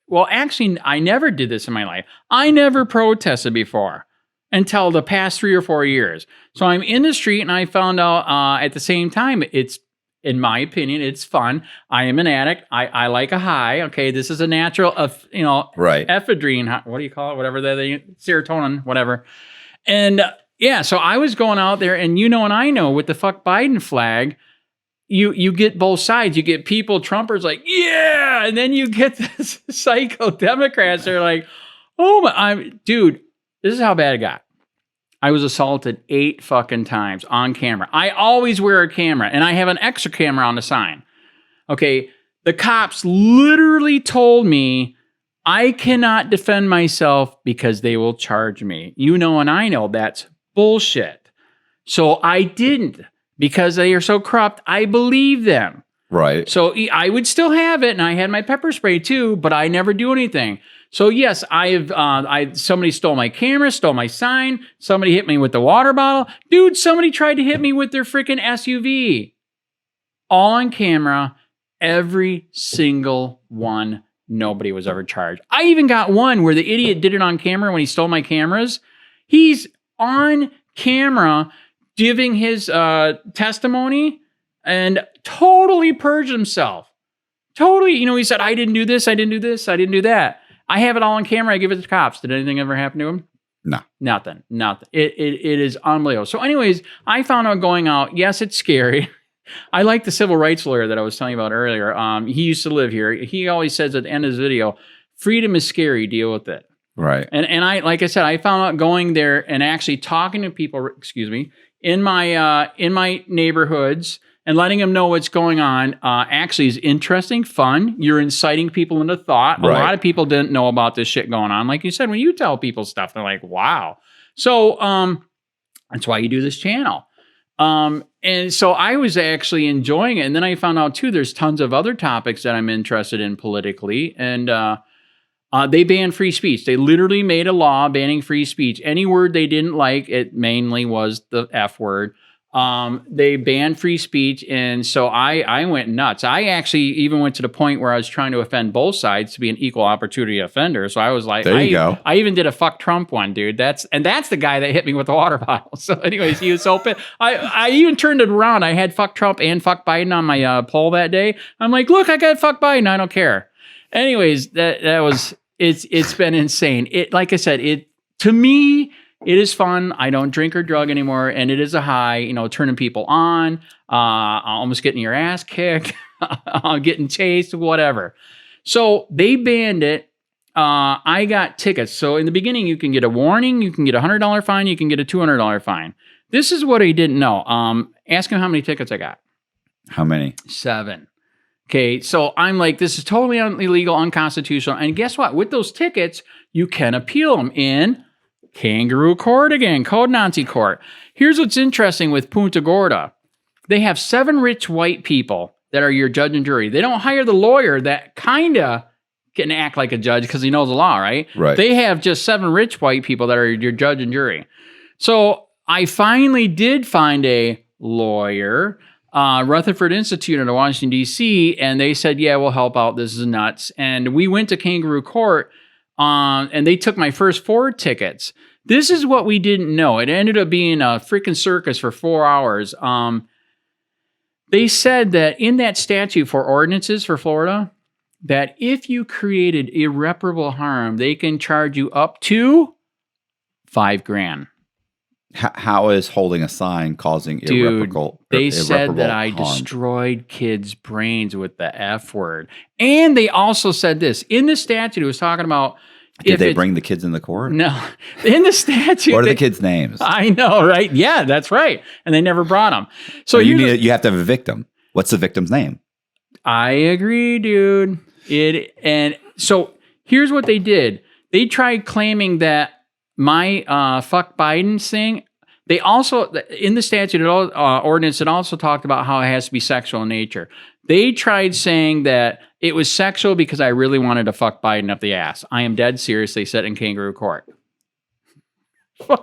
Well, actually, I never did this in my life. I never protested before until the past 3 or 4 years. So I'm in the street and I found out at the same time, in my opinion, it's fun. I am an addict. I like a high. Okay, this is a natural, ephedrine. What do you call it? Whatever serotonin, whatever. And so I was going out there, and and I know with the fuck Biden flag, you get both sides. You get people, Trumpers, like yeah, and then you get this psycho Democrats. They're like, oh my, dude, this is how bad it got. I was assaulted 8 fucking times on camera. I always wear a camera, and I have an extra camera on the sign. Okay, the cops literally told me I cannot defend myself because they will charge me. And I know that's bullshit. So I didn't, because they are so corrupt. I believe them. Right. So I would still have it, and I had my pepper spray too, but I never do anything. So yes, somebody stole my camera, stole my sign. Somebody hit me with the water bottle. Dude, somebody tried to hit me with their freaking SUV. All on camera, every single one. Nobody was ever charged. I even got one where the idiot did it on camera when he stole my cameras. He's on camera giving his testimony and totally purged himself. Totally, he said, I didn't do this, I didn't do this, I didn't do that. I have it all on camera. I give it to the cops. Did anything ever happen to him? No. Nothing. It is unbelievable. So anyways, I found out going out, yes, it's scary. I like the civil rights lawyer that I was telling you about earlier. He used to live here. He always says at the end of his video, freedom is scary, deal with it. Right. And I, like I said, I found out going there and actually talking to people, in my neighborhoods, and letting them know what's going on actually is interesting, fun. You're inciting people into thought. Right. A lot of people didn't know about this shit going on. Like you said, when you tell people stuff, they're like, wow. So that's why you do this channel. And so I was actually enjoying it. And then I found out, too, there's tons of other topics that I'm interested in politically. And they banned free speech. They literally made a law banning free speech. Any word they didn't like, it mainly was the F word. They banned free speech, and so I went nuts. I actually even went to the point where I was trying to offend both sides to be an equal opportunity offender. So I was like, there you go. I even did a fuck Trump one, dude. That's the guy that hit me with the water bottle. So anyways, he was so pissed. I even turned it around. I had fuck Trump and fuck Biden on my poll that day. I'm like, look, I got fuck Biden. I don't care. Anyways, that was it's been insane. Like I said, to me, it is fun. I don't drink or drug anymore, and it is a high, turning people on, almost getting your ass kicked, getting chased, whatever. So they banned it. I got tickets. So in the beginning, you can get a warning, you can get a $100 fine, you can get a $200 fine. This is what I didn't know. Ask him how many tickets I got. How many? 7. Okay, so I'm like, this is totally illegal, unconstitutional. And guess what? With those tickets, you can appeal them in Kangaroo court again, Code Nazi court. Here's what's interesting with Punta Gorda. They have 7 rich white people that are your judge and jury. They don't hire the lawyer that kind of can act like a judge because he knows the law, right? Right. They have just 7 rich white people that are your judge and jury. So I finally did find a lawyer, Rutherford Institute in Washington, D.C., and they said, yeah, we'll help out. This is nuts. And we went to Kangaroo court, and they took my first 4 tickets. This is what we didn't know. It ended up being a freaking circus for 4 hours. They said that in that statute for ordinances for Florida, that if you created irreparable harm, they can charge you up to $5,000. How is holding a sign causing irreparable? They said that I destroyed kids' brains with the F word, and they also said this in the statute. It was talking about. Did they bring the kids in the court? No, in the statute. What are the kids' names? I know, right? Yeah, that's right. And they never brought them. So you have to have a victim. What's the victim's name? I agree, dude. And so here's what they did. They tried claiming that my fuck Biden thing. They also in the statute ordinance. It also talked about how it has to be sexual in nature. They tried saying that it was sexual because I really wanted to fuck Biden up the ass. I am dead serious. They said in Kangaroo court.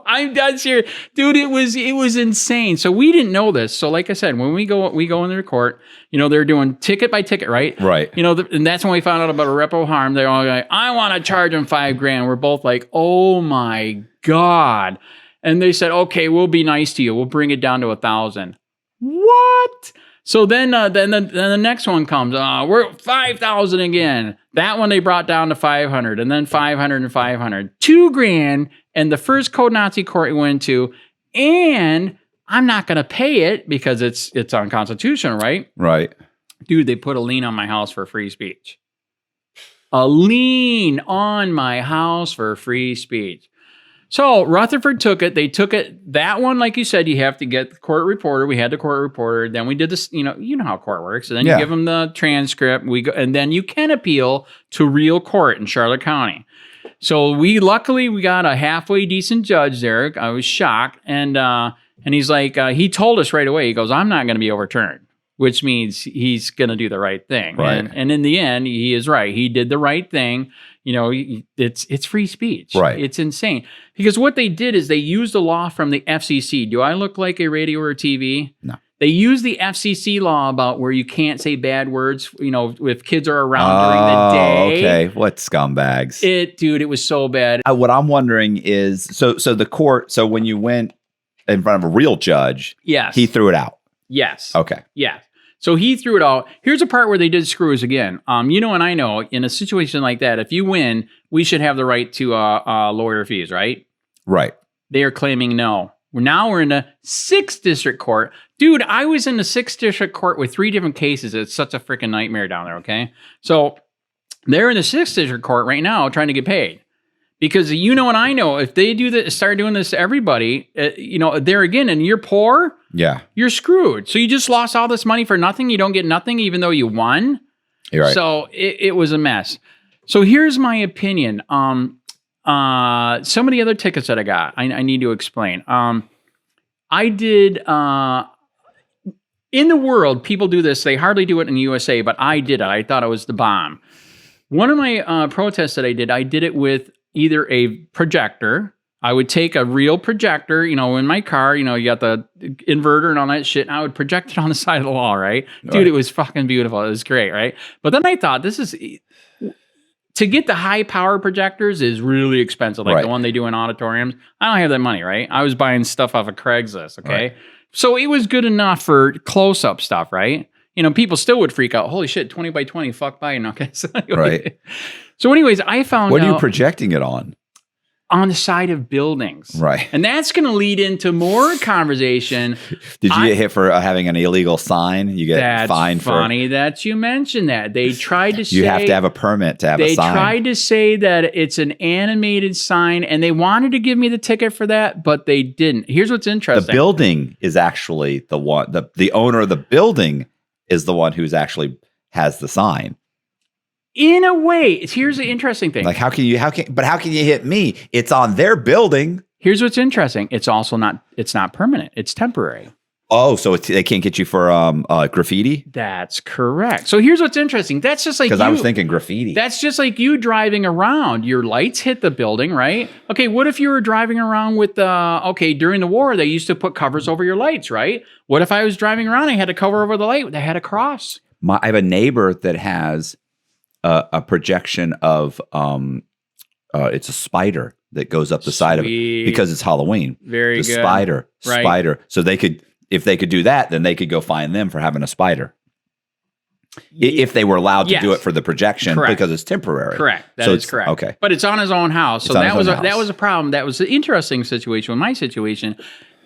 I'm dead serious, dude. It was insane. So we didn't know this. So like I said, when we go in the court, they're doing ticket by ticket, right? Right. And that's when we found out about irreparable harm. They're all like, I want to charge them $5,000. We're both like, oh my God. And they said, okay, we'll be nice to you. We'll bring it down to 1,000. What? So then the next one comes. We're 5,000 again. That one they brought down to 500, and then 500 and 500, $2,000. And the first Code Nazi court we went to, and I'm not going to pay it because it's unconstitutional, right? Right. Dude, they put a lien on my house for free speech. A lien on my house for free speech. So Rutherford took it. They took it. That one, like you said, you have to get the court reporter. We had the court reporter. Then we did this. You know how court works. And then you give them the transcript. And then you can appeal to real court in Charlotte County. So luckily we got a halfway decent judge there. I was shocked, and he's like, he told us right away. He goes, I'm not going to be overturned, which means he's going to do the right thing. Right. And in the end, he is right. He did the right thing. It's free speech. Right. It's insane. Because what they did is they used a law from the FCC. Do I look like a radio or a TV? No. They used the FCC law about where you can't say bad words, if kids are around during the day. Okay. What scumbags. It was so bad. What I'm wondering is, so the court, so when you went in front of a real judge, yes, he threw it out. Yes. Okay. Yes. So he threw it out. Here's a part where they did screw us again. And I know in a situation like that, if you win, we should have the right to lawyer fees, right? Right. They are claiming no. Now we're in the 6th district court. Dude, I was in the 6th district court with 3 different cases. It's such a freaking nightmare down there, okay? So they're in the 6th district court right now trying to get paid. Because and I know, if they start doing this to everybody, there again, and you're poor, you're screwed. So you just lost all this money for nothing. You don't get nothing even though you won. You're right. So it was a mess. So here's my opinion. Some of the other tickets that I got, I need to explain. I did, in the world, people do this. They hardly do it in the USA, but I did it. I thought it was the bomb. One of my protests that I did it with either a projector. I would take a real projector, in my car, you got the inverter and all that shit, and I would project it on the side of the wall, right? Dude, It was fucking beautiful. It was great, right? But then I thought, to get the high power projectors is really expensive, like the one they do in auditoriums. I don't have that money, right? I was buying stuff off of Craigslist, okay? Right. So it was good enough for close-up stuff, right? People still would freak out. Holy shit, 20 by 20, fuck Biden, okay? So right. So anyways, I found What are you projecting it on? On the side of buildings. Right. And that's going to lead into more conversation. Did you get hit for having an illegal sign? You get fined for... That's funny that you mentioned that. They tried to say... You have to have a permit to have a sign. They tried to say that it's an animated sign, and they wanted to give me the ticket for that, but they didn't. Here's what's interesting. The building is actually the one... The owner of the building is the one who's actually has the sign. In a way, here's the interesting thing. Like, how can you hit me? It's on their building. Here's what's interesting. It's also it's not permanent. It's temporary. Oh, so they can't get you for graffiti? That's correct. So here's what's interesting. That's just like because I was thinking graffiti. That's just like you driving around. Your lights hit the building, right? Okay, what if you were driving around with during the war, they used to put covers over your lights, right? What if I was driving around, I had a cover over the light, they had a cross? I have a neighbor that has a projection of it's a spider that goes up the side of it because it's Halloween. Very good. Spider. So they could if they could do that, then they could go fine them for having a spider. If they were allowed to do it for the projection because it's temporary. Correct. That is correct. Okay. But it's on his own house. So that was a problem. That was an interesting situation with my situation.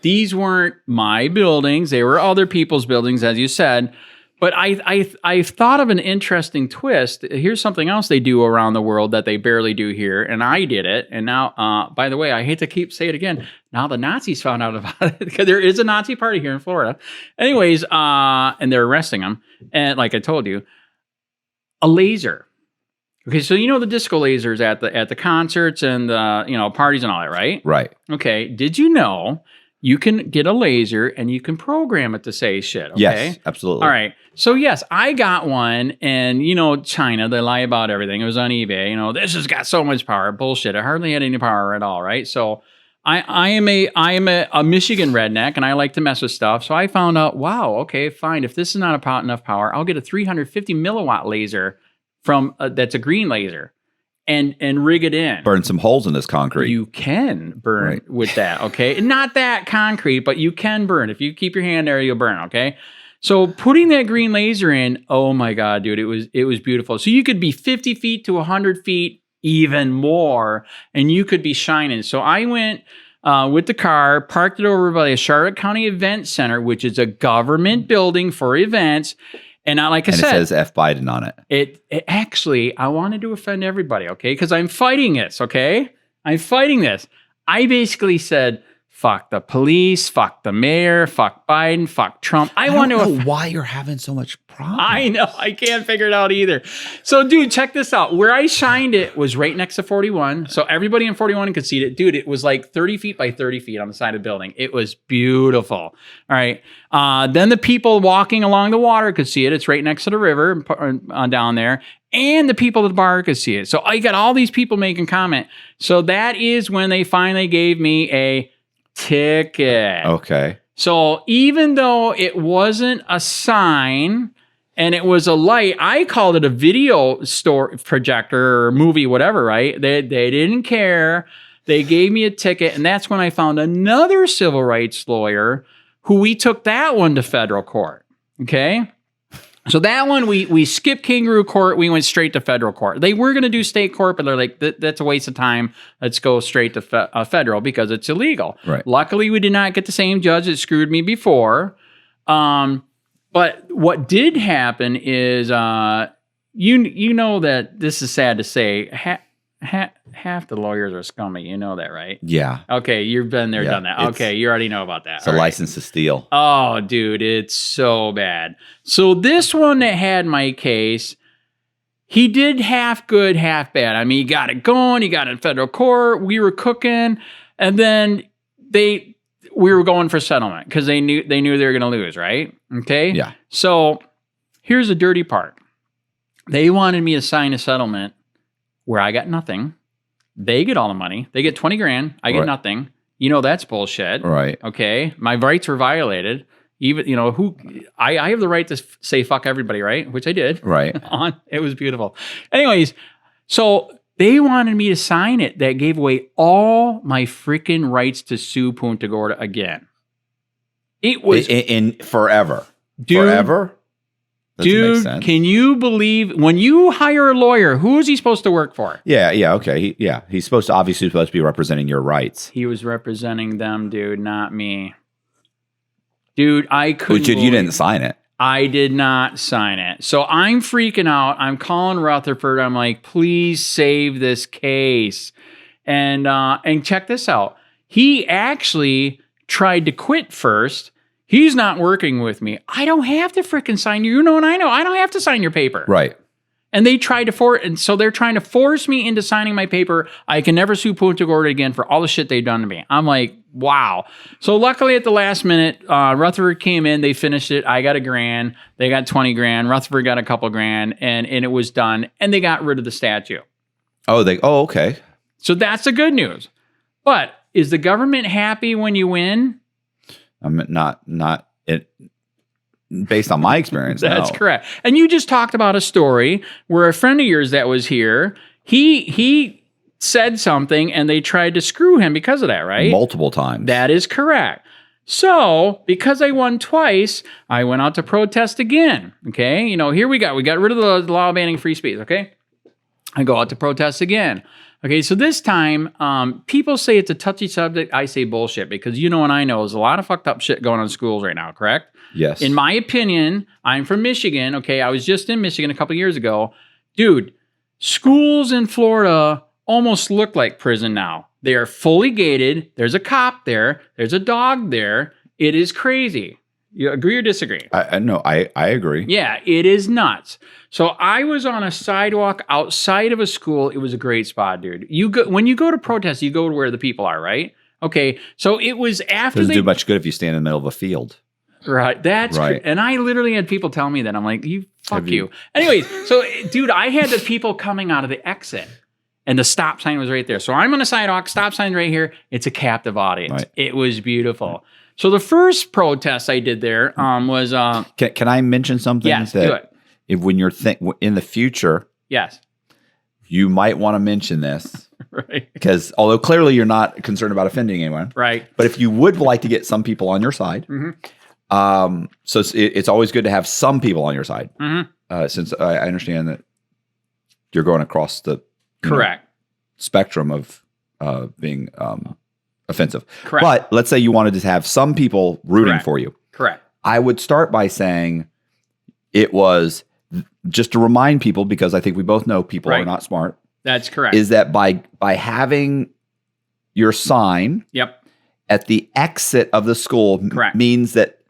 These weren't my buildings. They were other people's buildings, as you said. But I thought of an interesting twist. Here's something else they do around the world that they barely do here. And I did it. And now, by the way, I hate to say it again. Now the Nazis found out about it because there is a Nazi party here in Florida. Anyways, and they're arresting them. And like I told you, a laser. Okay, so you know the disco lasers at the concerts and the parties and all that, right? Right. Okay. Did you know you can get a laser and you can program it to say shit? Okay? Yes, absolutely. All right. So yes, I got one, and China, they lie about everything. It was on eBay. This has got so much power. Bullshit. It hardly had any power at all, right? So I am a Michigan redneck, and I like to mess with stuff. So I found out, wow, okay, fine. If this is not enough power, I'll get a 350 milliwatt laser from that's a green laser, and rig it in. Burn some holes in this concrete. You can burn with that, okay? Not that concrete, but you can burn. If you keep your hand there, you'll burn, okay? So putting that green laser in, oh my God, dude, it was beautiful. So you could be 50 feet to 100 feet, even more, and you could be shining. So I went with the car, parked it over by the Charlotte County Event Center, which is a government building for events. And like I said, it says F Biden on it. It actually, I wanted to offend everybody, okay? Because I'm fighting this, okay? I'm fighting this. I basically said, fuck the police, fuck the mayor, fuck Biden, fuck Trump. I don't know why you're having so much problem. I know. I can't figure it out either. So, dude, check this out. Where I shined it was right next to 41. So everybody in 41 could see it. Dude, it was like 30 feet by 30 feet on the side of the building. It was beautiful. All right. Then the people walking along the water could see it. It's right next to the river down there. And the people at the bar could see it. So I got all these people making comment. So that is when they finally gave me a ticket. Okay. So even though it wasn't a sign and it was a light, I called it a video store projector or movie, whatever, right? They didn't care. They gave me a ticket, and that's when I found another civil rights lawyer who we took that one to federal court. Okay. So that one, we skipped Kangaroo court. We went straight to federal court. They were going to do state court, but they're like, that's a waste of time. Let's go straight to federal because it's illegal. Right. Luckily, we did not get the same judge that screwed me before. But what did happen is, you know that this is sad to say, half the lawyers are scummy. You know that, right? Yeah. Okay, you've been there, done that. Okay, you already know about that. It's a license to steal. Oh, dude, it's so bad. So this one that had my case, he did half good, half bad. I mean, he got it going. He got it in federal court. We were cooking, and then we were going for settlement because they knew they were going to lose, right? Okay. Yeah. So here's the dirty part. They wanted me to sign a settlement where I got nothing. They get all the money. They get 20 grand. I get nothing. That's bullshit. Right. Okay. My rights were violated. Even, I have the right to say fuck everybody, right? Which I did. Right. It was beautiful. Anyways, so they wanted me to sign it that gave away all my freaking rights to sue Punta Gorda again. It was in forever. Dude, forever? Dude, can you believe when you hire a lawyer, who is he supposed to work for? Yeah, okay. He's obviously supposed to be representing your rights. He was representing them, dude, not me. Dude, I couldn't. But you didn't sign it. I did not sign it. So I'm freaking out. I'm calling Rutherford. I'm like, please save this case. And check this out. He actually tried to quit first. He's not working with me. I don't have to freaking sign you. And I know. I don't have to sign your paper. Right. And they tried to so they're trying to force me into signing my paper. I can never sue Punta Gorda again for all the shit they've done to me. I'm like, wow. So luckily at the last minute, Rutherford came in. They finished it. I got $1,000. They got 20 grand. Rutherford got a couple grand, and it was done. And they got rid of the statue. Oh, okay. So that's the good news. But is the government happy when you win? I'm not it. Based on my experience. That's correct. And you just talked about a story where a friend of yours that was here, he said something and they tried to screw him because of that, right? Multiple times. That is correct. So because I won twice, I went out to protest again. Okay. Here we got rid of the law banning free speech. Okay. I go out to protest again. Okay. So this time, people say it's a touchy subject. I say bullshit because and I know there's a lot of fucked up shit going on in schools right now. Correct? Yes. In my opinion, I'm from Michigan. Okay. I was just in Michigan a couple years ago. Dude, schools in Florida almost look like prison now. They are fully gated. There's a cop there. There's a dog there. It is crazy. You agree or disagree? No, I agree. Yeah, it is nuts. So I was on a sidewalk outside of a school. It was a great spot, dude. When you go to protest, you go to where the people are, right? Okay, so it was after Doesn't do much good if you stand in the middle of a field. Right, that's right. And I literally had people tell me that. I'm like, fuck you. Anyways, so dude, I had the people coming out of the exit. And the stop sign was right there. So I'm on a sidewalk, stop sign right here. It's a captive audience. Right. It was beautiful. Right. So the first protest I did there was... Can I mention something? Yes, do it. When you're in the future... Yes. You might want to mention this. Right. Because although clearly you're not concerned about offending anyone. Right. But if you would like to get some people on your side... so it's always good to have some people on your side. Since I understand that you're going across the... Correct. Spectrum of being offensive. Correct. But let's say you wanted to have some people rooting for you. Correct. I would start by saying it was just to remind people, because I think we both know people are not smart. That's correct. Is that by having your sign at the exit of the school means that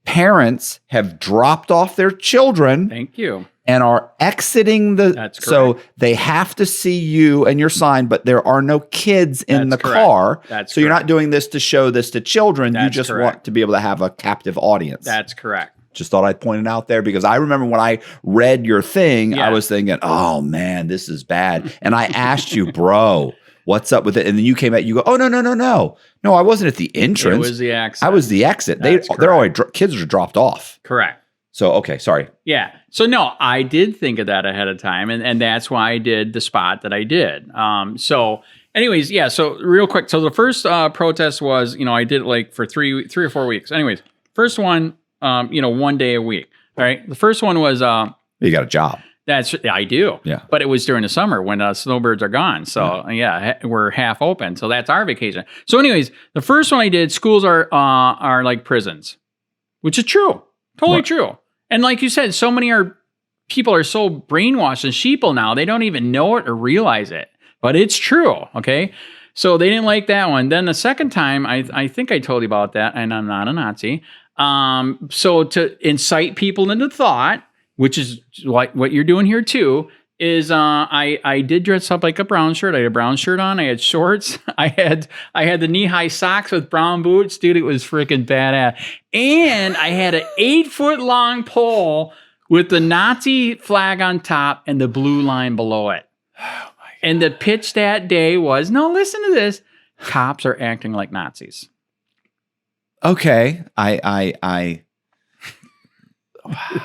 parents have dropped off their children. Thank you. And are exiting the... That's correct. So they have to see you and your sign, but there are no kids in the car. That's so you're not doing this to show this to children. You just want to be able to have a captive audience. That's correct. Just thought I'd point it out there because I remember when I read your thing, I was thinking, oh man, this is bad. And I asked you, bro, what's up with it? And then you came out, you go, oh, no. No, I wasn't at the entrance. It was the exit. I was the exit. They're already, kids are dropped off. Correct. So, okay, sorry. Yeah. So, no, I did think of that ahead of time, and that's why I did the spot that I did. So, anyways, yeah, so real quick. So, the first protest was, I did it like for three or 4 weeks. Anyways, first one, 1 day a week. All right. The first one was... you got a job. I do. Yeah. But it was during the summer when snowbirds are gone. So, we're half open. So, that's our vacation. So, anyways, the first one I did, schools are like prisons, which is true. Totally true. And like you said, so many people are so brainwashed and sheeple now, they don't even know it or realize it. But it's true, okay? So they didn't like that one. Then the second time, I think I told you about that, and I'm not a Nazi. So to incite people into thought, which is like what you're doing here too, is I did dress up like a brown shirt. I had a brown shirt on. I had shorts. I had the knee-high socks with brown boots. Dude, it was freaking badass. And I had an 8-foot-long pole with the Nazi flag on top and the blue line below it. Oh my God. And the pitch that day was, no, listen to this. Cops are acting like Nazis. Okay.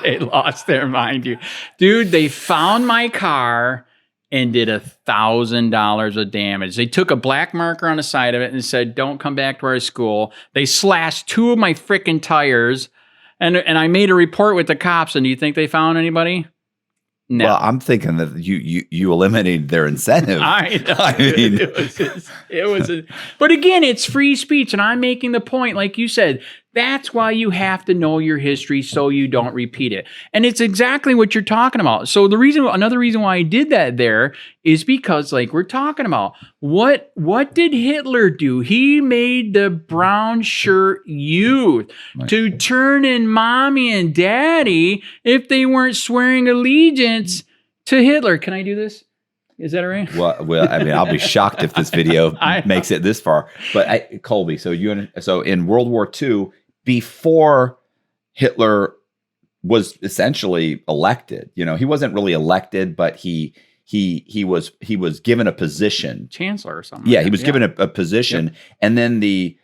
They lost their mind, dude. They found my car and did $1,000 of damage. They took a black marker on the side of it and said, "Don't come back to our school." They slashed 2 of my freaking tires, and I made a report with the cops. And do you think they found anybody? No. Well, I'm thinking that you eliminated their incentive. I know. I mean, it was. But again, it's free speech, and I'm making the point, like you said. That's why you have to know your history so you don't repeat it. And it's exactly what you're talking about. So another reason why I did that there is because, like we're talking about, what did Hitler do? He made the brown shirt youth to turn in mommy and daddy if they weren't swearing allegiance to Hitler. Can I do this? Is that all right? Well, I mean, I'll be shocked if this video makes it this far. But Colby, so in World War II, before Hitler was essentially elected, he wasn't really elected, but he was given a position, chancellor or something. Yeah, he was given a position, and then the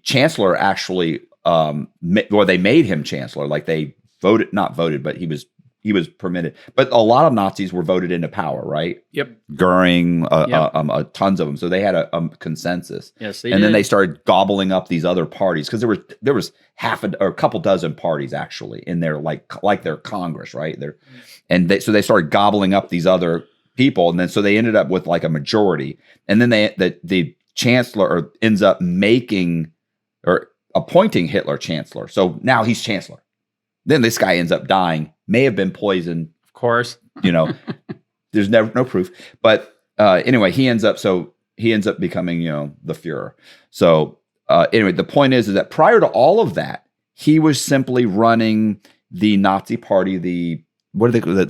chancellor actually, or they made him chancellor. Like they not voted, but he was permitted. But a lot of Nazis were voted into power, right? Yep. Goering, tons of them. So they had a consensus. Yes, and then they started gobbling up these other parties because there was a couple dozen parties actually in there, like their Congress, right? So they started gobbling up these other people, and then so they ended up with like a majority, and then the chancellor ends up appointing Hitler chancellor. So now he's chancellor. Then this guy ends up dying, may have been poisoned. Of course. There's no proof. But anyway, he ends up becoming, the Fuhrer. So anyway, the point is that prior to all of that, he was simply running the Nazi party, the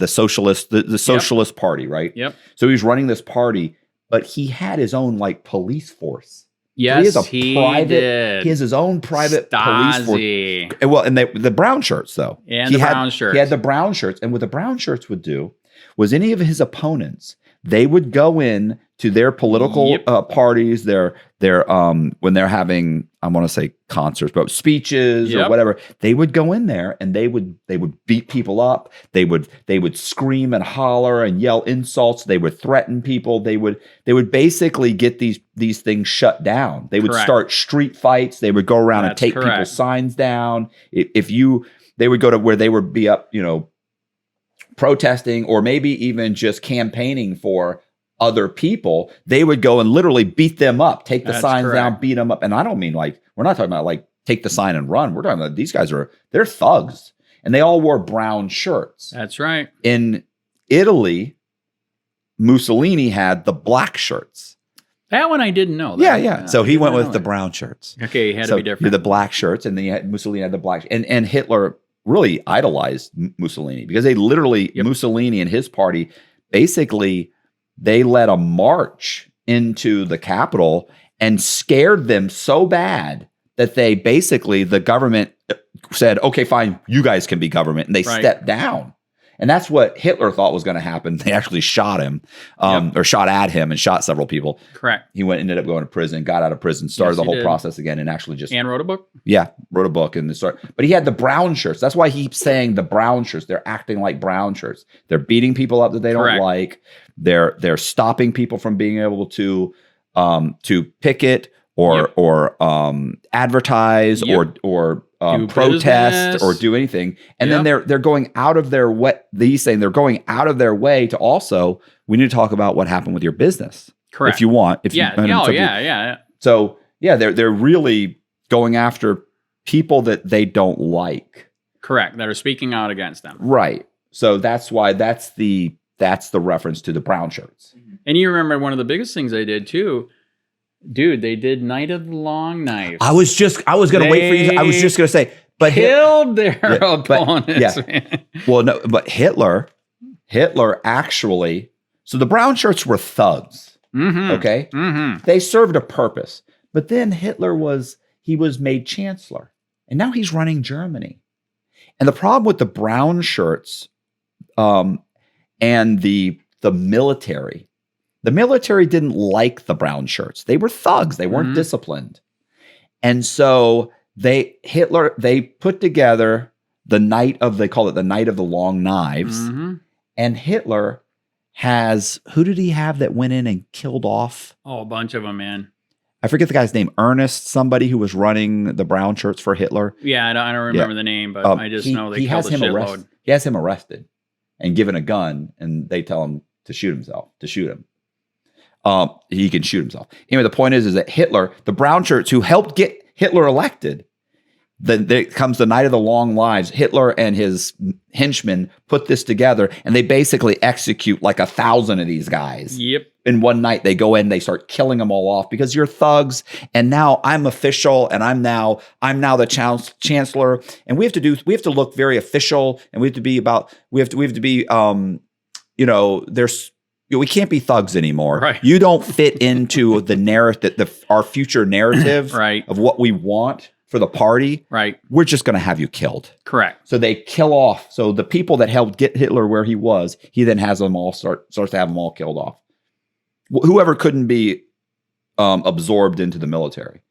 socialist, the socialist party, right? Yep. So he was running this party, but he had his own like police force. Yes, so he has his own private police force. Well, and the brown shirts, though. And brown shirts. He had the brown shirts. And what the brown shirts would do was any of his opponents, they would go in to their political parties, their when they're having, I want to say concerts, but speeches or whatever, they would go in there and they would beat people up. They would scream and holler and yell insults. They would threaten people. They would basically get these things shut down. They would start street fights. They would go around and take people's signs down. They would go to where they would be up, protesting or maybe even just campaigning for other people. They would go and literally beat them up, take the signs down, beat them up. And I don't mean we're not talking about like take the sign and run. We're talking about these guys they're thugs, and they all wore brown shirts. That's right. In Italy, Mussolini had the black shirts. That one I didn't know. Yeah. So he went with the brown shirts. Okay, he had to be different. The black shirts, and then Mussolini had the black, and Hitler really idolized Mussolini because they literally Mussolini and his party basically. They led a march into the capital and scared them so bad that the government said, okay, fine, you guys can be government. And they stepped down. And that's what Hitler thought was going to happen. They actually shot him or shot at him and shot several people. Correct. He ended up going to prison, got out of prison, started the whole process again, and actually And wrote a book? Yeah, wrote a book. But he had the brown shirts. That's why he keeps saying the brown shirts. They're acting like brown shirts. They're beating people up that they don't like. They're stopping people from being able to picket or advertise or protest business. Or do anything. And then they're going out of their way. He's saying they're going out of their way to also, we need to talk about what happened with your business. Correct. If you want. So they're really going after people that they don't like. Correct. That are speaking out against them. Right. So that's why that's the reference to the brown shirts. And you remember one of the biggest things they did too. Dude, they did Night of the Long Knife. I was going to wait for you. I was just going to say, but killed their opponents. Well, no, but Hitler actually, so the brown shirts were thugs. Mm-hmm. Okay. Mm-hmm. They served a purpose, but then Hitler was made chancellor, and now he's running Germany. And the problem with the brown shirts, and the military. The military didn't like the brown shirts. They were thugs. They weren't disciplined. And so they put together they call it the Night of the Long Knives. Mm-hmm. And Hitler who did he have that went in and killed off? Oh, a bunch of them, man. I forget the guy's name. Ernest, somebody who was running the brown shirts for Hitler. Yeah, I don't remember the name, but I just know they killed a shitload. He has him arrested and given a gun, and they tell him to shoot him. He can shoot himself. Anyway, the point is that Hitler, the brown shirts who helped get Hitler elected, then there comes the Night of the Long Knives. Hitler and his henchmen put this together, and they basically execute like 1,000 of these guys. Yep. In one night, they go in, they start killing them all off because you're thugs, and now I'm official, and I'm now the chancellor, and we have to look very official, and we have to be we can't be thugs anymore. Right. You don't fit into the narrative, our future narrative of what we want for the party. Right. We're just going to have you killed. Correct. So they kill off. So the people that helped get Hitler where he was, he then has them all starts to have them all killed off. Whoever couldn't be absorbed into the military.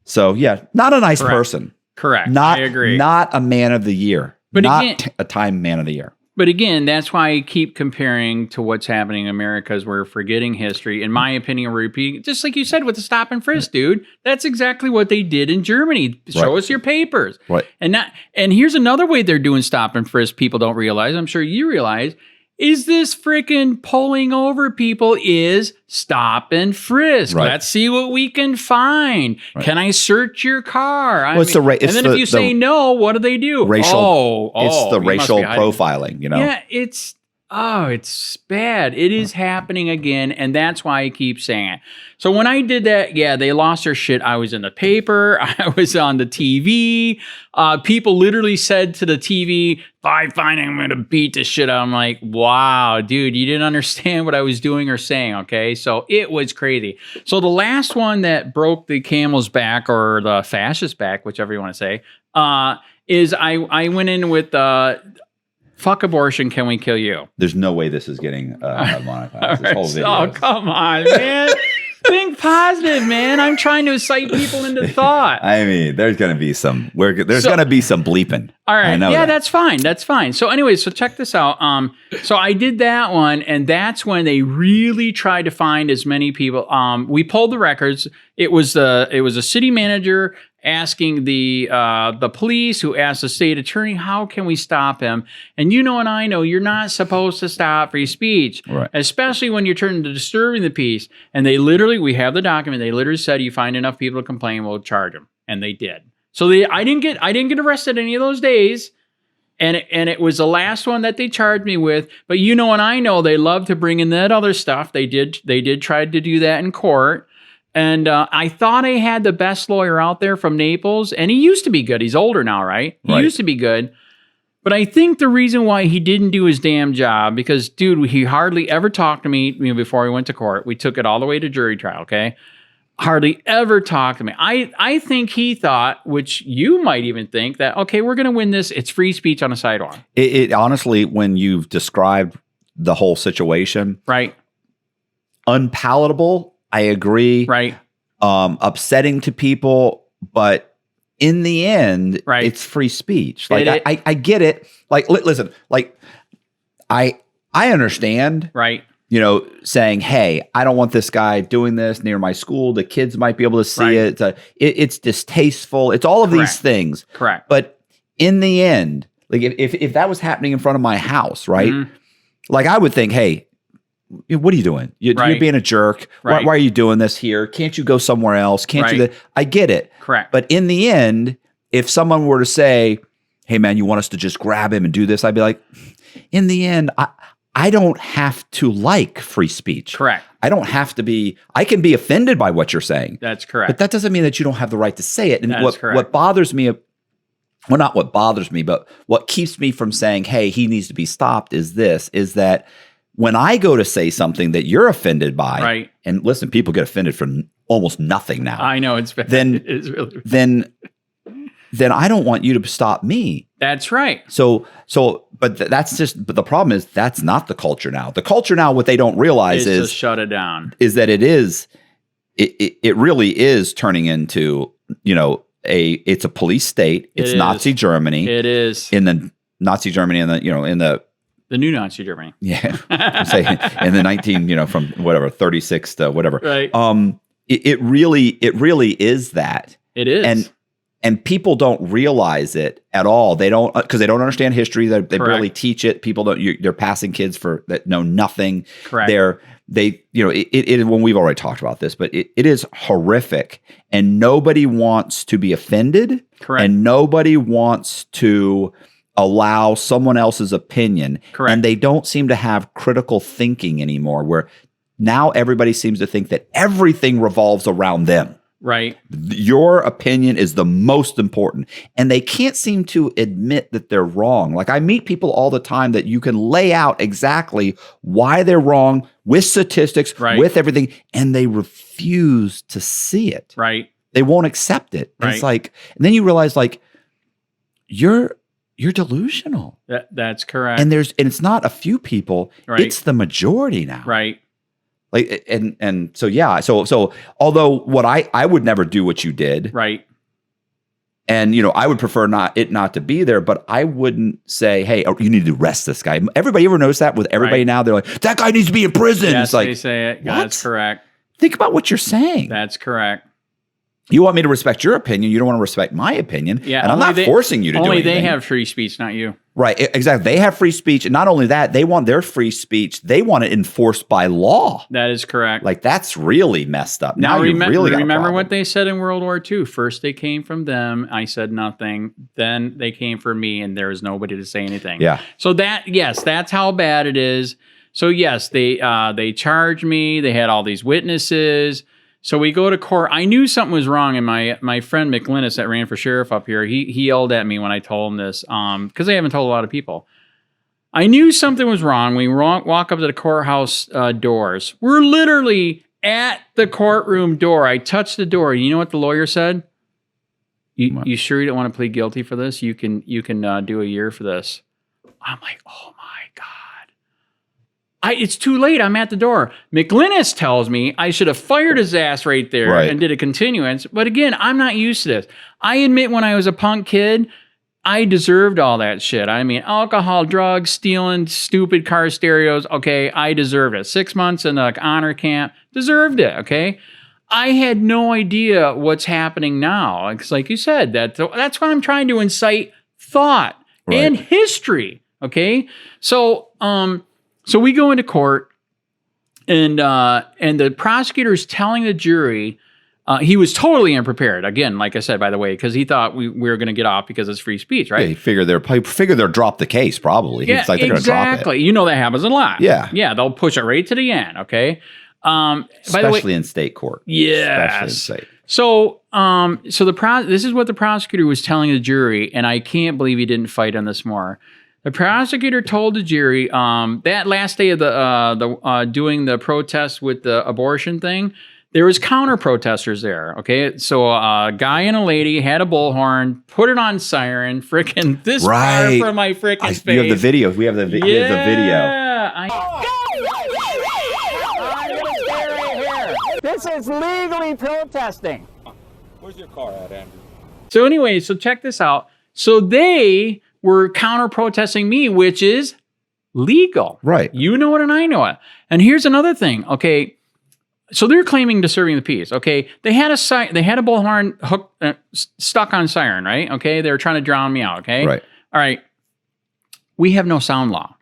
So yeah, not a nice person. Correct. I agree. Not a man of the year. But not again, a Time Man of the Year. But again, that's why I keep comparing to what's happening in America, is we're forgetting history. In my opinion, we're repeating, just like you said with the stop and frisk, dude. That's exactly what they did in Germany. Show us your papers. Right. And here's another way they're doing stop and frisk people don't realize, I'm sure you realize, is this freaking pulling over people is stop and frisk. Right. Let's see what we can find. Right. Can I search your car? And then if you say no, what do they do? Racial, it's the racial profiling, Yeah, it's bad. It is happening again, and that's why I keep saying it. So when I did that, yeah, they lost their shit. I was in the paper. I was on the TV. People literally said to the TV, if I find I'm going to beat the shit out. I'm like, wow, dude, you didn't understand what I was doing or saying, okay? So it was crazy. So the last one that broke the camel's back, or the fascist back, whichever you want to say, is I went in with... fuck abortion, can we kill you? There's no way this is getting monetized. This whole video. Oh, come on, man. Think positive, man. I'm trying to incite people into thought. I mean, there's going to be some bleeping. All right. Yeah, that's fine. That's fine. So anyway, so check this out. So I did that one, and that's when they really tried to find as many people. We pulled the records. It was a city manager asking the police, who asked the state attorney, how can we stop him? And and I know you're not supposed to stop free speech, right, especially when you're turning to disturbing the peace. And we have the document. They literally said, you find enough people to complain, we'll charge them. And they did. So I didn't get arrested any of those days. And it was the last one that they charged me with. But and I know they love to bring in that other stuff. They did try to do that in court. And I thought I had the best lawyer out there from Naples, and he used to be good. He's older now, right? He used to be good. But I think the reason why he didn't do his damn job, because, dude, he hardly ever talked to me before we went to court. We took it all the way to jury trial, okay? Hardly ever talked to me. I think he thought, which you might even think, that, okay, we're going to win this. It's free speech on a sidewalk. It honestly, when you've described the whole situation, right, unpalatable, I agree. Right. Upsetting to people, but in the end, right, it's free speech. Like I get it. Like, listen, like I understand. Right. Saying, hey, I don't want this guy doing this near my school. The kids might be able to see it. It's distasteful. It's all of these things. Correct. But in the end, like if that was happening in front of my house, right? Mm-hmm. Like I would think, hey, what are you doing? You're being a jerk. Right. Why are you doing this here? Can't you go somewhere else? Can't you? I get it. Correct. But in the end, if someone were to say, hey, man, you want us to just grab him and do this? I'd be like, in the end, I don't have to like free speech. Correct. I don't have to be, I can be offended by what you're saying. That's correct. But that doesn't mean that you don't have the right to say it. And That's correct. What bothers me, well, not what bothers me, but what keeps me from saying, hey, he needs to be stopped is that when I go to say something that you're offended by, right, and listen, people get offended for almost nothing now. I know it's bad. It is really bad. Then I don't want you to stop me. That's right. But the problem is that's not the culture now. The culture now, what they don't realize is to shut it down. Is that it really is turning into, it's a police state. It's Nazi Germany. It is. In the Nazi Germany and the new Nazi Germany. Yeah. Say in the 19, from whatever, 36 to whatever. Right. It really is that. It is. And people don't realize it at all. They don't, because they don't understand history. They barely teach it. People they're passing kids that know nothing. Correct. When we've already talked about this, but it is horrific, and nobody wants to be offended. Correct. And nobody wants to allow someone else's opinion. Correct. And they don't seem to have critical thinking anymore, where now everybody seems to think that everything revolves around them. Right. Your opinion is the most important. And they can't seem to admit that they're wrong. Like I meet people all the time that you can lay out exactly why they're wrong with statistics, with everything, and they refuse to see it. Right. They won't accept it. Right. It's like, and then you realize like you're delusional. That's correct. And it's not a few people, it's the majority now. Right. Like, so, yeah. So although what I would never do what you did. Right. And, I would prefer not to be there, but I wouldn't say, hey, you need to arrest this guy. Everybody ever notice that with everybody now? They're like, that guy needs to be in prison. Yes, it's like, they say it. What? That's correct. Think about what you're saying. That's correct. You want me to respect your opinion. You don't want to respect my opinion. Yeah, and I'm not forcing you to do anything. Only they have free speech, not you. Right. Exactly. They have free speech. And not only that, they want their free speech. They want it enforced by law. That is correct. Like, that's really messed up. Now you really remember what they said in World War II. First they came from them. I said nothing. Then they came for me, and there was nobody to say anything. Yeah. So that's how bad it is. So yes, they charged me. They had all these witnesses. So we go to court. I knew something was wrong, and my friend McLinnis that ran for sheriff up here, he yelled at me when I told him this, because I haven't told a lot of people. I knew something was wrong. We walk up to the courthouse doors. We're literally at the courtroom door. I touched the door. You know what the lawyer said? You sure you don't want to plead guilty for this? You can do a year for this. I'm like, oh my God. It's too late. I'm at the door. McLinnis tells me I should have fired his ass right there and did a continuance. But again, I'm not used to this. I admit when I was a punk kid, I deserved all that shit. I mean, alcohol, drugs, stealing, stupid car stereos. Okay, I deserved it. 6 months in the honor camp. Deserved it, okay? I had no idea what's happening now. Because like you said, that's why I'm trying to incite thought and history, okay? So we go into court, and the prosecutor's telling the jury, he was totally unprepared. Again, like I said, by the way, because he thought we were going to get off because it's free speech, right? Yeah, he figured they'll drop the case probably. Yeah, it's like they're going to drop it. You know that happens a lot. Yeah, they'll push it right to the end. Okay, especially in state court. Yes. Especially in state. So this is what the prosecutor was telling the jury, and I can't believe he didn't fight on this more. The prosecutor told the jury that last day of the doing the protest with the abortion thing, there was counter protesters there. Okay, so a guy and a lady had a bullhorn, put it on siren, freaking this far from my freaking face. You have the video. We have the video. Yeah. This is legally protesting. Where's your car at, Andrew? So anyway, so check this out. So they were counter-protesting me, which is legal. Right. You know it and I know it. And here's another thing, okay? So they're claiming disturbing the peace, okay? They had a bullhorn stuck on siren, right? Okay, they were trying to drown me out, okay? Right. All right. We have no sound law.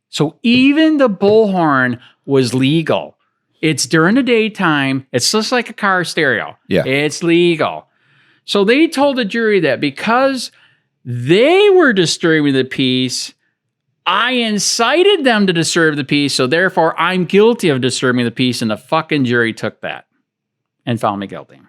So even the bullhorn was legal. It's during the daytime. It's just like a car stereo. Yeah. It's legal. So they told the jury that because they were disturbing the peace, I incited them to disturb the peace, so therefore I'm guilty of disturbing the peace, and the fucking jury took that and found me guilty.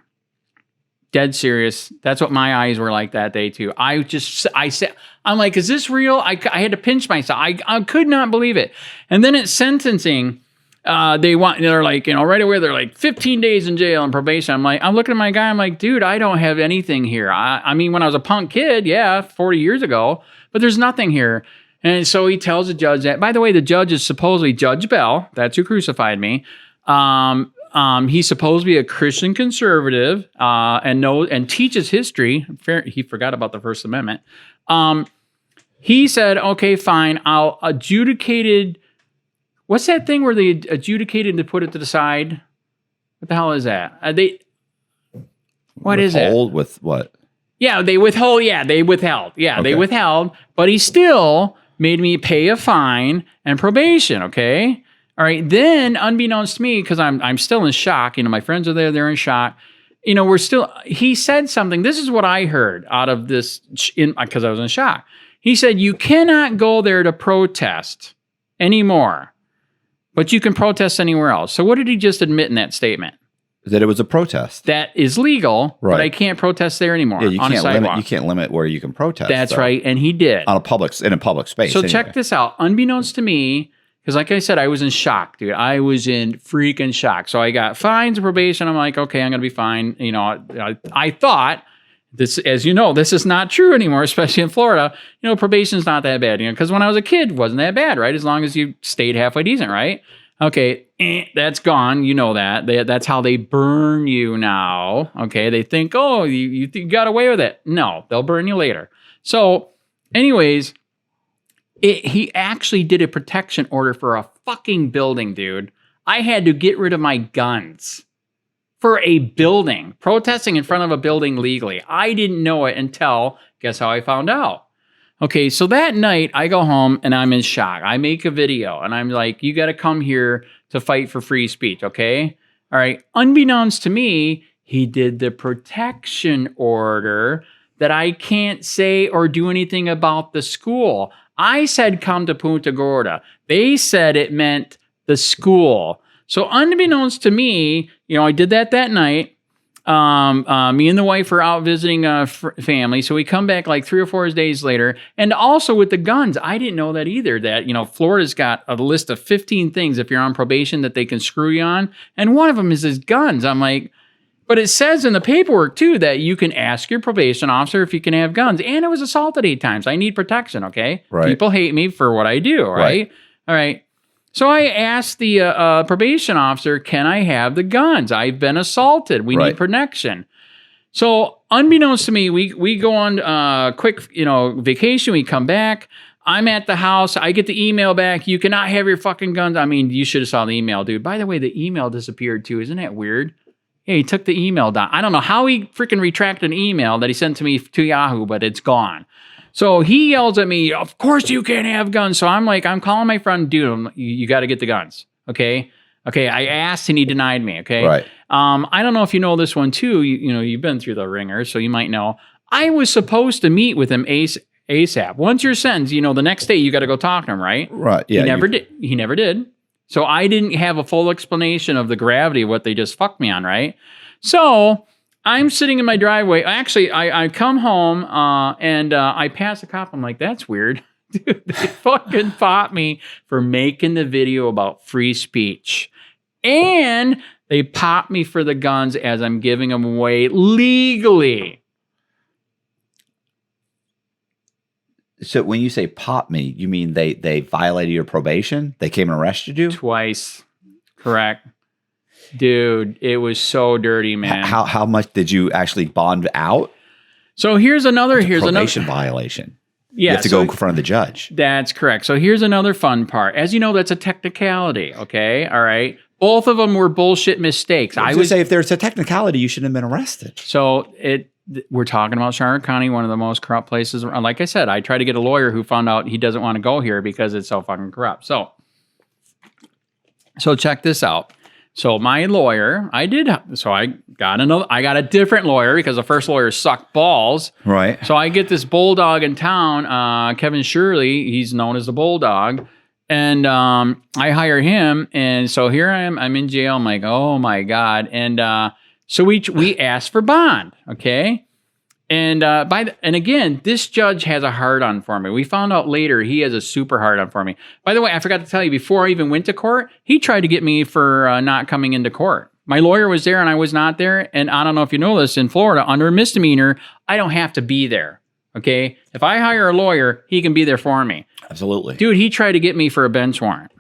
Dead serious. That's what my eyes were like that day too. I said, I'm like, is this real? I had to pinch myself. I could not believe it. And then at sentencing, they're like, right away, they're like 15 days in jail and probation. I'm looking at my guy. I'm like, dude, I don't have anything here. I mean, when I was a punk kid, 40 years ago, but there's nothing here. And so he tells the judge that, by the way, the judge is supposedly Judge Bell. That's who crucified me. He's supposed to be a Christian conservative, and teaches history. He forgot about the First Amendment. He said, okay, fine. I'll adjudicated. What's that thing where they adjudicated to put it to the side? What the hell is that? What is it? Withhold with what? Yeah, they withhold. Yeah, they withheld. Yeah, okay. They withheld. But he still made me pay a fine and probation. Okay. All right. Then, unbeknownst to me, because I'm still in shock. My friends are there. They're in shock. He said something. This is what I heard out of this because I was in shock. He said, you cannot go there to protest anymore, but you can protest anywhere else. So what did he just admit in that statement? That it was a protest. That is legal, right. But I can't protest there anymore. Yeah, you on can't a sidewalk. You can't limit where you can protest. That's right, and he did. In a public space. So check this out. Unbeknownst to me, because like I said, I was in shock, dude. I was in freaking shock. So I got fines and probation. I'm like, okay, I'm going to be fine. I thought, this, as you know, this is not true anymore, especially in Florida. Probation's not that bad, because when I was a kid, it wasn't that bad, right? As long as you stayed halfway decent, right? Okay, that's gone. You know that. That's how they burn you now. Okay, they think, oh, you got away with it. No, they'll burn you later. So, anyways, he actually did a protection order for a fucking building, dude. I had to get rid of my guns for a building, protesting in front of a building legally. I didn't know it until, guess how I found out? Okay, so that night I go home and I'm in shock. I make a video and I'm like, you got to come here to fight for free speech, okay? All right, unbeknownst to me, he did the protection order that I can't say or do anything about the school. I said come to Punta Gorda. They said it meant the school. So unbeknownst to me, I did that night. Me and the wife are out visiting family. So we come back like 3 or 4 days later. And also with the guns, I didn't know that either, that, Florida's got a list of 15 things if you're on probation that they can screw you on. And one of them is his guns. I'm like, but it says in the paperwork too that you can ask your probation officer if you can have guns. And I was assaulted 8 times. I need protection, okay? Right. People hate me for what I do, right? All right. So I asked the probation officer, can I have the guns? I've been assaulted. We need protection. So unbeknownst to me, we go on quick, vacation. We come back. I'm at the house. I get the email back. You cannot have your fucking guns. I mean, you should have saw the email, dude. By the way, the email disappeared too. Isn't that weird? Yeah, he took the email down. I don't know how he freaking retracted an email that he sent to me to Yahoo, but it's gone. So he yells at me, of course you can't have guns. So I'm like, I'm calling my friend, dude, you got to get the guns. Okay. I asked and he denied me. Okay. Right. I don't know if you know this one too. You've been through the ringer, so you might know. I was supposed to meet with him ASAP. Once you're sentenced, the next day you got to go talk to him, right? Right. Yeah. He never did. So I didn't have a full explanation of the gravity of what they just fucked me on, right? So I'm sitting in my driveway. Actually, I come home and I pass a cop. I'm like, that's weird. Dude, they fucking fought me for making the video about free speech. And they popped me for the guns as I'm giving them away legally. So when you say pop me, you mean they violated your probation? They came and arrested you? Twice. Correct. Dude, it was so dirty, man. How much did you actually bond out? So here's another probation violation. Yeah, you have to go in front of the judge. That's correct. So here's another fun part. As you know, that's a technicality. Okay, all right. Both of them were bullshit mistakes. I would say if there's a technicality, you shouldn't have been arrested. So we're talking about Charlotte County, one of the most corrupt places. Like I said, I tried to get a lawyer who found out he doesn't want to go here because it's so fucking corrupt. So check this out. So my lawyer, I got a different lawyer because the first lawyer sucked balls. Right. So I get this bulldog in town, Kevin Shirley, he's known as the Bulldog. And I hire him. And so here I am, I'm in jail. I'm like, oh my God. And so we asked for bond, okay? And and again, this judge has a hard-on for me. We found out later he has a super hard-on for me. By the way, I forgot to tell you, before I even went to court, he tried to get me for not coming into court. My lawyer was there and I was not there. And I don't know if you know this, in Florida, under a misdemeanor, I don't have to be there, okay? If I hire a lawyer, he can be there for me. Absolutely. Dude, he tried to get me for a bench warrant,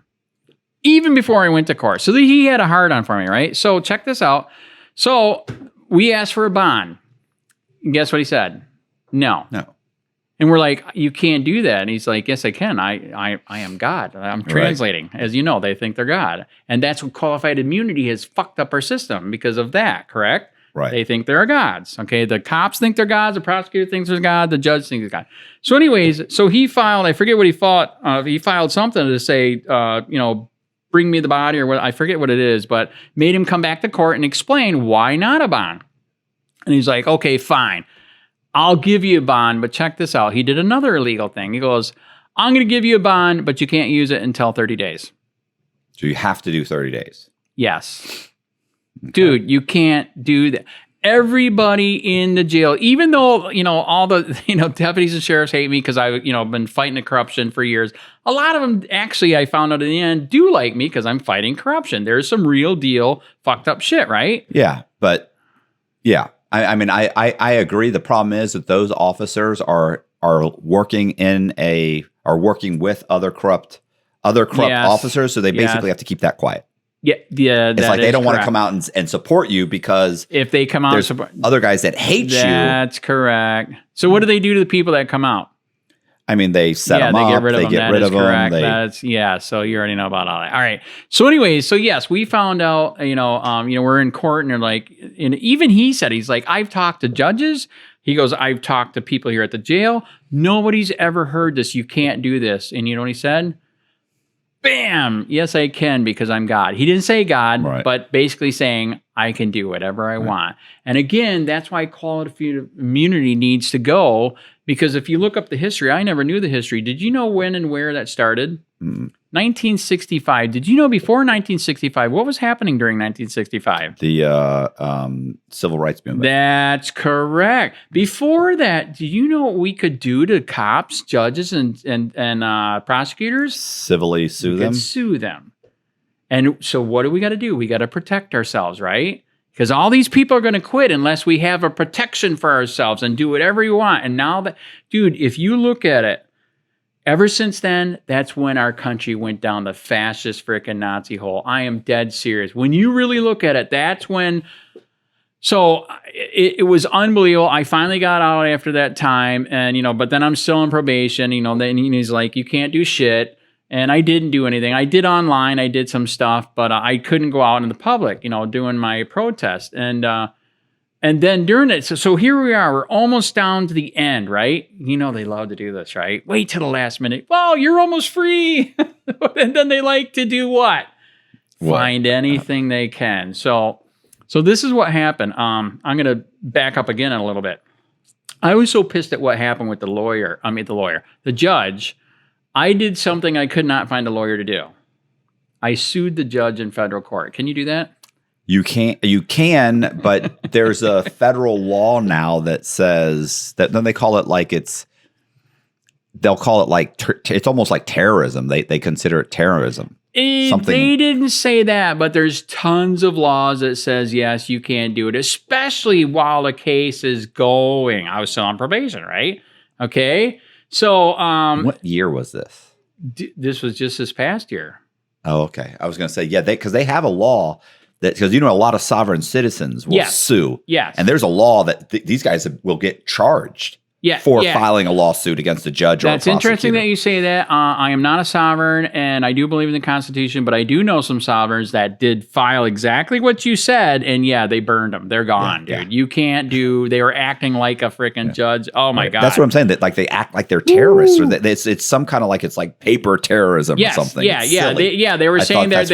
even before I went to court. So he had a hard-on for me, right? So check this out. So we asked for a bond. And guess what he said? No. And we're like, you can't do that. And he's like, yes, I can. I am God. I'm translating. Right. As you know, they think they're God. And that's what qualified immunity has fucked up our system because of that, correct? Right. They think they're gods. Okay. The cops think they're gods. The prosecutor thinks they're God. The judge thinks they're God. So anyways, so he filed, I forget what he fought. He filed something to say, bring me the body or what, I forget what it is, but made him come back to court and explain why not a bond. And he's like, okay, fine. I'll give you a bond, but check this out. He did another illegal thing. He goes, I'm going to give you a bond, but you can't use it until 30 days. So you have to do 30 days. Yes. Okay. Dude, you can't do that. Everybody in the jail, even though, all the, deputies and sheriffs hate me because I've, been fighting the corruption for years. A lot of them actually, I found out in the end, do like me because I'm fighting corruption. There's some real deal fucked up shit, right? Yeah, but yeah. I mean, I agree. The problem is that those officers are working with other corrupt other corrupt officers. So they basically have to keep that quiet. Yeah. It's like they don't want to come out and support you because if they come out, there's other guys that hate you. That's correct. So what do they do to the people that come out? I mean, they set them up. They get rid of them. So you already know about all that. All right. So anyways, so yes, we found out, we're in court and they're like, and even he said, he's like, I've talked to judges. He goes, I've talked to people here at the jail. Nobody's ever heard this. You can't do this. And you know what he said? Bam! Yes, I can because I'm God. He didn't say God, but basically saying I can do whatever I want. And again, that's why qualified immunity needs to go, because if you look up the history, I never knew the history. Did you know when and where that started? 1965. Did you know before 1965, what was happening during 1965? The civil rights movement. That's correct. Before that, do you know what we could do to cops, judges, and prosecutors? Civilly sue them? Sue them. And so what do we got to do? We got to protect ourselves, right? Because all these people are going to quit unless we have a protection for ourselves and do whatever we want. And now that, dude, if you look at it, ever since then, that's when our country went down the fascist freaking Nazi hole. I am dead serious. When you really look at it, that's when. So it was unbelievable. I finally got out after that time, and but then I'm still on probation. Then he's like, you can't do shit, and I didn't do anything. I did online. I did some stuff, but I couldn't go out in the public. Doing my protest and then during it, so here we are. We're almost down to the end, right? They love to do this, right? Wait till the last minute. Well, you're almost free. And then they like to do what? Find anything they can. So this is what happened. I'm going to back up again a little bit. I was so pissed at what happened with the judge. I did something I could not find a lawyer to do. I sued the judge in federal court. Can you do that? You can, but there's a federal law now that says that. Then they call it like they'll call it like it's almost like terrorism. They consider it terrorism. They didn't say that, but there's tons of laws that says yes, you can't do it, especially while the case is going. I was still on probation, right? Okay, so what year was this? This was just this past year. Oh, okay. I was going to say because they have a law. Because a lot of sovereign citizens will sue. Yes. And there's a law that these guys will get charged for filing a lawsuit against a judge or a prosecutor. That's interesting that you say that. I am not a sovereign, and I do believe in the Constitution, but I do know some sovereigns that did file exactly what you said, and they burned them. They're gone, dude. You can't do. They were acting like a freaking judge. Oh my God. That's what I'm saying. That they act like they're terrorists, or that it's some kind of it's like paper terrorism or something. They were saying that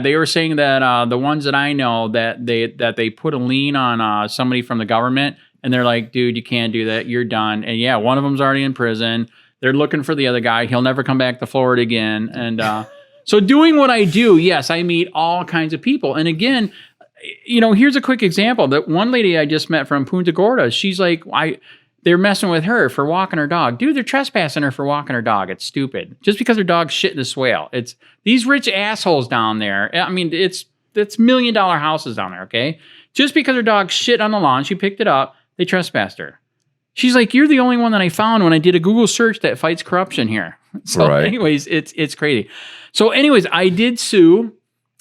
they were saying that the ones that I know that they put a lien on somebody from the government. And they're like, dude, you can't do that. You're done. And one of them's already in prison. They're looking for the other guy. He'll never come back to Florida again. And so doing what I do, yes, I meet all kinds of people. And again, here's a quick example. That one lady I just met from Punta Gorda, she's like, they're messing with her for walking her dog. Dude, they're trespassing her for walking her dog. It's stupid. Just because her dog's shit in the swale. It's these rich assholes down there. I mean, it's $1 million houses down there, okay? Just because her dog shit on the lawn, she picked it up. They trespassed her. She's like, you're the only one that I found when I did a Google search that fights corruption here. So anyways, it's crazy. So anyways, I did sue.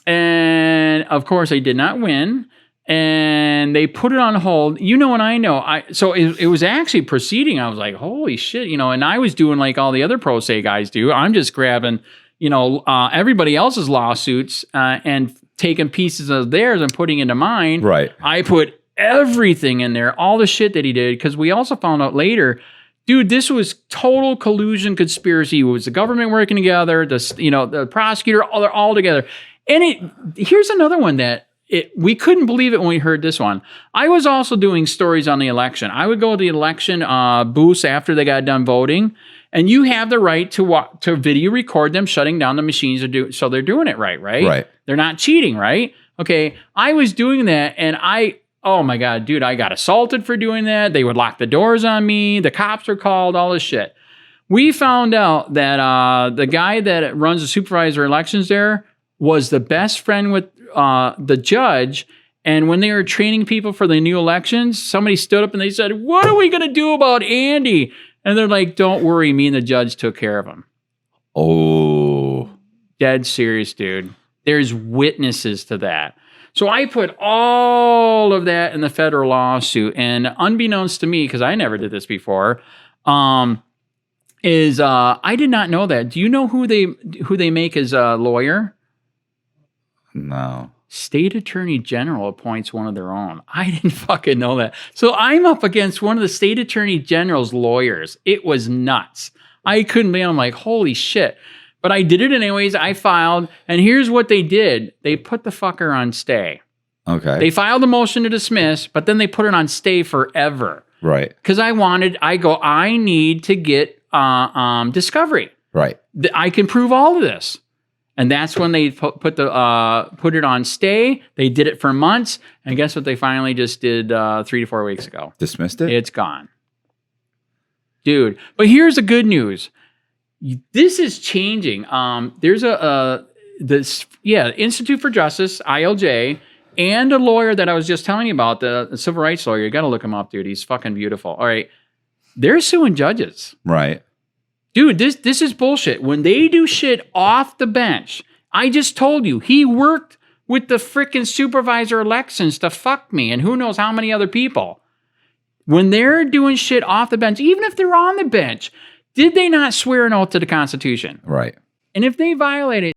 And of course, I did not win. And they put it on hold. And I know. So it was actually proceeding. I was like, holy shit. And I was doing like all the other pro se guys do. I'm just grabbing, everybody else's lawsuits and taking pieces of theirs and putting into mine. Right. I put everything in there, all the shit that he did, because we also found out later, dude, this was total collusion conspiracy. It was the government working together, the prosecutor, all together. And here's another one that we couldn't believe it when we heard this one. I was also doing stories on the election. I would go to the election booths after they got done voting, and you have the right to video record them shutting down the machines, so they're doing it right? Right. They're not cheating, right? Okay, I was doing that, and oh my God, dude, I got assaulted for doing that. They would lock the doors on me. The cops were called, all this shit. We found out that the guy that runs the supervisor elections there was the best friend with the judge. And when they were training people for the new elections, somebody stood up and they said, what are we going to do about Andy? And they're like, don't worry, me and the judge took care of him. Oh. Dead serious, dude. There's witnesses to that. So I put all of that in the federal lawsuit, and unbeknownst to me, because I never did this before, I did not know that. Do you know who they make as a lawyer? No. State Attorney General appoints one of their own. I didn't fucking know that. So I'm up against one of the State Attorney General's lawyers. It was nuts. I couldn't be. I'm like, holy shit. But I did it anyways. I filed, and here's what they did. They put the fucker on stay. Okay. They filed a motion to dismiss, but then they put it on stay forever. Right. Because I need to get discovery. Right. I can prove all of this. And that's when they put it on stay. They did it for months. And guess what they finally just did 3 to 4 weeks ago? Dismissed it? It's gone. Dude. But here's the good news. This is changing. There's Institute for Justice, ILJ, and a lawyer that I was just telling you about, the civil rights lawyer. You got to look him up, dude. He's fucking beautiful. All right. They're suing judges. Right. Dude, this is bullshit. When they do shit off the bench, I just told you, he worked with the frickin' supervisor elections to fuck me and who knows how many other people. When they're doing shit off the bench, even if they're on the bench, did they not swear an oath to the Constitution? Right. And if they violate it...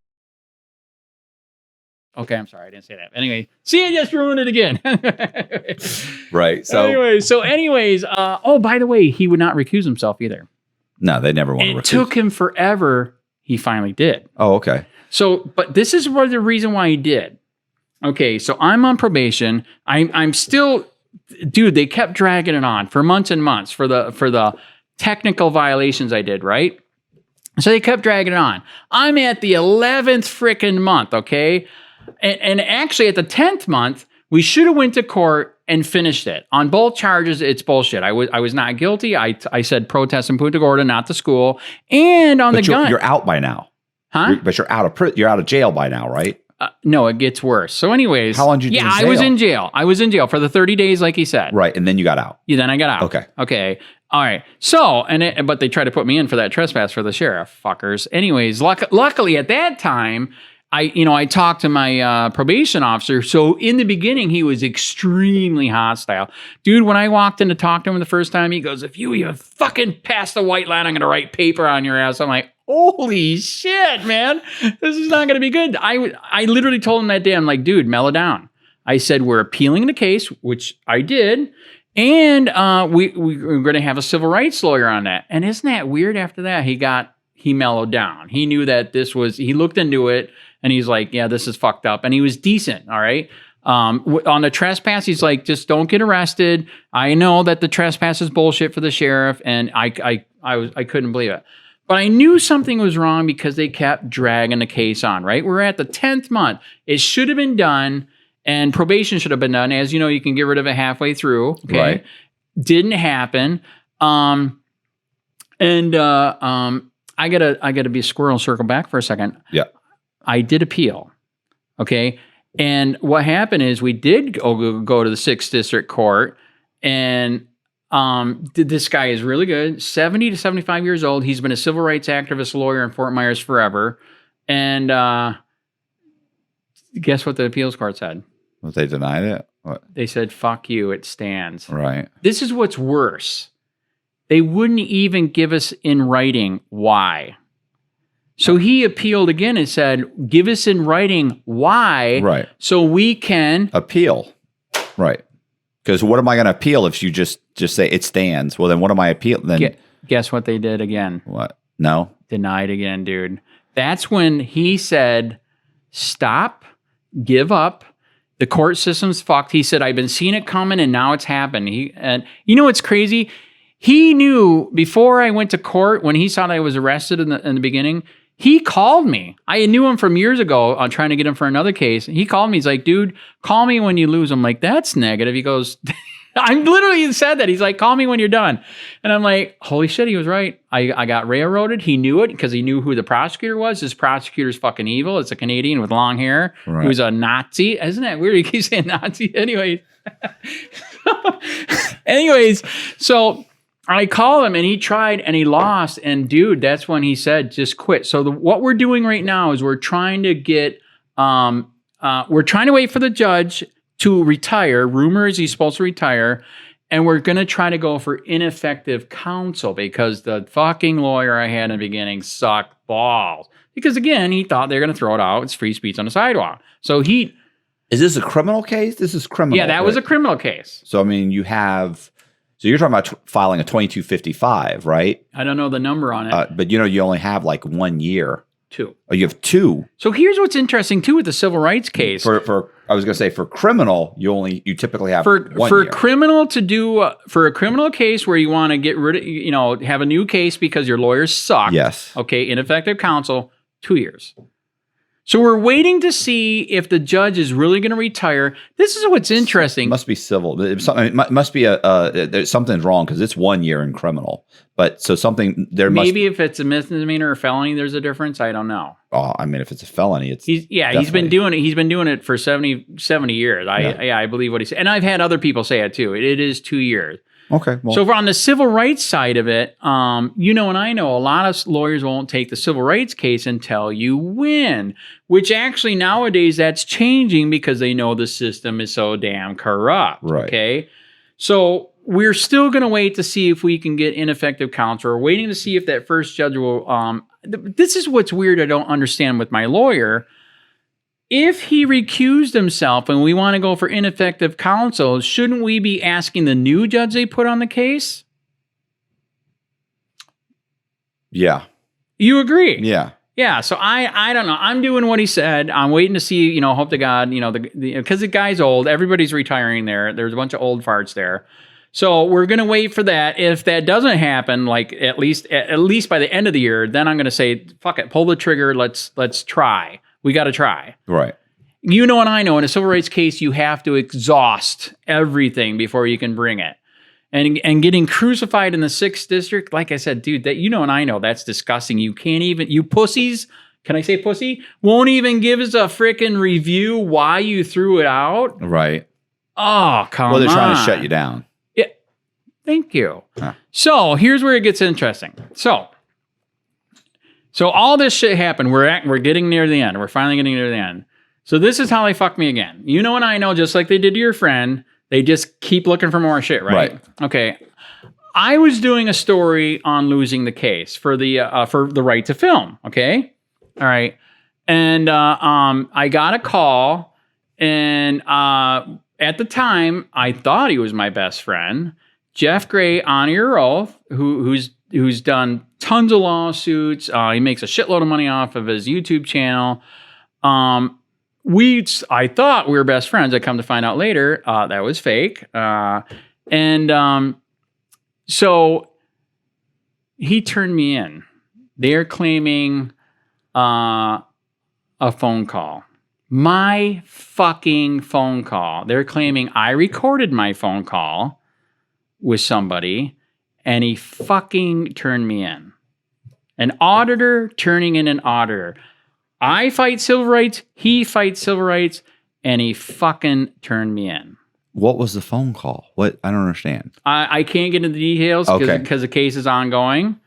Okay, I'm sorry, I didn't say that. Anyway, see, I just ruined it again. Right. So anyways, oh, by the way, he would not recuse himself either. No, they never want to recuse. It took him forever. He finally did. Oh, okay. So, but this is the reason why he did. Okay, so I'm on probation. I'm still, dude. They kept dragging it on for months and months for the technical violations I did, right? So they kept dragging it on. I'm at the 11th frickin' month. Okay, and actually at the 10th month, we should have went to court and finished it. On both charges, it's bullshit. I was not guilty. I said protest in Punta Gorda, not the school. And on the gun. You're out by now. Huh? But you're out of jail by now, right? No, it gets worse. So anyways. How long did you do in jail? I was in jail for the 30 days like he said. Right, and then you got out. Yeah, then I got out. Okay. All right. So, but they tried to put me in for that trespass for the sheriff, fuckers. Anyways, luckily at that time, I talked to my probation officer. So in the beginning, he was extremely hostile. Dude, when I walked in to talk to him the first time, he goes, if you even fucking pass the white line, I'm going to write paper on your ass. I'm like, holy shit, man. This is not going to be good. I literally told him that day, I'm like, dude, mellow down. I said, we're appealing the case, which I did. And we're going to have a civil rights lawyer on that. And isn't that weird? After that, he mellowed down. He knew that he looked into it. And he's like, yeah, this is fucked up. And he was decent, all right? On the trespass, he's like, just don't get arrested. I know that the trespass is bullshit for the sheriff. And I couldn't believe it. But I knew something was wrong because they kept dragging the case on, right? We're at the 10th month. It should have been done. And probation should have been done. As you know, you can get rid of it halfway through. Okay. Right. Didn't happen. I gotta be a squirrel and circle back for a second. Yeah. I did appeal, okay? And what happened is we did go to the 6th District Court, and this guy is really good, 70 to 75 years old. He's been a civil rights activist lawyer in Fort Myers forever. And guess what the appeals court said? Well, they denied it? What? They said, fuck you, it stands. Right. This is what's worse. They wouldn't even give us in writing why. So he appealed again and said, give us in writing why. Right. So we can appeal. Right. Because what am I going to appeal if you just say it stands? Well, then what am I appealing? Then guess what they did again? What? No. Denied again, dude. That's when he said, stop, give up. The court system's fucked. He said, I've been seeing it coming and now it's happened. And you know what's crazy? He knew before I went to court, when he saw that I was arrested in the beginning, he called me. I knew him from years ago on trying to get him for another case. He called me. He's like, dude, call me when you lose. I'm like, that's negative. He goes, I literally said that. He's like, call me when you're done. And I'm like, holy shit, he was right. I got railroaded. He knew it because he knew who the prosecutor was. His prosecutor's fucking evil. It's a Canadian with long hair. Right. He was a Nazi. Isn't that weird? He keeps saying Nazi. Anyways, so I called him and he tried and he lost. And dude, that's when he said, just quit. So what we're doing right now is we're trying to get, we're trying to wait for the judge to retire. Rumor is he's supposed to retire. And we're going to try to go for ineffective counsel because the fucking lawyer I had in the beginning sucked balls. Because again, he thought they were going to throw it out. It's free speech on the sidewalk. So is this a criminal case? This is criminal. Yeah, that was a criminal case. So, I mean, so you're talking about filing a 2255, right? I don't know the number on it. But, you only have like 1 year. 2. Oh, you have 2. So here's what's interesting, too, with the civil rights case. I was going to say, for criminal, you typically have 1 for year. Criminal to do, for a criminal case where you want to get rid of, have a new case because your lawyers suck. Yes. Okay, ineffective counsel, 2 years. So we're waiting to see if the judge is really going to retire. This is what's interesting. It must be civil. It must be there's something's wrong because it's 1 year in criminal. But so something there must maybe if it's a misdemeanor or felony, there's a difference. I don't know. Oh, I mean, if it's a felony, he's been doing it. He's been doing it for 70 years. I believe what he said, and I've had other people say it too. It is 2 years. Okay. Well. So on the civil rights side of it, and I know a lot of lawyers won't take the civil rights case until you win, which actually nowadays that's changing because they know the system is so damn corrupt. Right. Okay. So we're still going to wait to see if we can get ineffective counsel. We're waiting to see if that first judge will. This is what's weird. I don't understand with my lawyer. If he recused himself and we want to go for ineffective counsel, shouldn't we be asking the new judge they put on the case? Yeah. You agree? Yeah. Yeah. So I don't know. I'm doing what he said. I'm waiting to see, hope to God, because the guy's old. Everybody's retiring there. There's a bunch of old farts there. So we're going to wait for that. If that doesn't happen, like at least by the end of the year, then I'm going to say, fuck it, pull the trigger. Let's try. We got to try. Right. And I know in a civil rights case, you have to exhaust everything before you can bring it. And getting crucified in the 6th district, like I said, dude, that and I know that's disgusting. You can't even, you pussies, can I say pussy? Won't even give us a freaking review why you threw it out. Right. Oh, come on. Well, they're trying to shut you down. Yeah. Thank you. Huh. So here's where it gets interesting. So all this shit happened. We're getting near the end. We're finally getting near the end. So this is how they fuck me again. And I know, just like they did to your friend, they just keep looking for more shit, right? Okay. I was doing a story on losing the case for the right to film. Okay. All right. And I got a call, and at the time, I thought he was my best friend, Jeff Gray, on your oath, who's done tons of lawsuits. He makes a shitload of money off of his YouTube channel. I thought we were best friends. I come to find out later that was fake. So he turned me in. They're claiming a phone call. My fucking phone call. They're claiming I recorded my phone call with somebody, and he fucking turned me in. An auditor turning in an auditor. I fight civil rights, he fights civil rights, and he fucking turned me in. What was the phone call? What? I don't understand. I can't get into the details because the case is ongoing.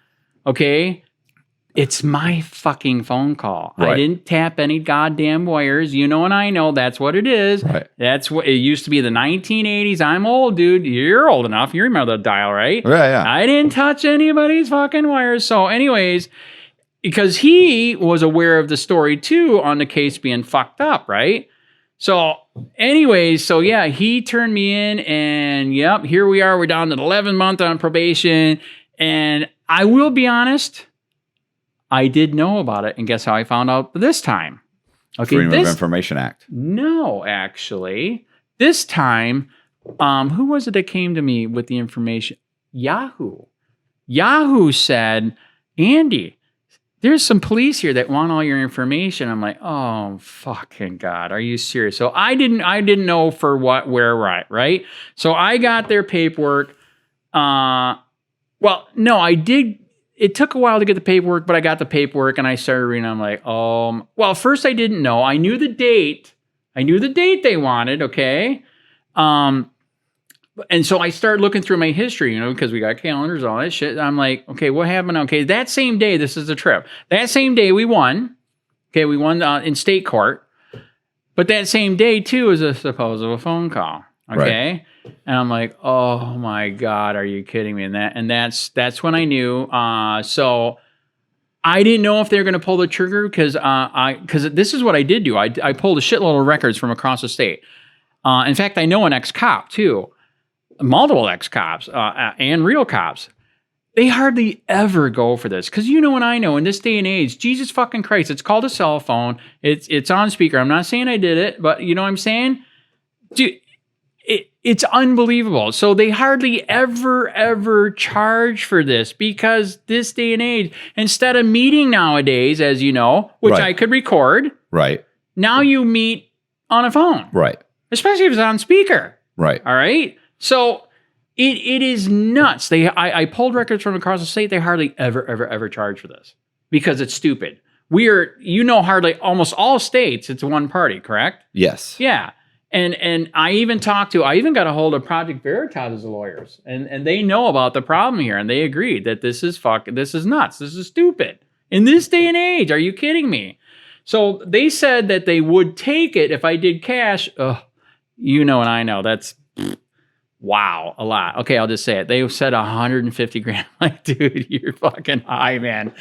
Okay? It's my fucking phone call. Right. I didn't tap any goddamn wires. And I know that's what it is. Right. That's what it used to be, the 1980s. I'm old, dude. You're old enough. You remember the dial, right? Yeah. I didn't touch anybody's fucking wires. So anyways, because he was aware of the story too on the case being fucked up, right? So anyways, yeah, he turned me in, and yep, here we are. We're down to the 11th month on probation. And I will be honest, I did know about it, and guess how I found out this time? Okay, Freedom of Information Act. No, actually. This time, who was it that came to me with the information? Yahoo. Yahoo said, Andy, there's some police here that want all your information. I'm like, oh, fucking God, are you serious? So I didn't know for what, where, right? So I got their paperwork. Well, no, I did. It took a while to get the paperwork, but I got the paperwork and I started reading. I'm like, well, first I didn't know. I knew the date. I knew the date they wanted, okay? And so I started looking through my history, because we got calendars, all that shit. I'm like, okay, what happened? Okay, that same day, this is the trip. That same day we won. Okay, we won in state court. But that same day, too, was a supposable phone call. Okay. Right. And I'm like, oh my God, are you kidding me? And that's when I knew. So I didn't know if they were going to pull the trigger because this is what I did do. I pulled a shitload of records from across the state. In fact, I know an ex-cop too, multiple ex-cops and real cops. They hardly ever go for this because and I know in this day and age, Jesus fucking Christ, it's called a cell phone. It's on speaker. I'm not saying I did it, but you know what I'm saying? Dude, it's unbelievable. So they hardly ever charge for this because this day and age, instead of meeting nowadays, as you know, which I could record. Right. Now you meet on a phone. Right. Especially if it's on speaker. Right. All right. So it is nuts. I pulled records from across the state. They hardly ever charge for this because it's stupid. Hardly almost all states, it's one party, correct? Yes. Yeah. And I even got a hold of Project Veritas' lawyers, and they know about the problem here, and they agreed that this is nuts. This is stupid. In this day and age, are you kidding me? So they said that they would take it if I did cash. And I know that's wow, a lot. Okay, I'll just say it. They said 150 grand. Like, dude, you're fucking high, man.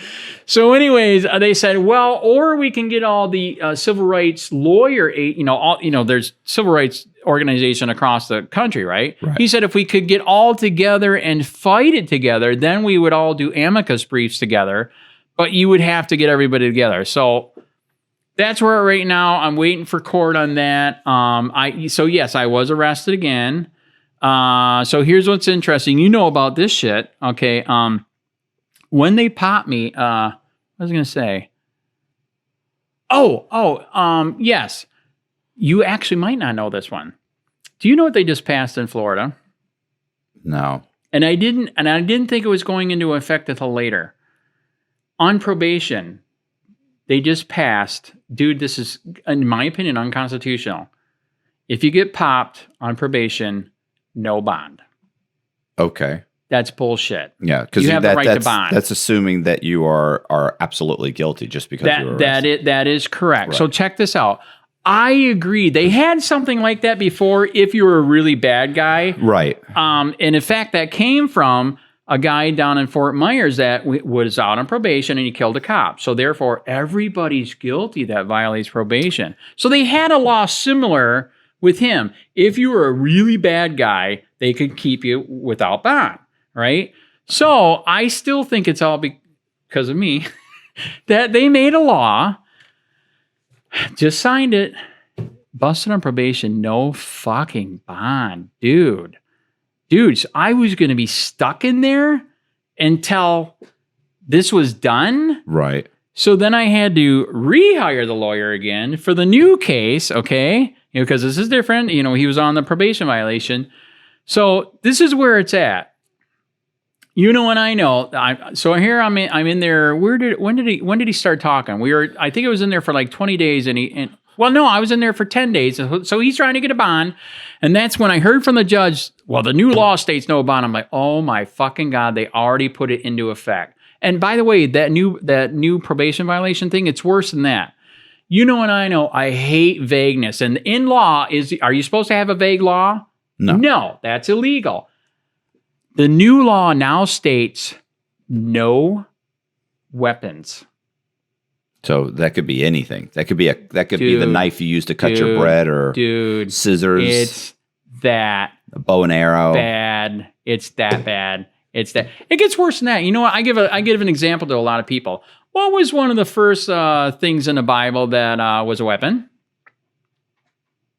So anyways, they said, well, or we can get all the civil rights lawyer, there's civil rights organization across the country, right? He said if we could get all together and fight it together, then we would all do amicus briefs together, but you would have to get everybody together. So that's where right now I'm waiting for court on that. Yes, I was arrested again. So here's what's interesting. You know about this shit. Okay. When they popped me, what was I going to say? Yes. You actually might not know this one. Do you know what they just passed in Florida? No. And I didn't think it was going into effect until later. On probation, they just passed, dude, this is, in my opinion, unconstitutional. If you get popped on probation, no bond. Okay. That's bullshit. Yeah, because you have the right to bond. That's assuming that you are absolutely guilty just because you were arrested. That is correct. Right. So check this out. I agree. They had something like that before if you were a really bad guy. Right. And in fact, that came from a guy down in Fort Myers that was out on probation and he killed a cop. So therefore, everybody's guilty that violates probation. So they had a law similar with him. If you were a really bad guy, they could keep you without bond, right? So I still think it's all because of me that they made a law, just signed it, busted on probation, no fucking bond. Dude, I was going to be stuck in there until this was done. Right. So then I had to rehire the lawyer again for the new case, okay? Because this is different. He was on the probation violation. So this is where it's at. And I know. So here I'm in there. When did he start talking? I think it was in there for like 20 days, I was in there for 10 days. So he's trying to get a bond. And that's when I heard from the judge, well, the new law states no bond. I'm like, oh my fucking God, they already put it into effect. And by the way, that new probation violation thing, it's worse than that. And I know, I hate vagueness. And in law, are you supposed to have a vague law? No, that's illegal. The new law now states no weapons. So that could be anything. That could be the knife you use to cut your bread, or scissors. It's that a bow and arrow. Bad. It's that bad. It's that. It gets worse than that. You know what? I give an example to a lot of people. What was one of the first things in the Bible that was a weapon?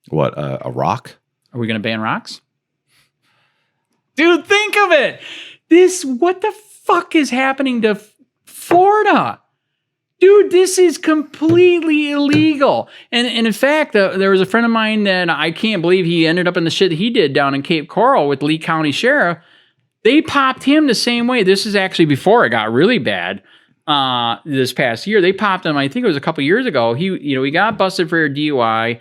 What, a rock? Are we going to ban rocks? Dude, think of it. What the fuck is happening to Florida? Dude, this is completely illegal. And in fact, there was a friend of mine that I can't believe he ended up in the shit that he did down in Cape Coral with Lee County Sheriff. They popped him the same way. This is actually before it got really bad. This past year, they popped him. I think it was a couple years ago. He got busted for a DUI,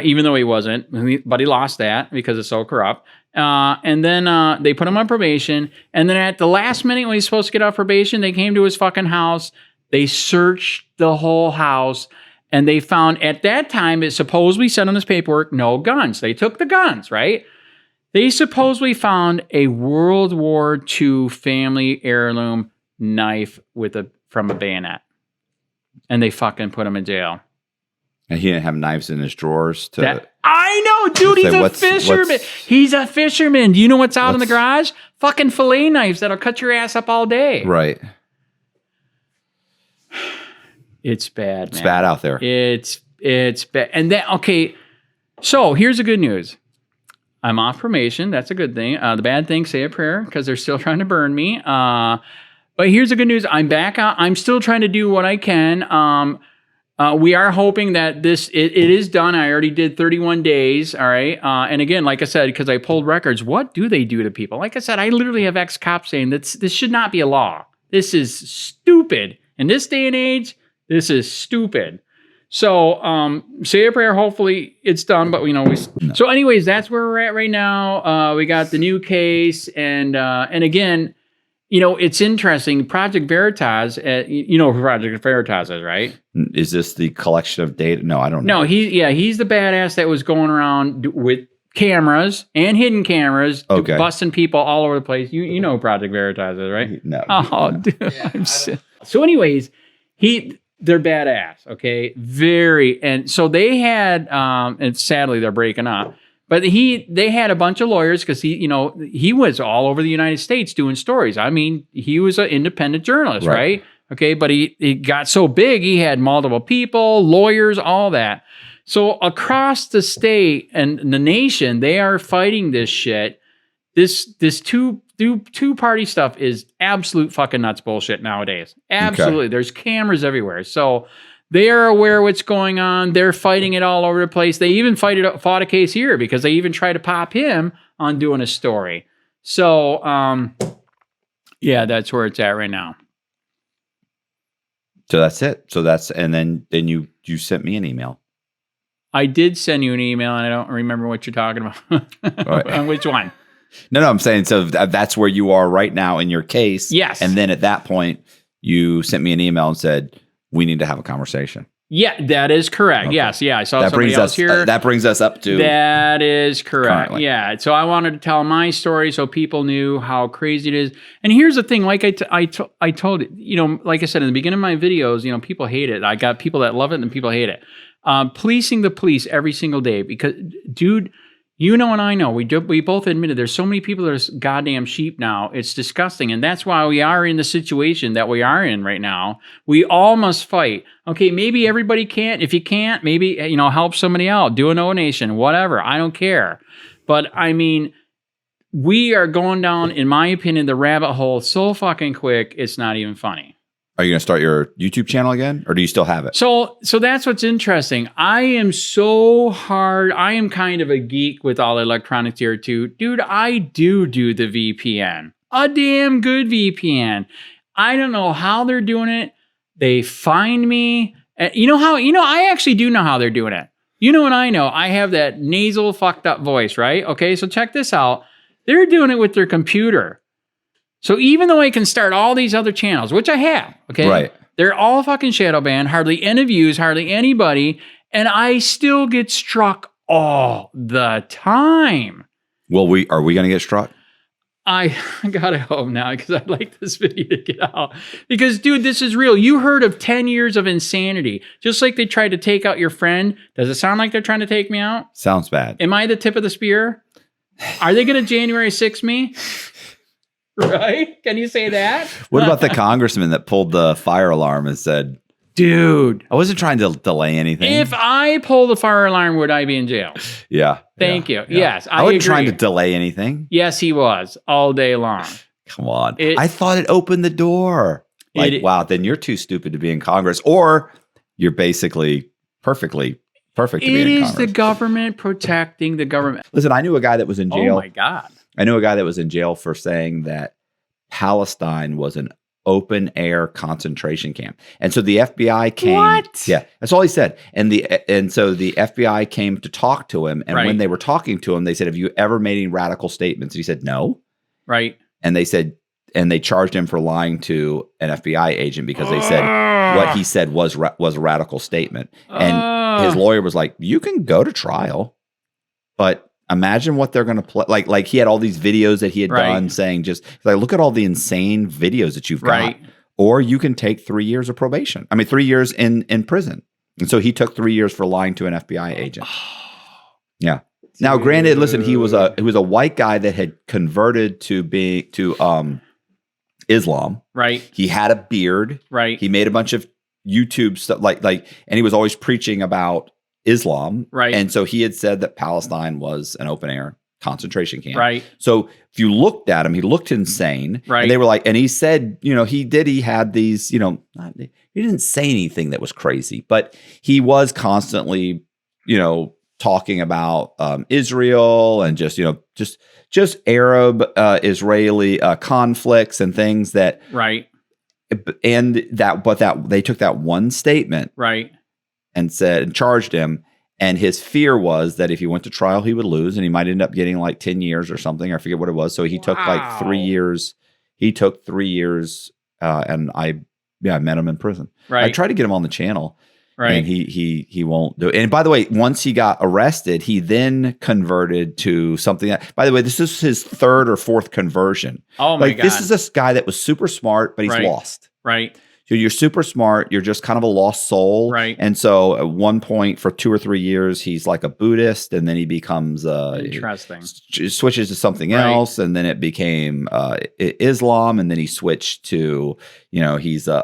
even though he wasn't, but he lost that because it's so corrupt. And then they put him on probation. And then at the last minute when he's supposed to get off probation, they came to his fucking house. They searched the whole house. And they found, at that time, it supposedly said on this paperwork, no guns. They took the guns, right? They supposedly found a World War II family heirloom knife from a bayonet. And they fucking put him in jail. And he didn't have knives in his drawers I know, dude. He's a fisherman. He's a fisherman. Do you know what's out in the garage? Fucking fillet knives that'll cut your ass up all day. Right. It's bad, It's bad out there. It's bad. And then, okay, so here's the good news. I'm off probation. That's a good thing. The bad thing, say a prayer, because they're still trying to burn me. But here's the good news. I'm back out. I'm still trying to do what I can. We are hoping that it is done. I already did 31 days. All right. And again, like I said, because I pulled records, what do they do to people? Like I said, I literally have ex-cops saying that this should not be a law. This is stupid. In this day and age, this is stupid. So say a prayer. Hopefully it's done. But So anyways, that's where we're at right now. We got the new case. And again, it's interesting. Project Veritas, who Project Veritas is, right? Is this the collection of data? No, I don't know. No, he's the badass that was going around with cameras and hidden cameras, busting people all over the place. You know who Project Veritas is, right? No. Oh, dude. Yeah, so anyways, they're badass, okay? Very. And so they had, and sadly they're breaking up, but they had a bunch of lawyers because he was all over the United States doing stories. I mean, he was an independent journalist, right? Okay, but he got so big, he had multiple people, lawyers, all that. So across the state and the nation, they are fighting this shit. This two-party stuff is absolute fucking nuts bullshit nowadays. Absolutely. Okay. There's cameras everywhere. So they are aware of what's going on. They're fighting it all over the place. They even fought a case here because they even tried to pop him on doing a story. So, yeah, that's where it's at right now. So that's it. And then you sent me an email. I did send you an email, and I don't remember what you're talking about. Right. Which one? No, I'm saying, so that's where you are right now in your case. Yes. And then at that point, you sent me an email and said, we need to have a conversation. Yeah, that is correct. Okay. Yes. Yeah. I saw somebody else here. That brings us up to. That is correct. Currently. Yeah. So I wanted to tell my story so people knew how crazy it is. And here's the thing, like I told you, like I said in the beginning of my videos, people hate it. I got people that love it and people hate it. Policing the police every single day because, dude, and I know, we both admitted there's so many people that are goddamn sheep now. It's disgusting. And that's why we are in the situation that we are in right now. We all must fight. Okay, maybe everybody can't. If you can't, maybe, help somebody out. Do a donation, whatever. I don't care. But, I mean, we are going down, in my opinion, the rabbit hole so fucking quick, it's not even funny. Are you going to start your YouTube channel again, or do you still have it? So that's what's interesting. I am so hard. I am kind of a geek with all electronics here too. Dude, I do the VPN. A damn good VPN. I don't know how they're doing it. They find me. I actually do know how they're doing it. And I know. I have that nasal fucked up voice, right? Okay, so check this out. They're doing it with their computer. So even though I can start all these other channels, which I have, okay? Right. They're all fucking shadow banned, hardly any views, hardly anybody, and I still get struck all the time. Well, are we going to get struck? I gotta hope now because I'd like this video to get out. Because, dude, this is real. You heard of 10 years of insanity. Just like they tried to take out your friend. Does it sound like they're trying to take me out? Sounds bad. Am I the tip of the spear? Are they going to January 6 me? Right? Can you say that? What about the congressman that pulled the fire alarm and said, dude, I wasn't trying to delay anything. If I pull the fire alarm, would I be in jail? Yeah. Thank you. Yeah. Yes, I wasn't trying to delay anything. Yes, he was all day long. Come on. I thought it opened the door. Wow, then you're too stupid to be in Congress, or you're basically perfect to be in Congress. It is the government protecting the government. Listen, I knew a guy that was in jail. Oh my God. I knew a guy that was in jail for saying that Palestine was an open air concentration camp. And so the FBI came. What? Yeah, that's all he said. And so the FBI came to talk to him. And when they were talking to him, they said, "Have you ever made any radical statements?" And he said, "No." Right. And they said, and they charged him for lying to an FBI agent because they said what he said was a radical statement. And his lawyer was like, "You can go to trial, but imagine what they're going to play." Like he had all these videos that he had done saying just like, look at all the insane videos that you've got. Or you can take 3 years of probation. I mean, 3 years in prison. And so he took 3 years for lying to an FBI agent. Yeah. Now, granted, listen, he was a white guy that had converted to Islam. Right. He had a beard. Right. He made a bunch of YouTube stuff and he was always preaching about Islam. Right. And so he had said that Palestine was an open air concentration camp. Right. So if you looked at him, he looked insane. Right. And they were like, and he said, he had these, he didn't say anything that was crazy, but he was constantly, talking about Israel and just Arab Israeli conflicts and things that they took that one statement and charged him, and his fear was that if he went to trial he would lose and he might end up getting like 10 years or something. I forget what it was. So he took like 3 years. He took 3 years and I met him in prison. I tried to get him on the channel. And he won't do it. And by the way, once he got arrested, he then converted to something that, by the way, this is his third or fourth conversion. Oh my God. This is a guy that was super smart, but he's lost. Right. So you're super smart. You're just kind of a lost soul. Right. And so at one point for 2 or 3 years, he's like a Buddhist, and then he becomes interesting. Switches to something else, and then it became Islam, and then he switched to he's a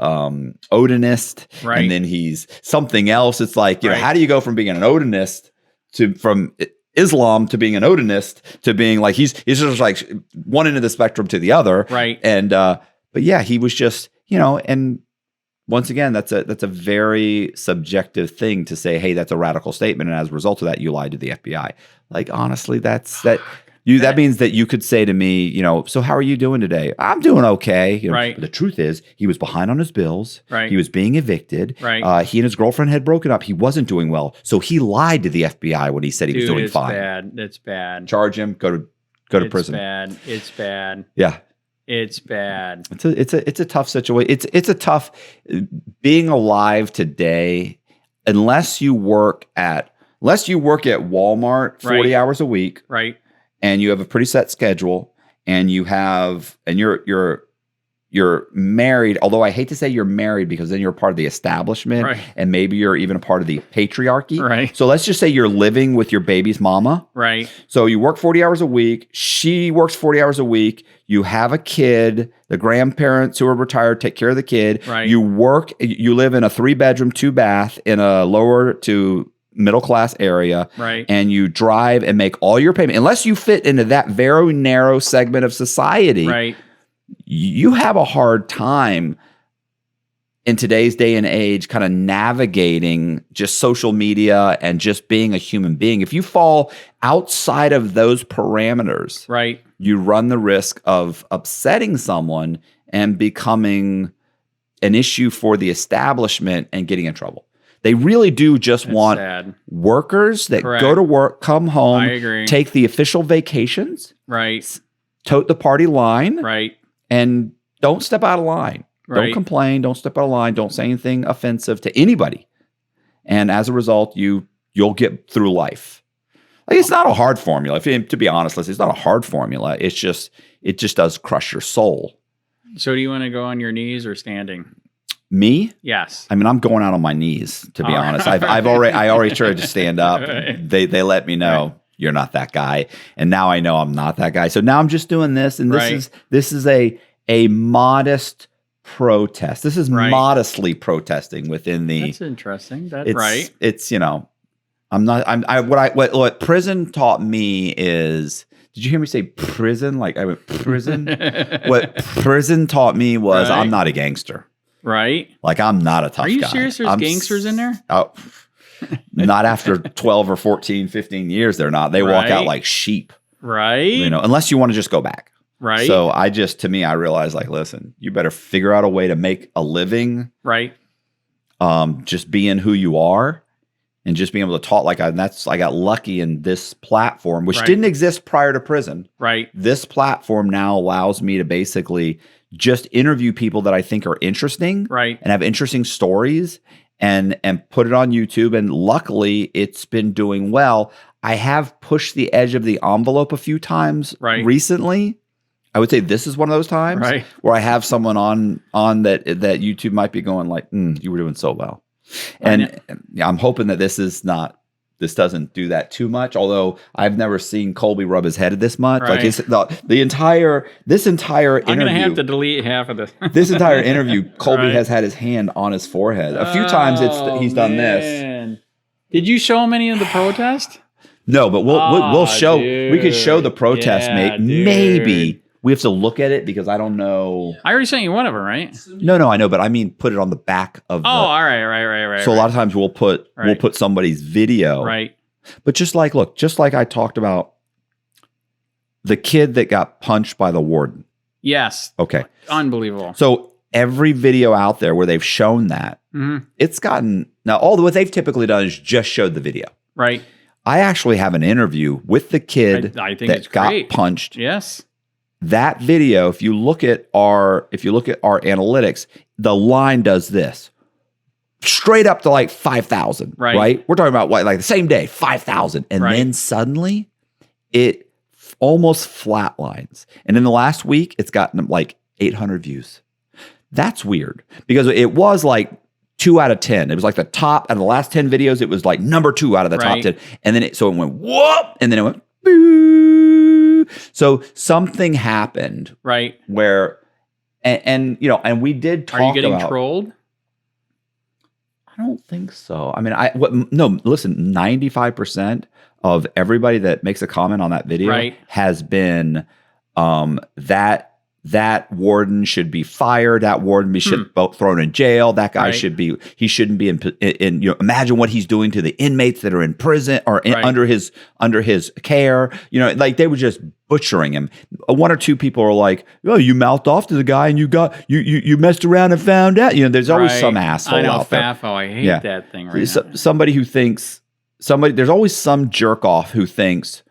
Odinist, and then he's something else. It's like how do you go from being an Odinist from Islam to being an Odinist to being like he's just like one end of the spectrum to the other, right? And but yeah, he was just and. Once again, that's a very subjective thing to say, hey, that's a radical statement. And as a result of that, you lied to the FBI. Like, honestly, that means that you could say to me, so how are you doing today? I'm doing okay. Right. The truth is he was behind on his bills. Right. He was being evicted. Right. He and his girlfriend had broken up. He wasn't doing well. So he lied to the FBI when he said he was doing fine. It's bad. Charge him, go to prison. It's bad. Yeah. It's bad. It's a tough situation. It's a tough being alive today, unless you work at Walmart 40 hours a week, right? And you have a pretty set schedule, and you're married. Although I hate to say you're married because then you're part of the establishment, right? And maybe you're even a part of the patriarchy, right? So let's just say you're living with your baby's mama, right? So you work 40 hours a week. She works 40 hours a week. You have a kid. The grandparents who are retired take care of the kid. Right. You live in a 3-bedroom, 2-bath in a lower to middle class area. Right. And you drive and make all your payment. Unless you fit into that very narrow segment of society. Right. You have a hard time in today's day and age kind of navigating just social media and just being a human being. If you fall outside of those parameters, right, you run the risk of upsetting someone and becoming an issue for the establishment and getting in trouble. They really do just want workers that go to work, come home, take the official vacations, right, tote the party line, right, and don't step out of line. Right. Don't complain. Don't step out of line. Don't say anything offensive to anybody. And as a result, you'll get through life. Like, it's not a hard formula. To be honest, it's not a hard formula. It just does crush your soul. So do you want to go on your knees or standing? Me? Yes. I mean, I'm going out on my knees, to be honest. I already tried to stand up. Right. They let me know you're not that guy. And now I know I'm not that guy. So now I'm just doing this. And this is a modest protest. This is modestly protesting within the. That's interesting. That's right. It's what prison taught me is. Did you hear me say prison? Like I went prison. What prison taught me was I'm not a gangster. Right. Like I'm not a tough guy. Are you serious? There's gangsters in there? Oh, not after 12 or 14, 15 years. They're not. They walk out like sheep. Right. Unless you want to just go back. Right. So to me, I realized like, listen, you better figure out a way to make a living. Right. Just being who you are and just being able to talk I got lucky in this platform, which didn't exist prior to prison. Right. This platform now allows me to basically just interview people that I think are interesting. Right. And have interesting stories and put it on YouTube. And luckily it's been doing well. I have pushed the edge of the envelope a few times recently. I would say this is one of those times where I have someone on that YouTube might be going like, you were doing so well. And I'm hoping that this doesn't do that too much. Although I've never seen Colby rub his head this much. Like this entire interview. I'm going to have to delete half of this. This entire interview, Colby has had his hand on his forehead. A few times he's done this. Did you show him any of the protest? No, but we'll show. Dude. We could show the protest, maybe. We have to look at it because I don't know. I already sent you one of them, right? No, I know, but I mean, put it on the back of. All right. So a lot of times we'll put somebody's video, right? But just like I talked about, the kid that got punched by the warden. Yes. Okay. Unbelievable. So every video out there where they've shown that, it's gotten now. All what they've typically done is just showed the video, right? I actually have an interview with the kid I think that got punched. Yes. That video, if you look at our analytics, the line does this straight up to like 5,000, right? We're talking about like the same day, 5,000. And then suddenly it almost flatlines. And in the last week, it's gotten like 800 views. That's weird because it was like 2 out of 10. It was like the top out of the last 10 videos. It was like number 2 out of the top 10. And then it went whoop, and then it went boo. So something happened, where, and we did talk about. Are you getting trolled? I don't think so. I mean, no. Listen, 95% of everybody that makes a comment on that video has been that warden should be fired. That warden should be thrown in jail. That guy he shouldn't be in imagine what he's doing to the inmates that are in prison or under his care. Like they were just butchering him. 1 or 2 people are like, "Oh, you mouthed off to the guy and you messed around and found out." There's always some asshole out there. FAFO. I hate that thing now. Somebody who thinks there's always some jerk off who thinks,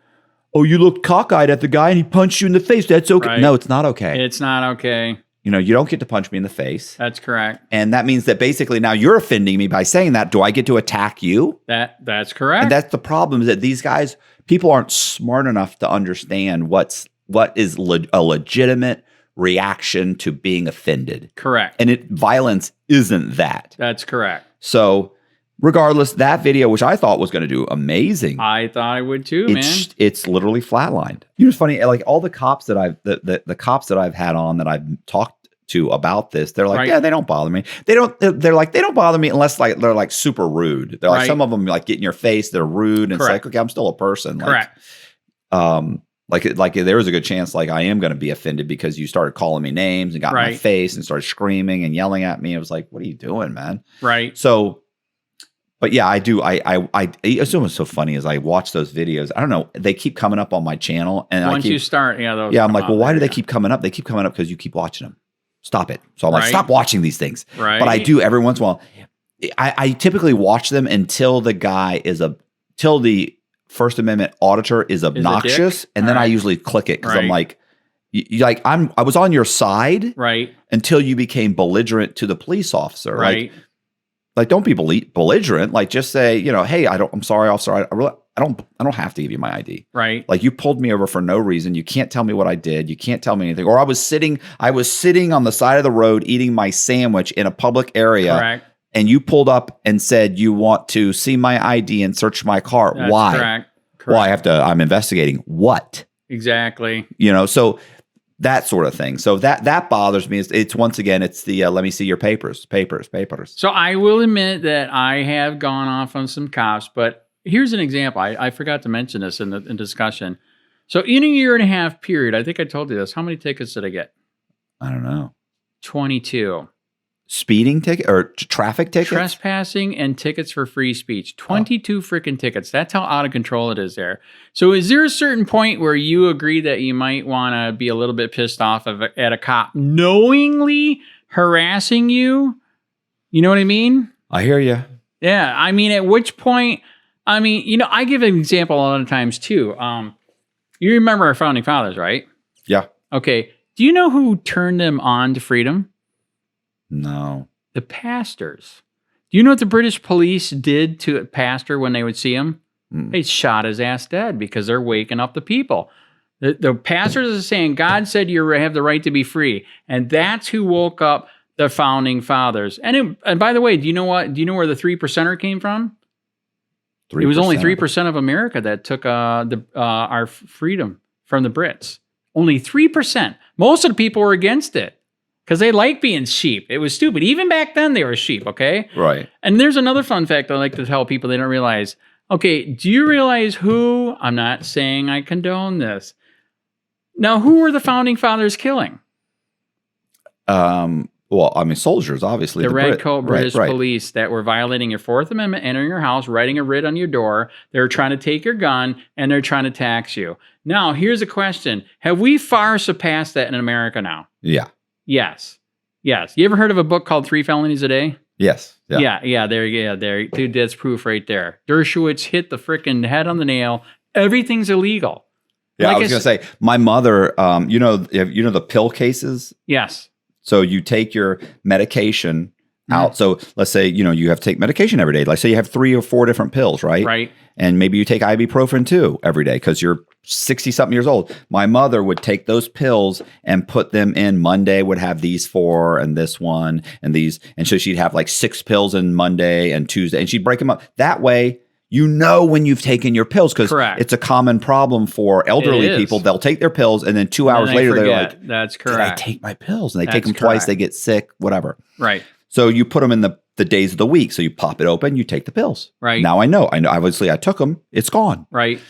"Oh, you looked cockeyed at the guy and he punched you in the face. That's okay." No, it's not okay. It's not okay. You don't get to punch me in the face. That's correct. And that means that basically now you're offending me by saying that. Do I get to attack you? That's correct. And that's the problem, is that these guys, people aren't smart enough to understand what is a legitimate reaction to being offended. Correct. And violence isn't that. That's correct. So regardless, that video, which I thought was going to do amazing, I thought I would too, man. It's literally flatlined. It's funny, like all the cops that the cops that I've had on that I've talked to about this, they're like, yeah, they don't bother me. They're like, they don't bother me unless like they're like super rude. They're like, some of them like get in your face, they're rude, and it's like, okay, I'm still a person. Correct. Like there was a good chance like I am going to be offended because you started calling me names and got in my face and started screaming and yelling at me. It was like, what are you doing, man? Right. So, but yeah, I do. It's almost so funny as I watch those videos. I don't know. They keep coming up on my channel, and once you start, I'm like, well, why do they keep coming up? They keep coming up because you keep watching them. Stop it. So I'm like, stop watching these things. Right. But I do every once in a while. I typically watch them until the guy till the First Amendment auditor is obnoxious, and then I usually click it because I'm like, I was on your side, until you became belligerent to the police officer, Like, don't be belligerent. Like, just say, hey, I'm sorry, officer. I don't have to give you my ID. Right. Like, you pulled me over for no reason. You can't tell me what I did. You can't tell me anything. Or I was sitting on the side of the road eating my sandwich in a public area. Correct. And you pulled up and said you want to see my ID and search my car. That's why? Correct. Well, I'm investigating what? Exactly. So that sort of thing. So that bothers me. It's once again, it's the let me see your papers. So I will admit that I have gone off on some cops, but here's an example. I forgot to mention this in discussion. So in a 1.5 period, I think I told you this. How many tickets did I get? I don't know. 22. speeding ticket or traffic tickets? Trespassing and tickets for free speech. 22 freaking tickets. That's how out of control it is there. So is there a certain point where you agree that you might want to be a little bit pissed off at a cop knowingly harassing you? You know what I mean? I hear you. Yeah. I mean, at which point, I give an example a lot of times too. You remember our founding fathers, right? Yeah. Okay. Do you know who turned them on to freedom? No. The pastors. Do you know what the British police did to a pastor when they would see him? They shot his ass dead because they're waking up the people. The pastors are saying, God said you have the right to be free. And that's who woke up the founding fathers. And by the way, do you know what? Do you know where the 3%er came from? 3%. It was only 3% of America that took our freedom from the Brits. Only 3%. Most of the people were against it. Because they like being sheep. It was stupid. Even back then, they were sheep, okay? Right. And there's another fun fact I like to tell people they don't realize. Okay, do you realize who, I'm not saying I condone this. Now, who were the founding fathers killing? Well, I mean, soldiers, obviously. The Red Coat British police that were violating your Fourth Amendment, entering your house, writing a writ on your door. They're trying to take your gun, and they're trying to tax you. Now, here's a question. Have we far surpassed that in America now? Yeah. Yes. You ever heard of a book called 3 Felonies a Day? Yes. Yeah. There. Dude, that's proof right there. Dershowitz hit the freaking head on the nail. Everything's illegal. Yeah, I was going to say, my mother, you know the pill cases? Yes. So you take your medication out. So let's say, you have to take medication every day. Like say you have 3 or 4 different pills, right? Right. And maybe you take ibuprofen too every day because you're 60-something years old. My mother would take those pills and put them in. Monday would have these 4 and this one and these. And so she'd have like 6 pills in Monday and Tuesday. And she'd break them up. That way, when you've taken your pills because it's a common problem for elderly people. They'll take their pills and then 2 hours later, they're like, that's correct. Did I take my pills? And they take them twice. They get sick, whatever. Right. So you put them in the days of the week. So you pop it open, you take the pills. Right. Now I know. Obviously, I took them. It's gone. Right.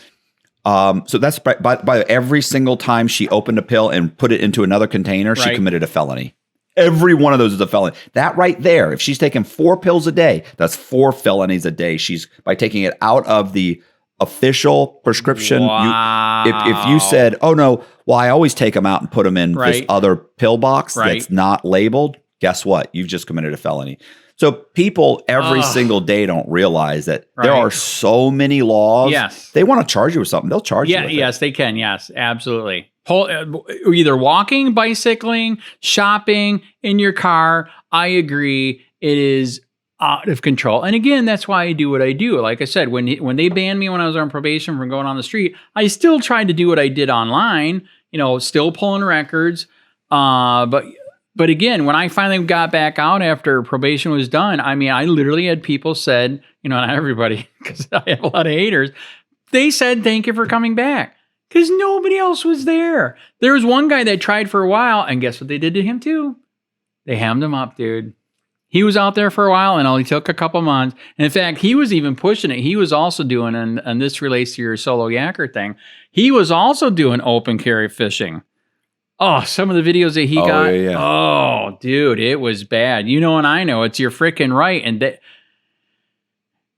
So that's by every single time she opened a pill and put it into another container, she committed a felony. Every one of those is a felony. That right there, if she's taking 4 pills a day, that's 4 felonies a day. She's by taking it out of the official prescription. Wow. If you said, oh no, well, I always take them out and put them in this other pill box that's not labeled, guess what? You've just committed a felony. So people every single day don't realize that there are so many laws. Yes. They want to charge you with something. They'll charge you with yes, it. they can. Yes, absolutely. Either walking, bicycling, shopping, in your car. I agree. It is out of control. And again, that's why I do what I do. Like I said, when they banned me when I was on probation from going on the street, I still tried to do what I did online, still pulling records. But again, when I finally got back out after probation was done, I mean, I literally had people said, not everybody, because I have a lot of haters, they said, thank you for coming back. Because nobody else was there. There was one guy that tried for a while, and guess what they did to him too? They hammed him up, dude. He was out there for a while, and only took a couple months. And in fact, he was even pushing it. He was also doing, and this relates to your solo yakker thing, he was also doing open carry fishing. Oh, some of the videos that he got. Yeah. Oh, dude, it was bad. And I know it's your freaking right. And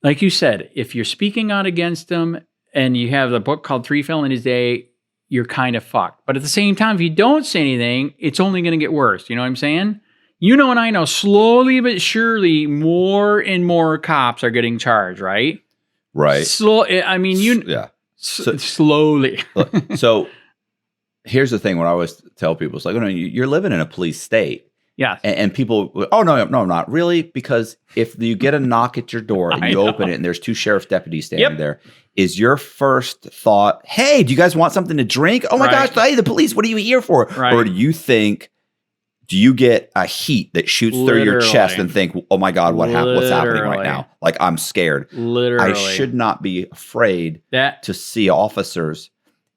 like you said, if you're speaking out against them, and you have the book called 3 Felonies a Day, you're kind of fucked. But at the same time, if you don't say anything, it's only going to get worse. You know what I'm saying? And I know, slowly but surely, more and more cops are getting charged, right? Right. Slowly. So here's the thing. What I always tell people, it's like, you're living in a police state. Yeah. And people, oh, no, not really. Because if you get a knock at your door and you open it and there's 2 sheriff's deputies standing there, is your first thought, hey, do you guys want something to drink? Oh my gosh, hey, the police, what are you here for? Right. Or do you get a heat that shoots through your chest and think, oh my God, what's happening right now? Like, I'm scared. Literally. I should not be afraid to see officers.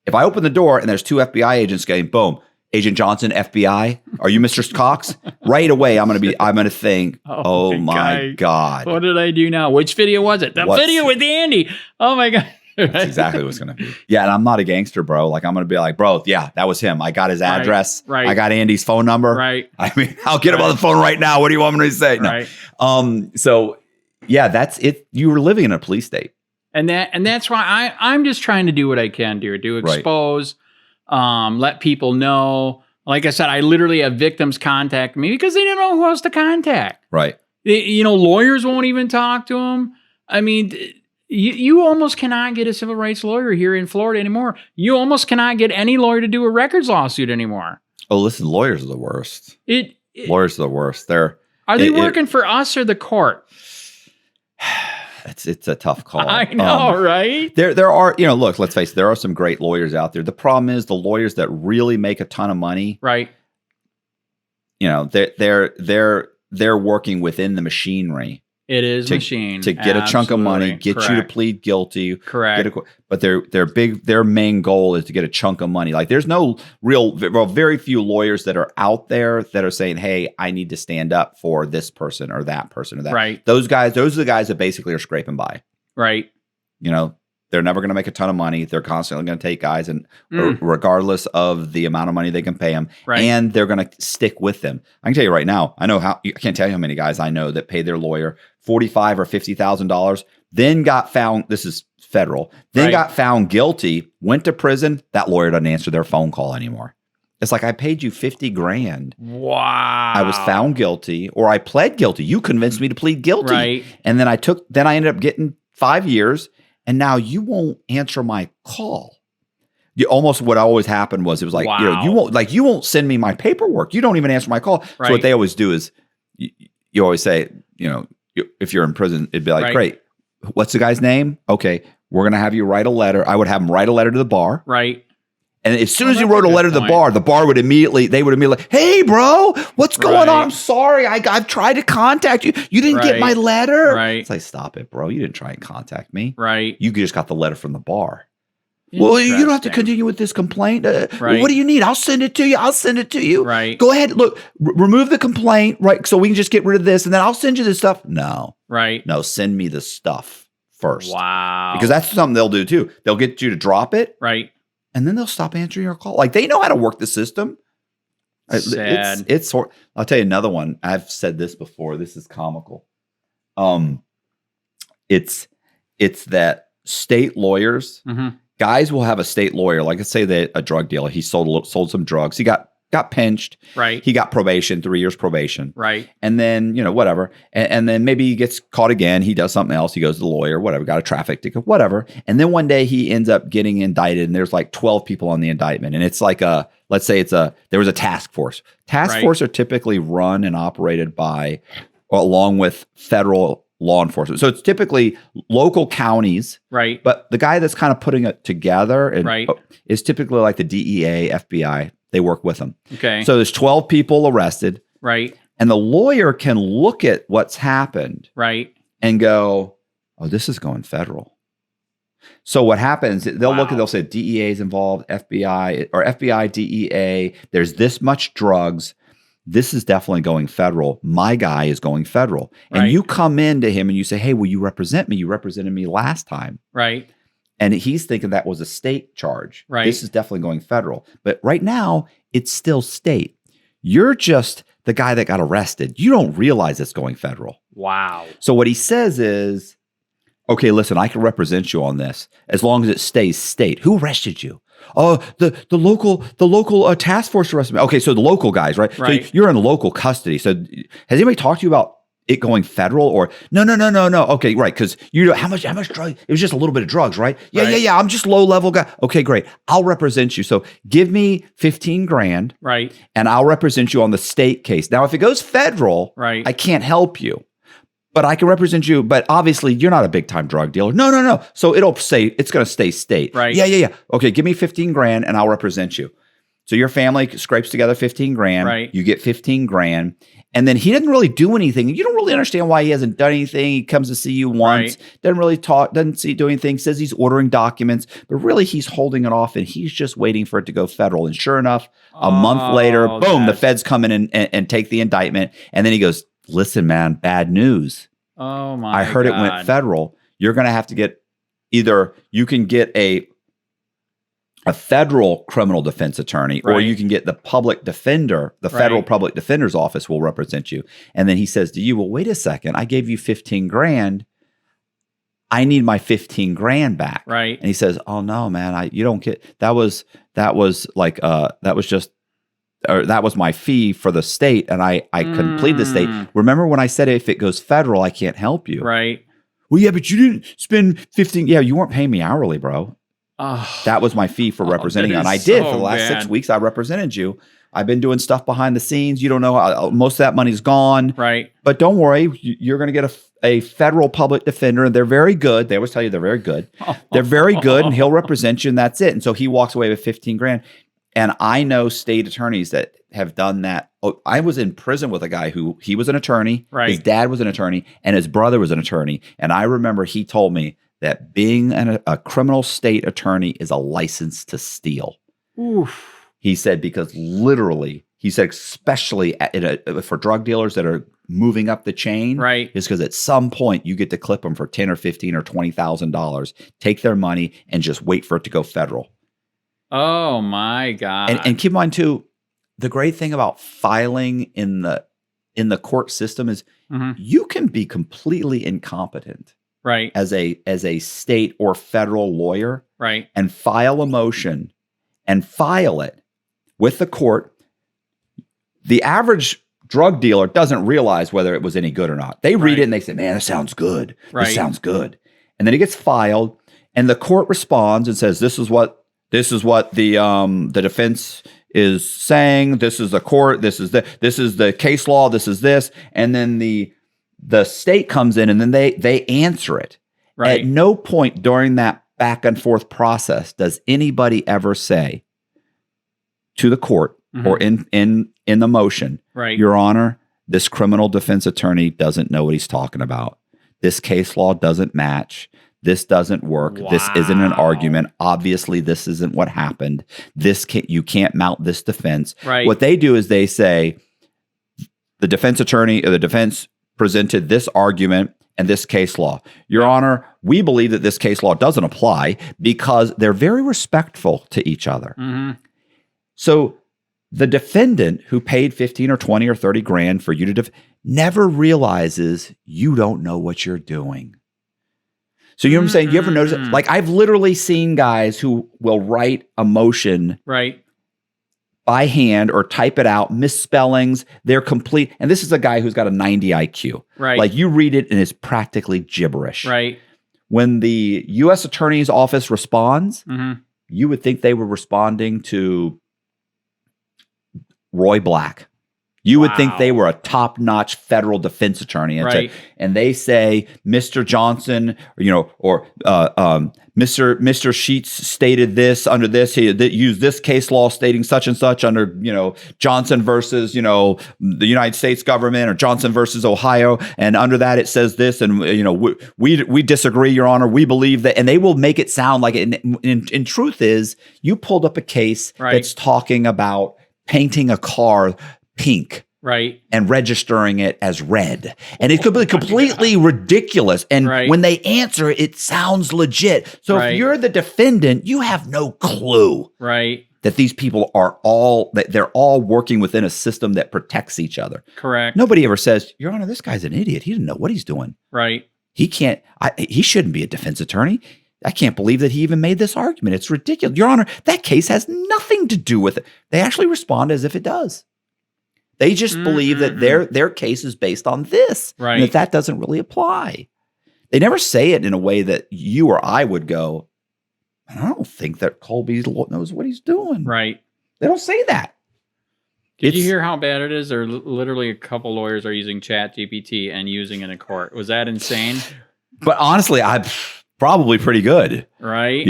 If I open the door and there's 2 FBI agents going, boom, Agent Johnson, FBI, are you Mr. Cox? Right away, I'm going to think, oh my God. What did I do now? Which video was it? The video with Andy. Oh my God. That's exactly what's going to be. Yeah, and I'm not a gangster, bro. Like, I'm going to be like, bro, yeah, that was him. I got his address. Right. I got Andy's phone number. Right. I mean, I'll get him on the phone right now. What do you want me to say? Right. No. So, yeah, that's it. You were living in a police state. And that's why I'm just trying to do what I can do to expose, let people know. Like I said, I literally have victims contact me because they don't know who else to contact. Right. Lawyers won't even talk to them. I mean, you almost cannot get a civil rights lawyer here in Florida anymore. You almost cannot get any lawyer to do a records lawsuit anymore. Oh, listen, lawyers are the worst. Lawyers are the worst. Are they working for us or the court? It's a tough call. I know, right? There are, look, let's face it, there are some great lawyers out there. The problem is the lawyers that really make a ton of money. Right. They're working within the machinery. It is machine to get a chunk of money, get you to plead guilty. Correct. But their main goal is to get a chunk of money. Like, there's no very few lawyers that are out there that are saying, hey, I need to stand up for this person or that person or that. Right. Those are the guys that basically are scraping by. Right. They're never going to make a ton of money. They're constantly going to take guys, and regardless of the amount of money they can pay them, and they're going to stick with them. I can tell you right now. I can't tell you how many guys I know that paid their lawyer $45,000 or $50,000, then got found. This is federal. Then got found guilty, went to prison. That lawyer doesn't answer their phone call anymore. It's like, I paid you $50,000. Wow. I was found guilty, or I pled guilty. You convinced me to plead guilty, right? And then I ended up getting 5 years. And now you won't answer my call. What always happened was, it was like, you won't send me my paperwork. You don't even answer my call. Right. So what they always do is, you always say, if you're in prison, it'd be like, great, what's the guy's name? Okay, we're going to have you write a letter. I would have them write a letter to the bar. Right. And as soon as you wrote a letter to the bar would immediately, hey, bro, what's going on? I'm sorry. I've tried to contact you. You didn't get my letter. Right. It's like, stop it, bro. You didn't try and contact me. Right. You just got the letter from the bar. Well, you don't have to continue with this complaint. What do you need? I'll send it to you. Right. Go ahead. Look, remove the complaint, right? So we can just get rid of this, and then I'll send you this stuff. No. Right. No, send me the stuff first. Wow. Because that's something they'll do too. They'll get you to drop it. Right. And then they'll stop answering your call. Like, they know how to work the system. Sad. I'll tell you another one. I've said this before. This is comical. It's that state lawyers, guys will have a state lawyer. Like, let's say that a drug dealer, he sold some drugs. He got pinched. Right. He got probation, 3 years probation. Right. And then, whatever. And then maybe he gets caught again. He does something else. He goes to the lawyer, whatever, got a traffic ticket, whatever. And then one day he ends up getting indicted, and there's like 12 people on the indictment. And it's like let's say there was a task force. Task force are typically run and operated along with federal law enforcement. So it's typically local counties. Right. But the guy that's kind of putting it together is typically like the DEA, FBI. They work with them. Okay. So there's 12 people arrested. Right. And the lawyer can look at what's happened. Right. And go, oh, this is going federal. So what happens, they'll say DEA is involved, FBI, DEA, there's this much drugs. This is definitely going federal. My guy is going federal. And you come in to him and you say, hey, will you represent me? You represented me last time. Right. And he's thinking that was a state charge. Right. This is definitely going federal. But right now, it's still state. You're just the guy that got arrested. You don't realize it's going federal. Wow. So what he says is, okay, listen, I can represent you on this as long as it stays state. Who arrested you? Oh, the local task force arrested me. Okay, so the local guys, right? Right. So you're in local custody. So has anybody talked to you about it going federal? Or no. Okay, right, because how much drug? It was just a little bit of drugs, right? Yeah. I'm just low level guy. Okay, great. I'll represent you. So give me $15,000, right? And I'll represent you on the state case. Now, if it goes federal, right, I can't help you, but I can represent you. But obviously, you're not a big time drug dealer. No. So it's going to stay state. Right. Yeah. Okay, give me $15,000 and I'll represent you. So your family scrapes together $15,000. Right. You get $15,000. And then he doesn't really do anything. You don't really understand why he hasn't done anything. He comes to see you once, doesn't really talk, doesn't do anything, says he's ordering documents, but really he's holding it off and he's just waiting for it to go federal. And sure enough, a month later, boom, the feds come in and take the indictment. And then he goes, listen, man, bad news. Oh my! I heard it went federal. You're going to have to get, either you can get a federal criminal defense attorney, or you can get the public defender, the federal public defender's office will represent you. And then he says to you, well, wait a second, I gave you 15 grand. I need my 15 grand back. Right. And he says, oh no, man, you don't get, that was my fee for the state. And I completed the state. Remember when I said, if it goes federal, I can't help you. Right. Well, yeah, but you didn't spend 15. Yeah, you weren't paying me hourly, bro. That was my fee for representing you. And I did for the last 6 weeks. I represented you. I've been doing stuff behind the scenes. You don't know. Most of that money's gone. Right. But don't worry. You're going to get a federal public defender. And they're very good. They always tell you they're very good. They're very good. And he'll represent you. And that's it. And so he walks away with 15 grand. And I know state attorneys that have done that. I was in prison with a guy he was an attorney. Right. His dad was an attorney. And his brother was an attorney. And I remember he told me that being a criminal state attorney is a license to steal. Oof. He said, because literally, he said, especially for drug dealers that are moving up the chain, right, is because at some point you get to clip them for $10 or $15 or $20,000, take their money, and just wait for it to go federal. Oh my God! And keep in mind too, the great thing about filing in the court system is you can be completely incompetent. Right. As a state or federal lawyer, right, and file a motion and file it with the court. The average drug dealer doesn't realize whether it was any good or not. They read it and they say, man, this sounds good. Right. This sounds good. And then it gets filed and the court responds and says, this is what the defense is saying. This is the court. This is the case law. This is this. And then the state comes in and then they answer it. Right. At no point during that back and forth process does anybody ever say to the court or in the motion, right, Your Honor, this criminal defense attorney doesn't know what he's talking about. This case law doesn't match. This doesn't work. Wow. This isn't an argument. Obviously, this isn't what happened. You can't mount this defense. Right. What they do is they say the defense attorney or the defense presented this argument and this case law. Your Honor, we believe that this case law doesn't apply because they're very respectful to each other. So the defendant who paid 15 or 20 or 30 grand for you to never realizes you don't know what you're doing. So you know what I'm saying? You ever notice it? Like I've literally seen guys who will write a motion by hand or type it out, misspellings, they're complete. And this is a guy who's got a 90 IQ. Right. Like you read it and it's practically gibberish. Right. When the U.S. Attorney's Office responds, you would think they were responding to Roy Black. You would think they were a top-notch federal defense attorney, and they say, "Mr. Johnson, or Mr. Sheets stated this under this. He used this case law stating such and such under Johnson versus the United States government or Johnson versus Ohio, and under that it says this, and we disagree, Your Honor. We believe that." And they will make it sound like it. In truth, is you pulled up a case that's talking about painting a car pink, and registering it as red, and it could be completely ridiculous. And when they answer, it sounds legit. So if you're the defendant, you have no clue, that these people are they're all working within a system that protects each other. Correct. Nobody ever says, Your Honor, this guy's an idiot. He didn't know what he's doing. Right. He can't. He shouldn't be a defense attorney. I can't believe that he even made this argument. It's ridiculous. Your Honor, that case has nothing to do with it. They actually respond as if it does. They just believe that their case is based on this, and that doesn't really apply. They never say it in a way that you or I would go, I don't think that Colby knows what he's doing. Right. They don't say that. Did you hear how bad it is? Or literally a couple lawyers are using ChatGPT and using it in court. Was that insane? But honestly, probably pretty good. Right.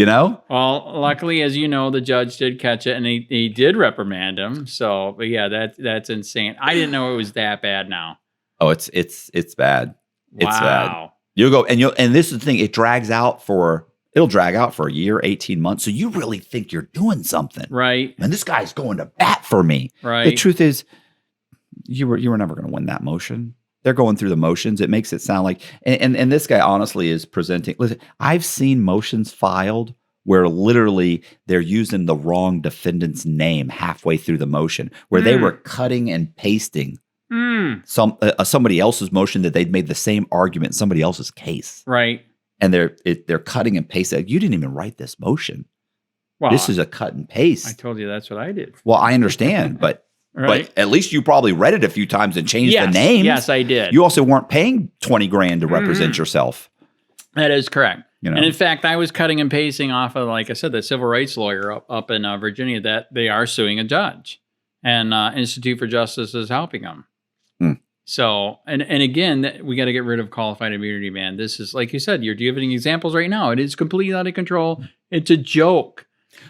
Well, luckily, as you know, the judge did catch it and he did reprimand him. So, but yeah, that's insane. I didn't know it was that bad now. Oh, it's bad. It's bad. You'll go and this is the thing, it'll drag out for a year, 18 months. So you really think you're doing something. Right. And this guy's going to bat for me. Right. The truth is you were never going to win that motion. They're going through the motions. It makes it sound like, and this guy honestly is presenting. Listen, I've seen motions filed where literally they're using the wrong defendant's name halfway through the motion, where they were cutting and pasting somebody else's motion that they'd made the same argument in somebody else's case. Right. And they're cutting and pasting. You didn't even write this motion. Well, this is a cut and paste. I told you that's what I did. Well, I understand, but right. But at least you probably read it a few times and changed the names. Yes, I did. You also weren't paying $20,000 to represent yourself. That is correct. You know? And in fact, I was cutting and pasting off of, like I said, the civil rights lawyer up in Virginia that they are suing a judge, and Institute for Justice is helping them. So, and again, we got to get rid of qualified immunity, man. This is, like you said, you're giving examples right now. It is completely out of control. It's a joke.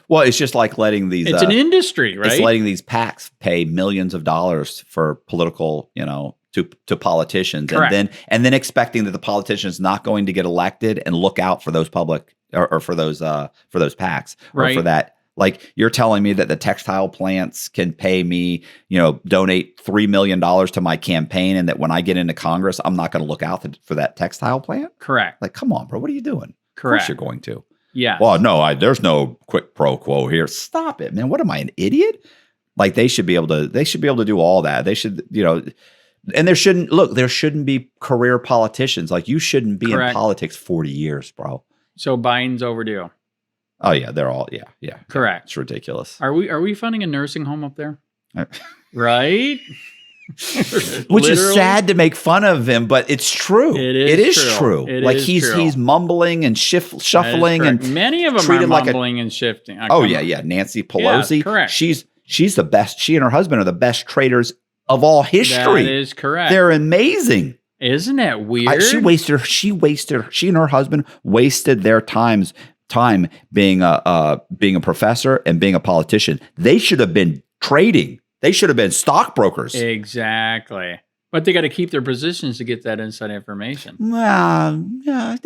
Well, it's just like letting these. It's an industry, right? It's letting these PACs pay millions of dollars for political, to politicians, Correct. and then expecting that the politician is not going to get elected and look out for those public or for those PACs or right. for that. Like, you're telling me that the textile plants can pay me, donate $3 million to my campaign, and that when I get into Congress, I'm not going to look out for that textile plant? Correct. Like, come on, bro, what are you doing? Correct. Of course you're going to. Yeah. Well, no, there's no quid pro quo here. Stop it, man. What am I, an idiot? Like, they should be able to do all that. They should, and there shouldn't be career politicians. Like, you shouldn't be Correct. in politics 40 years, bro. So Biden's overdue. Oh yeah, they're all yeah. Correct. It's ridiculous. Are we funding a nursing home up there? Right? Which is sad to make fun of him, but it's true. It is true. Like, he's mumbling and shuffling, and many of them are mumbling and shifting. Yeah. Nancy Pelosi. Yeah, correct. She's the best. She and her husband are the best traders of all history. That is correct. They're amazing. Isn't that weird? She and her husband wasted their time being a professor and being a politician. They should have been trading. They should have been stockbrokers. Exactly. But they got to keep their positions to get that inside information. Well, yeah,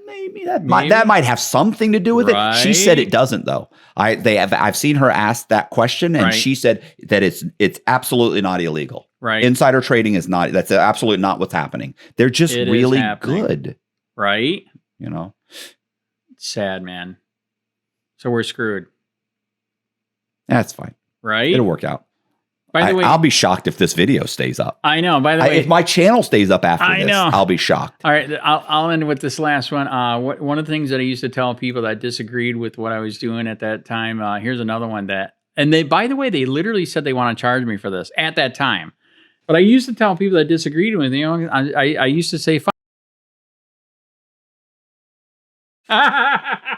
maybe that might have something to do with it. She said it doesn't, though. I've seen her ask that question, and she said that it's absolutely not illegal. Right. Insider trading is not. That's absolutely not what's happening. They're just really good. Right. Sad, man. So we're screwed. That's fine. Right? It'll work out. By the way, I'll be shocked if this video stays up. I know. By the way, if my channel stays up after this, I'll be shocked. All right, I'll end with this last one. One of the things that I used to tell people that disagreed with what I was doing at that time. Here's another one by the way, they literally said they want to charge me for this at that time. But I used to tell people that disagreed with me. I used to say,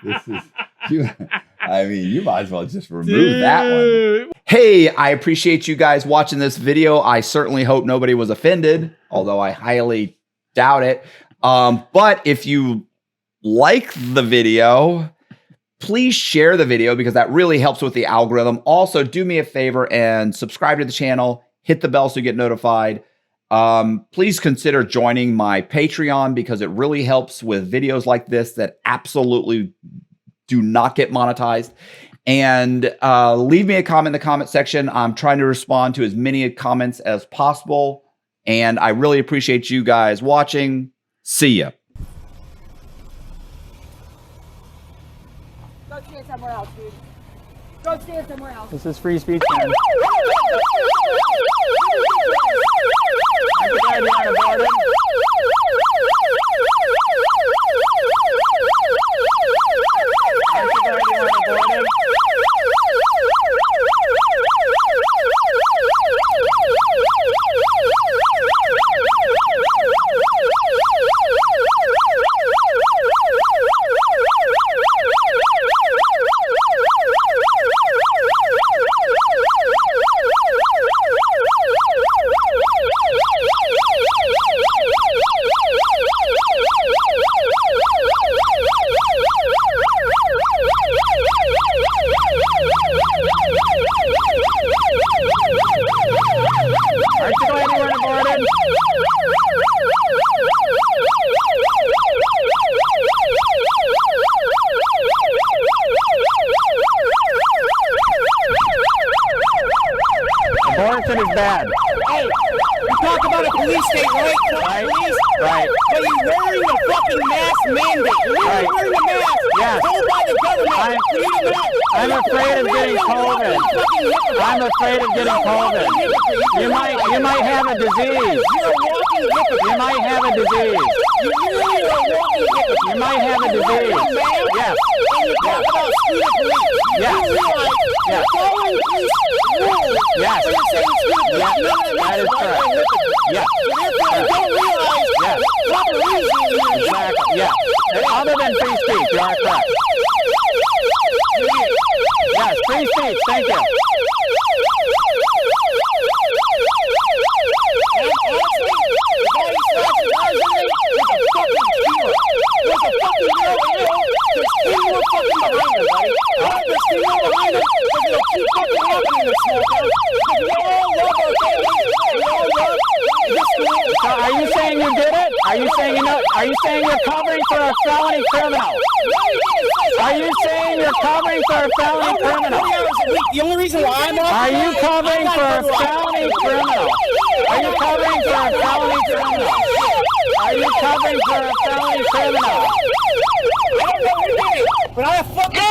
This is you might as well just remove that one. Hey, I appreciate you guys watching this video. I certainly hope nobody was offended, although I highly doubt it. But if you like the video, please share the video, because that really helps with the algorithm. Also, do me a favor and subscribe to the channel. Hit the bell so you get notified. Please consider joining my Patreon, because it really helps with videos like this that absolutely do not get monetized. And leave me a comment in the comment section. I'm trying to respond to as many comments as possible. And I really appreciate you guys watching. See ya. Go stand somewhere else, dude. Go stand somewhere else. This is free speech, man. Abortion is bad. Hey! talk about a police state, right? Police, right. But you're wearing a fucking mask mandate. You're wearing a mask. Yes. Told by the government. I'm afraid of getting COVID. I'm afraid of getting COVID. You might have a disease. You're a walking hypocrite. You might have a disease. You really are a walking hypocrite. You might have a disease. Yes. And you talk about screw the police. Yes. You realize Yes. you're following police rules. Yes. But you're saying screw the police. Yes. None of That is right correct. Yes. So therefore, you don't realize Yes. proper reasoning here. Exactly. Yes. And other than free speech, you are correct. Yes, free speech. Thank you. So are you saying you did it? Are you saying you know? Are you saying you're covering for a felony criminal? Are you saying you're covering for a felony criminal? The only reason why I'm Are you covering for a felony criminal? Are you covering for a felony criminal? Are you covering for a felony criminal? But I have fucking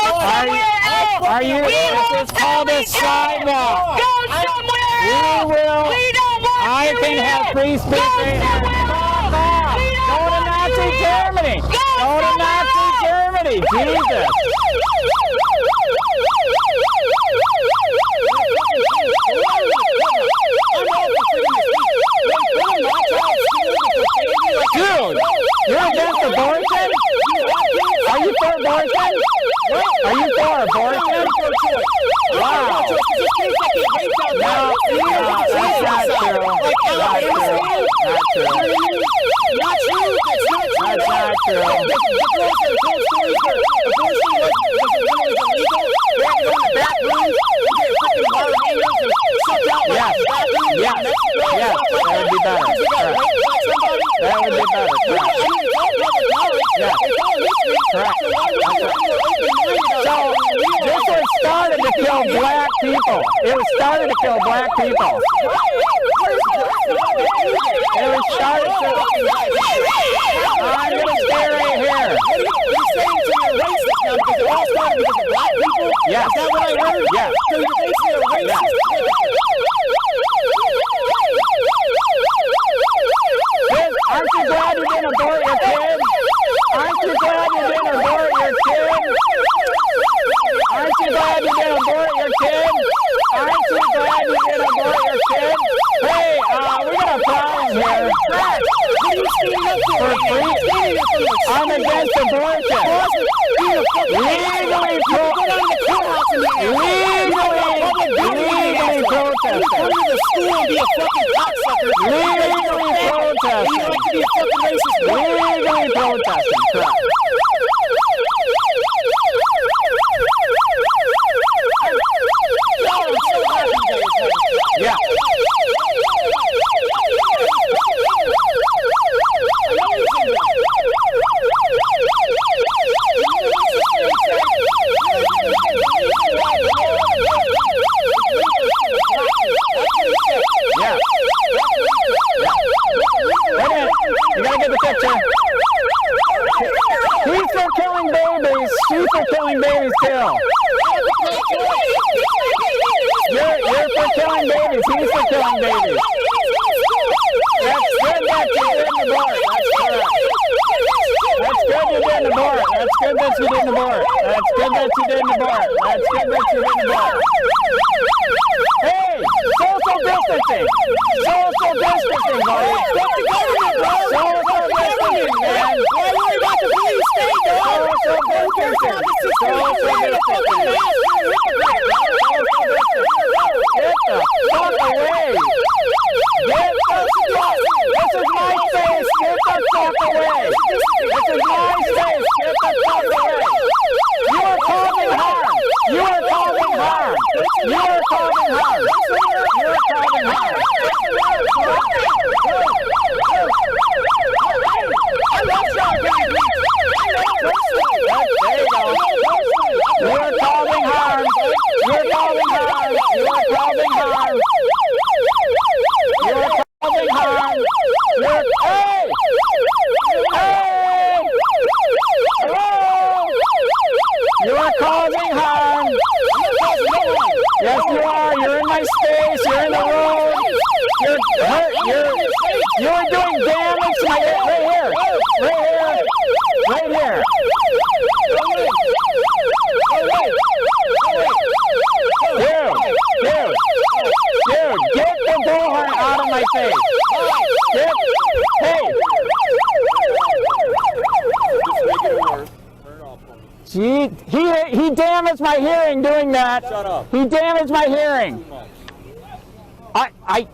Are you? This is called a sidewalk. Go somewhere We else! will. We don't want I you can here! have free speech. Go somewhere else! We Go don't to want Nazi you here! Germany. Go Go to somewhere Nazi else! Germany. Jesus. Dude, you're against abortion? Are you for abortion? Are you for abortion? Wow. No, that's not true. Not true. Not true. That's not true. Yes. Yes. Yes. That would be better. Correct. That would be better. Correct. Yes. Correct. So this was started to kill black people. It was started to kill black people. It was started to. I'm going to stay right here. You're saying to me you're racist now because it all started because of black people? Yes. Is that what I heard? Yes. So you're basically a racist. Aren't you glad you didn't abort your kid? Aren't you glad you didn't abort your kid? Aren't you glad you didn't abort your kid? Aren't you glad you didn't abort your kid? Hey, we got a problem here. What are you standing up for? For free? I'm against abortion. Legally protesting. Come to the school and be a fucking cocksucker. Legally protesting. You like to be a fucking racist. Legally protesting. Correct. Yeah. Yeah. Wait a minute. You gotta get the picture. He's for killing babies. She's for killing babies too. You're for killing babies. He's for killing babies. That's good that you didn't abort. That's correct. That's good you didn't abort. That's good that you didn't abort. That's good that you didn't abort. That's good that you didn't abort. Hey, social distancing. Social distancing, buddy. Fuck the government, bro. Social distancing, man. Why worry about the police state, dog? Social distancing. Social distancing. Get the fuck away! Get the fuck! This is my space! Get the fuck away! This is my space! Get the fuck away! You are causing harm! You are causing harm! You are causing harm! You are causing harm! There you go. You are causing harm! You are causing harm! You are causing harm! You are causing harm! You're doing damage to my right here. Right here. Dude, get the bullhorn out of my face. Hey. He damaged my hearing doing that. Shut up. He damaged my hearing.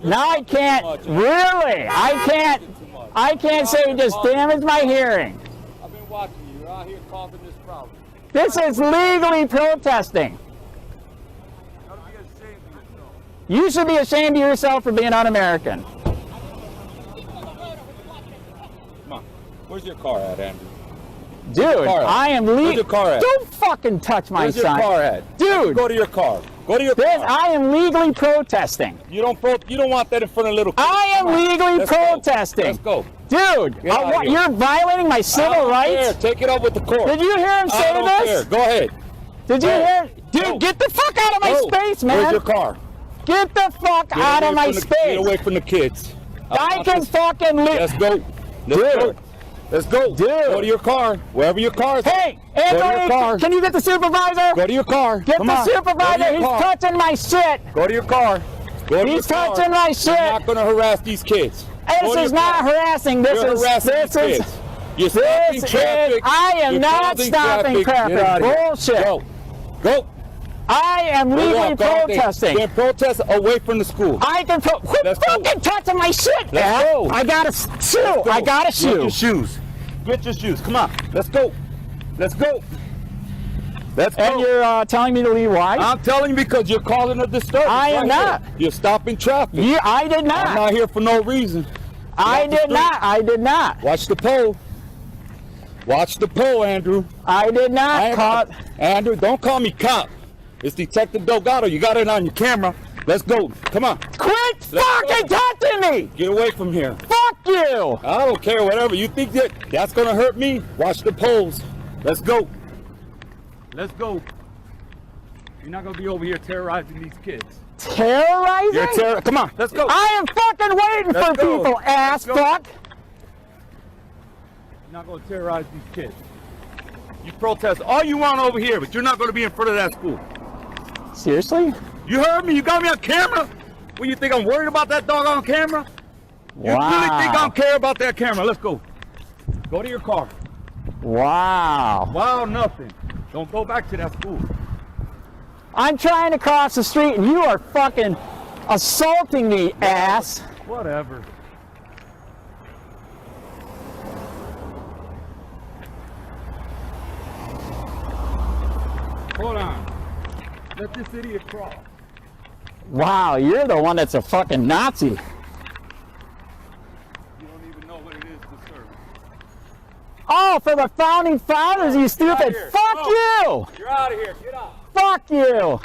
Now I can't. Really? I can't say he just damaged my hearing. I've been watching you. You're out here causing this problem. This is legally protesting. You should be ashamed of yourself for being un-American. Come on. Where's your car at, Andrew? Dude, I am Where's your car at? Don't fucking touch my Where's son. your car at? Dude. Go to your car. Go to your car. I am legally protesting. You don't want that in front of little kids. I am legally protesting. Let's go. Dude, you're violating my civil rights? Take it up with the court. Did you hear him say this? Go ahead. Did you hear? Dude, get the fuck out of my space, man. Where's your car? Get the fuck out of my space. Get away from the kids. I can fucking live. Let's go. Let's go. Dude. Go to your car. Wherever your car is. Hey, Anthony, can you get the supervisor? Go to your car. Get the supervisor. He's touching my shit. Go to your car. He's touching my shit. You're not going to harass these kids. This is not harassing. This is You're stopping traffic. I am not stopping traffic. Bullshit. Go. I am legally protesting. Then protest away from the school. I can quit fucking touching my shit, man. Let's go. I gotta shoe. I gotta shoe. Get your shoes. Get your shoes. Come on. Let's go. Let's go. Let's go. And you're telling me to leave why? I'm telling you because you're causing a disturbance. I am not. You're stopping traffic. I did not. I'm not here for no reason. I did not. Watch the pole. Watch the pole, Andrew. I did not. Andrew, don't call me cop. It's Detective Delgado. You got it on your camera. Let's go. Come on. Quit fucking touching me. Get away from here. Fuck you. I don't care. Whatever. You think that's going to hurt me? Watch the poles. Let's go. Let's go. You're not going to be over here terrorizing these kids. Terrorizing? Come on. Let's go. I am fucking waiting for people, ass fuck. You're not going to terrorize these kids. You protest all you want over here, but you're not going to be in front of that school. Seriously? You heard me? You got me on camera? What, you think I'm worried about that dog on camera? Wow. You really think I don't care about that camera? Let's go. Go to your car. Wow. Wow, nothing. Don't go back to that school. I'm trying to cross the street and you are fucking assaulting me, ass. Whatever. Hold on. Let this idiot cross. Wow, you're the one that's a fucking Nazi. You don't even know what it is to serve. Oh, for the founding fathers, you stupid. Fuck you. You're out of here. Get out. Fuck you.